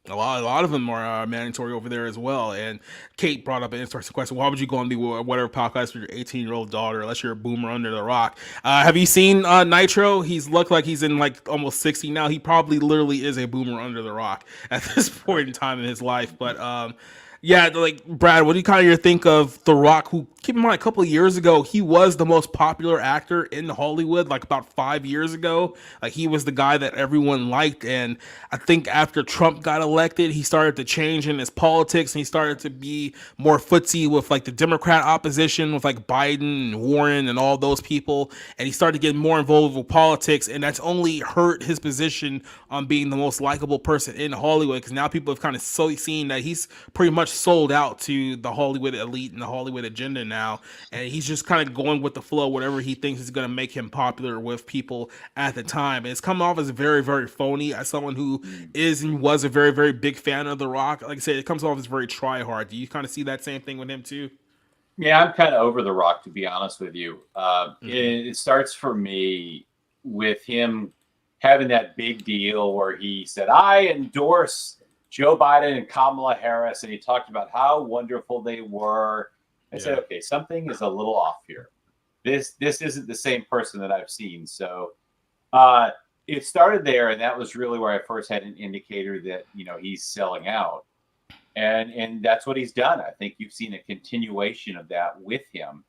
A lot of them are mandatory over there as well. And Kate brought up an interesting question. Why would you go on the whatever podcast with your 18-year-old daughter unless you're a boomer under the rock? Have you seen Nitro? He's looked like he's in like almost 60 now. He probably literally is a boomer under the rock at this point in time in his life. But Yeah, like Brad, what do you kind of think of The Rock? Who, keep in mind, a couple of years ago, he was the most popular actor in Hollywood. Like about 5 years ago, like he was the guy that everyone liked. And I think after Trump got elected, he started to change in his politics, and he started to be more footsie with like the Democrat opposition, with like Biden and Warren and all those people. And he started getting more involved with politics, and that's only hurt his position on being the most likable person in Hollywood, because now people have kind of seen that he's pretty much sold out to the Hollywood elite and the Hollywood agenda now, and he's just kind of going with the flow, whatever he thinks is going to make him popular with people at the time. And it's come off as very, very phony. As someone who is and was a very, very big fan of The Rock, like I said, it comes off as very try hard. Do you kind of see that same thing with him too? Yeah, I'm kind of over The Rock, to be honest with you. It starts for me with him having that big deal where he said, I endorse Joe Biden and Kamala Harris, and he talked about how wonderful they were. I said, okay, something is a little off here. This isn't the same person that I've seen. So it started there, and that was really where I first had an indicator that, he's selling out. And that's what he's done. I think you've seen a continuation of that with him.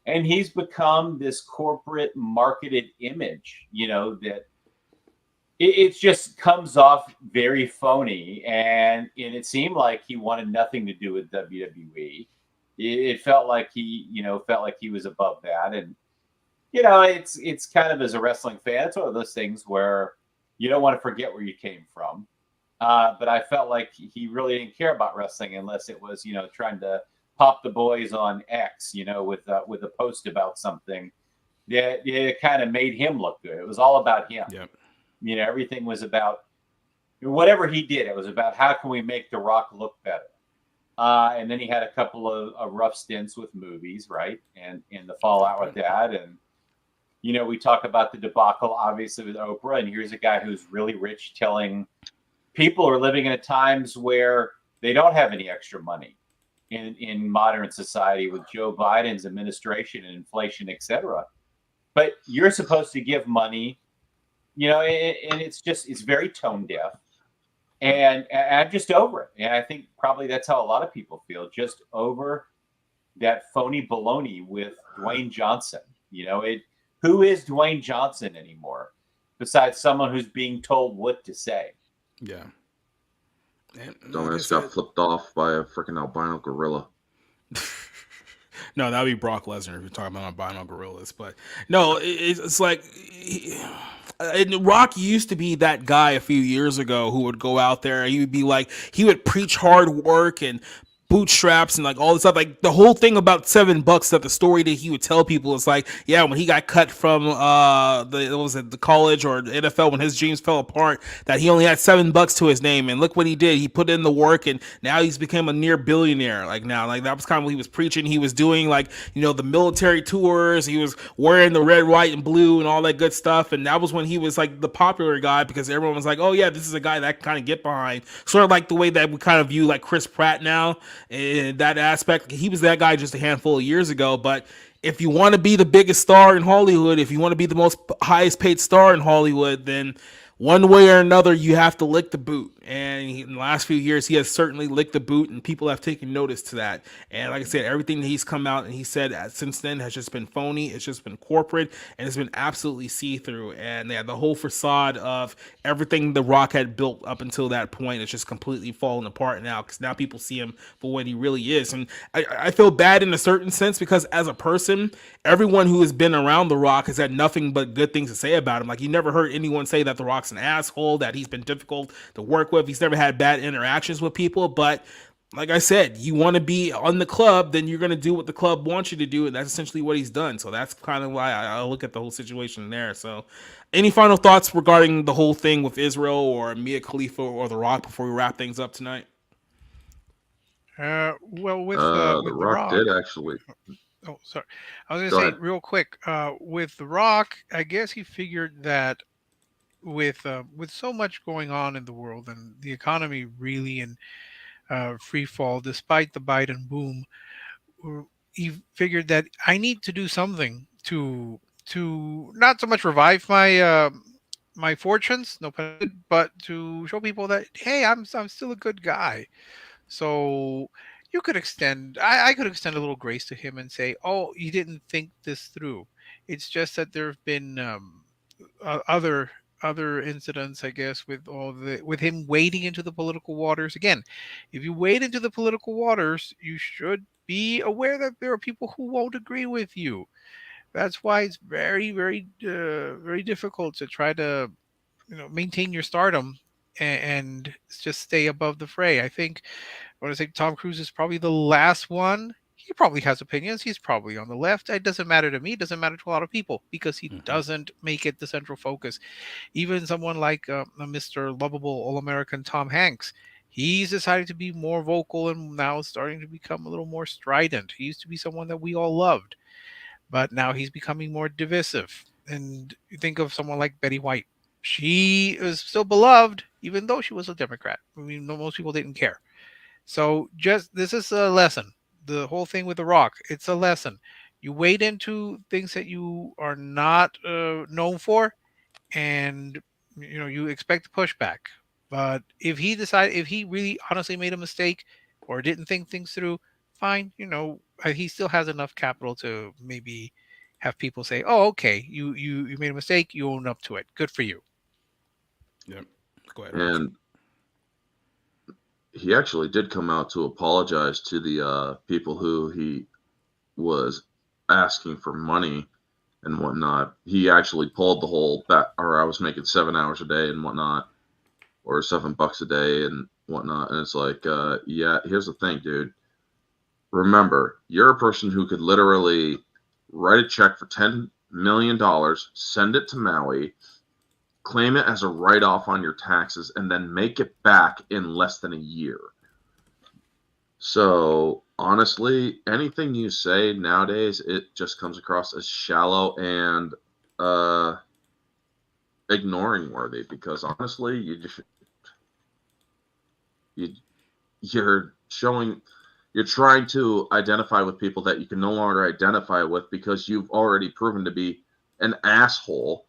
And he's become this corporate marketed image, that it just comes off very phony. And it seemed like he wanted nothing to do with WWE. It felt like he was above that. And, it's kind of, as a wrestling fan, it's one of those things where you don't want to forget where you came from. But I felt like he really didn't care about wrestling unless it was, trying to pop the boys on X, with a post about something. Yeah, it kind of made him look good. It was all about him. Yep. Everything was about whatever he did. It was about how can we make The Rock look better. And then he had a couple of rough stints with movies, right? And the fallout with that. And, we talk about the debacle, obviously, with Oprah. And here's a guy who's really rich telling people are living in times where they don't have any extra money in modern society with Joe Biden's administration and inflation, etc. But you're supposed to give money, and it's very tone deaf. And I'm just over it. And I think probably that's how a lot of people feel, just over that phony baloney with Dwayne Johnson. Who is Dwayne Johnson anymore besides someone who's being told what to say? Yeah. Dumbass got flipped off by a freaking albino gorilla. No, that would be Brock Lesnar if you're talking about albino gorillas. But no, it's like Rock used to be that guy a few years ago who would go out there. He would be like, he would preach hard work and bootstraps and like all this stuff. Like the whole thing about $7, that the story that he would tell people is like, yeah, when he got cut from the college or the NFL, when his dreams fell apart, that he only had $7 to his name, and look what he did. He put in the work, and now he's become a near billionaire. Like now, like that was kind of what he was preaching. He was doing like, the military tours. He was wearing the red, white, and blue and all that good stuff. And that was when he was like the popular guy, because everyone was like, oh yeah, this is a guy that I can kind of get behind. Sort of like the way that we kind of view like Chris Pratt now. In that aspect, he was that guy just a handful of years ago. But if you want to be the biggest star in Hollywood, if you want to be the most highest paid star in Hollywood, then one way or another, you have to lick the boot. And in the last few years, he has certainly licked the boot, and people have taken notice to that. And like I said, everything that he's come out and he said since then has just been phony. It's just been corporate, and it's been absolutely see-through. And yeah, the whole facade of everything The Rock had built up until that point is just completely falling apart now, because now people see him for what he really is. And I feel bad in a certain sense, because as a person, everyone who has been around The Rock has had nothing but good things to say about him. Like, you never heard anyone say that The Rock's an asshole, that he's been difficult to work with. He's never had bad interactions with people. But like I said, you want to be on the club, then you're going to do what the club wants you to do, and that's essentially what he's done. So that's kind of why I look at the whole situation there. So any final thoughts regarding the whole thing with Israel or Mia Khalifa or The Rock before we wrap things up tonight? Well, with The The Rock did actually. Oh, sorry. I was going to say real quick, with The Rock, I guess he figured that with so much going on in the world and the economy really in free fall, despite the Biden boom, he figured that I need to do something to not so much revive my my fortunes, no pun intended, but to show people that, hey, I'm still a good guy. So you could extend. I could extend a little grace to him and say, "Oh, you didn't think this through." It's just that there have been other incidents, I guess, with him wading into the political waters. Again, if you wade into the political waters, you should be aware that there are people who won't agree with you. That's why it's very difficult to try to maintain your stardom and just stay above the fray. I think I want to say Tom Cruise is probably the last one. He probably has opinions. He's probably on the left. It doesn't matter to me. It doesn't matter to a lot of people because he doesn't make it the central focus. Even someone like Mr. Lovable All-American Tom Hanks, he's decided to be more vocal and now is starting to become a little more strident. He used to be someone that we all loved, but now he's becoming more divisive. And you think of someone like Betty White. She is still beloved, even though she was a Democrat. I mean, most people didn't care. So this is a lesson. The whole thing with The Rock, it's a lesson. You wade into things that you are not known for, and you expect pushback. But if he really honestly made a mistake or didn't think things through, fine. He still has enough capital to maybe have people say, "Oh, okay, you made a mistake. You own up to it. Good for you." Yep. Go ahead. And he actually did come out to apologize to the people who he was asking for money and whatnot. He actually pulled the whole or I was making 7 hours a day and whatnot, or $7 a day and whatnot. And it's like, yeah, here's the thing, dude. Remember, you're a person who could literally write a check for $10 million, send it to Maui, claim it as a write-off on your taxes, and then make it back in less than a year. So, honestly, anything you say nowadays, it just comes across as shallow and ignoring worthy, because honestly, you're trying to identify with people that you can no longer identify with because you've already proven to be an asshole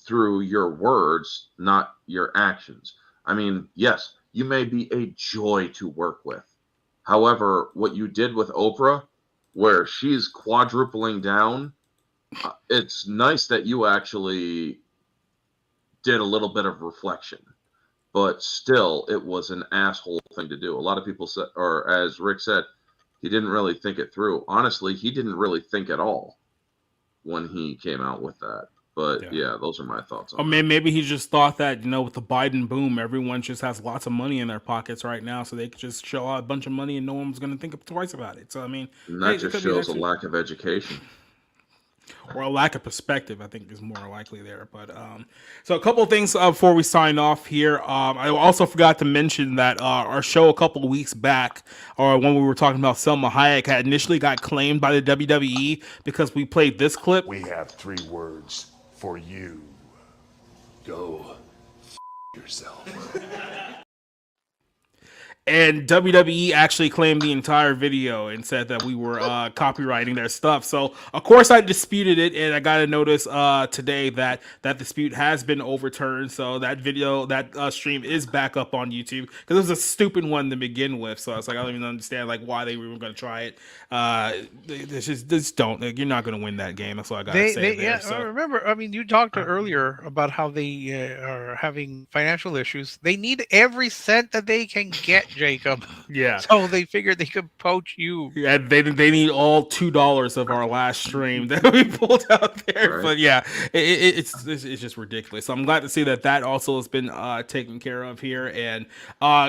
through your words, not your actions. I mean, yes, you may be a joy to work with. However, what you did with Oprah, where she's quadrupling down, it's nice that you actually did a little bit of reflection. But still, it was an asshole thing to do. A lot of people said, or as Rick said, he didn't really think it through. Honestly, he didn't really think at all when he came out with that. But yeah, those are my thoughts on that. Maybe he just thought that, with the Biden boom, everyone just has lots of money in their pockets right now, so they could just shell out a bunch of money and no one was going to think twice about it. So, I mean, and that just shows a lack of education. Or a lack of perspective, I think, is more likely there. But so a couple of things before we sign off here. I also forgot to mention that our show a couple of weeks back, or when we were talking about Selma Hayek, had initially got claimed by the WWE because we played this clip. We have 3 words for you. Go yourself. And WWE actually claimed the entire video and said that we were copywriting their stuff. So, of course, I disputed it, and I got to notice today that dispute has been overturned. So that video, that stream is back up on YouTube because it was a stupid one to begin with. So I was like, I don't even understand why they were going to try it. Just don't. You're not going to win that game. That's all I got to say there. So. Remember, I mean, you talked earlier about how they are having financial issues. They need every cent that they can get, Jacob. Yeah. So they figured they could poach you. Yeah, they need all $2 of our last stream that we pulled out there. Right. But yeah, it's just ridiculous. So I'm glad to see that also has been taken care of here. And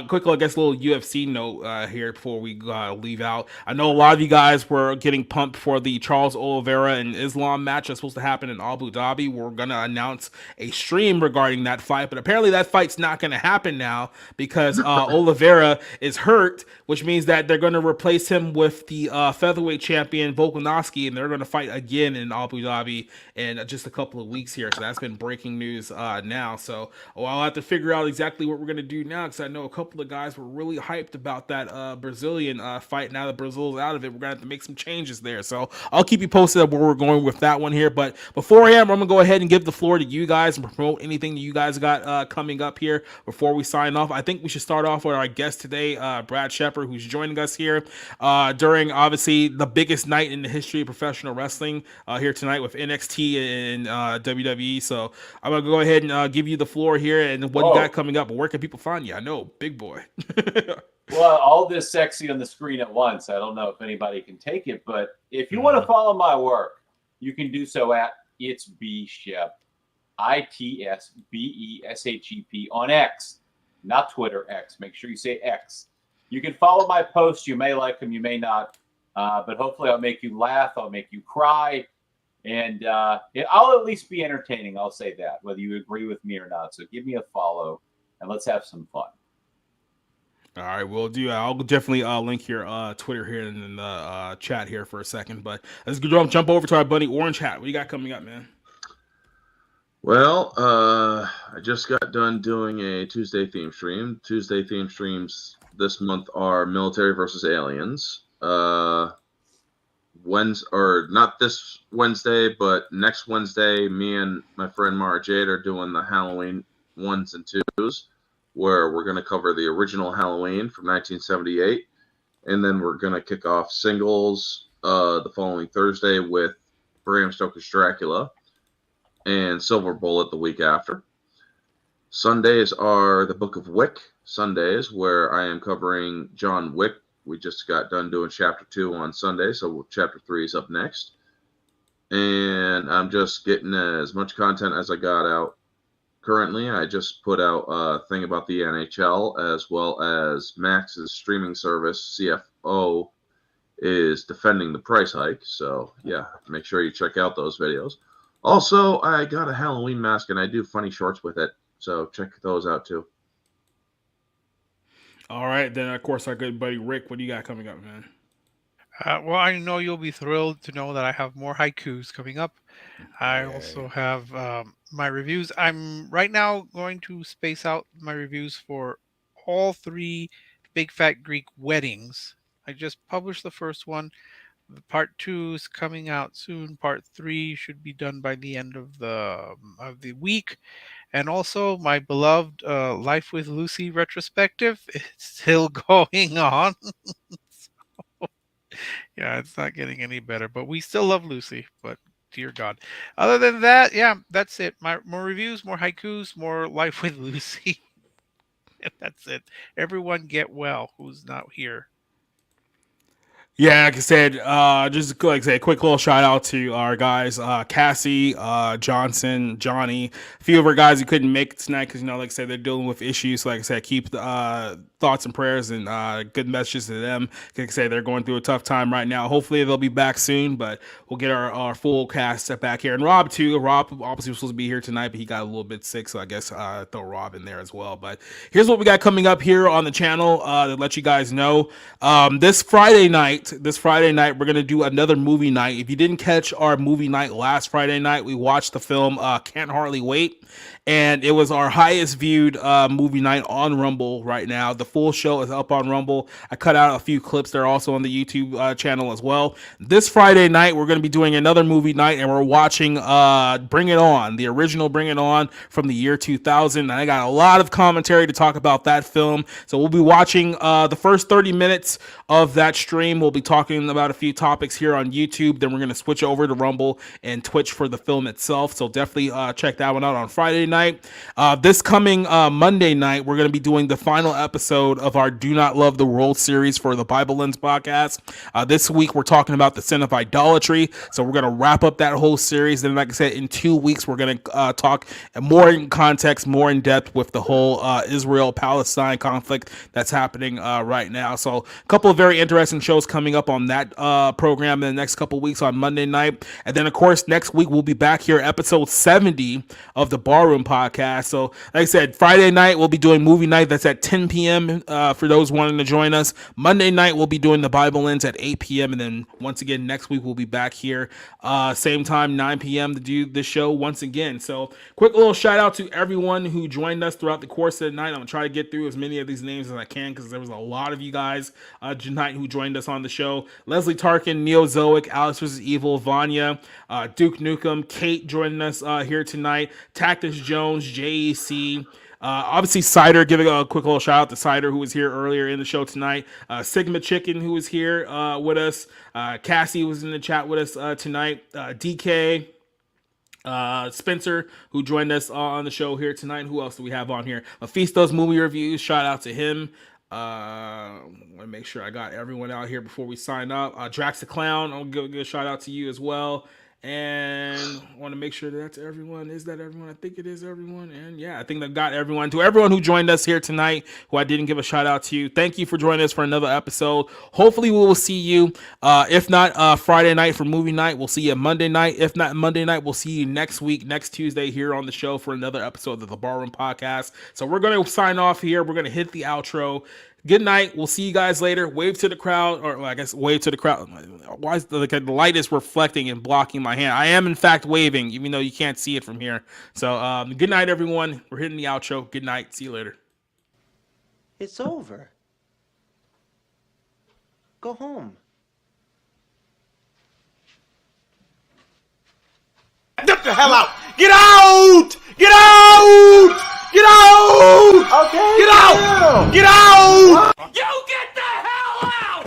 quickly, I guess a little UFC note here before we leave out. I know a lot of you guys were getting pumped for the Charles Oliveira and Islam match that's supposed to happen in Abu Dhabi. We're gonna announce a stream regarding that fight, but apparently that fight's not gonna happen now because Oliveira is hurt, which means that they're going to replace him with the featherweight champion Volkanovski, and they're going to fight again in Abu Dhabi in just a couple of weeks here. So that's been breaking news now. So I'll have to figure out exactly what we're going to do now, because I know a couple of guys were really hyped about that Brazilian fight. Now that Brazil's out of it, we're going to have to make some changes there. So I'll keep you posted on where we're going with that one here. But before I'm going to go ahead and give the floor to you guys and promote anything that you guys got coming up here before we sign off. I think we should start off with our guest today. Brad Shepard, who's joining us here during obviously the biggest night in the history of professional wrestling here tonight with NXT and WWE. So I'm gonna go ahead and give you the floor here and what you got coming up. Where can people find you? I know, big boy. Well, all this sexy on the screen at once. I don't know if anybody can take it, but if you want to follow my work, you can do so at It's B Shep, ITSBESHEP on X, not Twitter, X. Make sure you say X. You can follow my posts. You may like them, you may not, but hopefully I'll make you laugh. I'll make you cry, and I'll at least be entertaining. I'll say that, whether you agree with me or not. So give me a follow, and let's have some fun. All right, we'll do. I'll definitely link your Twitter here in the chat here for a second. But let's jump over to our buddy Orange Hat. What you got coming up, man? Well, I just got done doing a Tuesday theme stream. Tuesday theme streams this month are Military versus Aliens. Wednesday, or not this Wednesday, but next Wednesday, me and my friend Mara Jade are doing the Halloween 1s and 2s, where we're going to cover the original Halloween from 1978, and then we're going to kick off singles the following Thursday with Bram Stoker's Dracula and Silver Bullet the week after. Sundays are the Book of Wick Sundays, where I am covering John Wick. We just got done doing Chapter 2 on Sunday, so Chapter 3 is up next. And I'm just getting as much content as I got out. Currently, I just put out a thing about the NHL, as well as Max's streaming service, CFO, is defending the price hike. So, yeah, make sure you check out those videos. Also, I got a Halloween mask, and I do funny shorts with it. So check those out, too. All right. Then, of course, our good buddy Rick, what do you got coming up, man? Well, I know you'll be thrilled to know that I have more haikus coming up. I also have my reviews. I'm right now going to space out my reviews for all 3 Big Fat Greek weddings. I just published the first one. Part 2 is coming out soon. Part 3 should be done by the end of the week. And also, my beloved Life with Lucy retrospective is still going on. Yeah, it's not getting any better, but we still love Lucy, but dear God. Other than that, yeah, that's it. More reviews, more haikus, more Life with Lucy. That's it. Everyone get well who's not here. Yeah, like I said, just like I say, a quick little shout out to our guys, Cassie, Johnson, Johnny, a few of our guys who couldn't make it tonight because, like I said, they're dealing with issues. So like I said, keep the thoughts and prayers and good messages to them. Like I said, they're going through a tough time right now. Hopefully they'll be back soon, but we'll get our full cast set back here. And Rob too. Rob obviously was supposed to be here tonight, but he got a little bit sick, so I guess throw Rob in there as well. But here's what we got coming up here on the channel to let you guys know. This Friday night, we're going to do another movie night. If you didn't catch our movie night last Friday night, we watched the film Can't Hardly Wait. And it was our highest viewed movie night on Rumble right now. The full show is up on Rumble. I cut out a few clips. They're also on the YouTube channel as well. This Friday night, we're going to be doing another movie night, and we're watching Bring It On, the original Bring It On from the year 2000. And I got a lot of commentary to talk about that film. So we'll be watching the first 30 minutes of that stream. We'll be talking about a few topics here on YouTube. Then we're going to switch over to Rumble and Twitch for the film itself. So definitely check that one out on Friday night. This coming Monday night, we're going to be doing the final episode of our Do Not Love the World series for the Bible Lens podcast. This week, we're talking about the sin of idolatry. So we're going to wrap up that whole series. Then, like I said, in 2 weeks, we're going to talk more in context, more in depth with the whole Israel-Palestine conflict that's happening right now. So a couple of very interesting shows coming up on that program in the next couple of weeks on Monday night. And then, of course, next week, we'll be back here, episode 70 of the Barroom podcast. So, like I said, Friday night, we'll be doing movie night. That's at 10 p.m. For those wanting to join us. Monday night, we'll be doing the Bible Lens at 8 p.m. And then, once again, next week, we'll be back here, same time, 9 p.m. to do the show once again. So, quick little shout out to everyone who joined us throughout the course of the night. I'm going to try to get through as many of these names as I can because there was a lot of you guys tonight who joined us on the show. Leslie Tarkin, Neozoic, Alex vs. Evil, Vanya, Duke Nukem, Kate joining us here tonight, Tactus Jones, JEC, Obviously, Cider, giving a quick little shout out to Cider, who was here earlier in the show tonight. Sigma Chicken, who was here with us. Cassie was in the chat with us tonight. DK. Spencer, who joined us on the show here tonight. Who else do we have on here? Mephisto's movie reviews. Shout out to him. I want to make sure I got everyone out here before we sign up. Drax the Clown, I'll give a shout out to you as well. And I want to make sure that's everyone. Is that everyone? I think it is everyone. And yeah, I think that got everyone. To everyone who joined us here tonight, who I didn't give a shout out to, thank you for joining us for another episode. Hopefully we will see you. If not Friday night for movie night, we'll see you Monday night. If not Monday night, we'll see you next week, next Tuesday here on the show for another episode of the Ballroom Podcast. So we're going to sign off here. We're going to hit the outro. Good night. We'll see you guys later. Wave to the crowd, or I guess wave to the crowd. Why is the light is reflecting and blocking my hand? I am in fact waving, even though you can't see it from here. So good night, everyone. We're hitting the outro. Good night. See you later. It's over. Go home. Get the hell out! Get out! Get out! Get out! Okay. Get out! Get out! You get the hell out!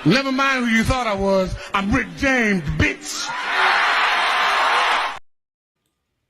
Never mind who you thought I was. I'm Rick James.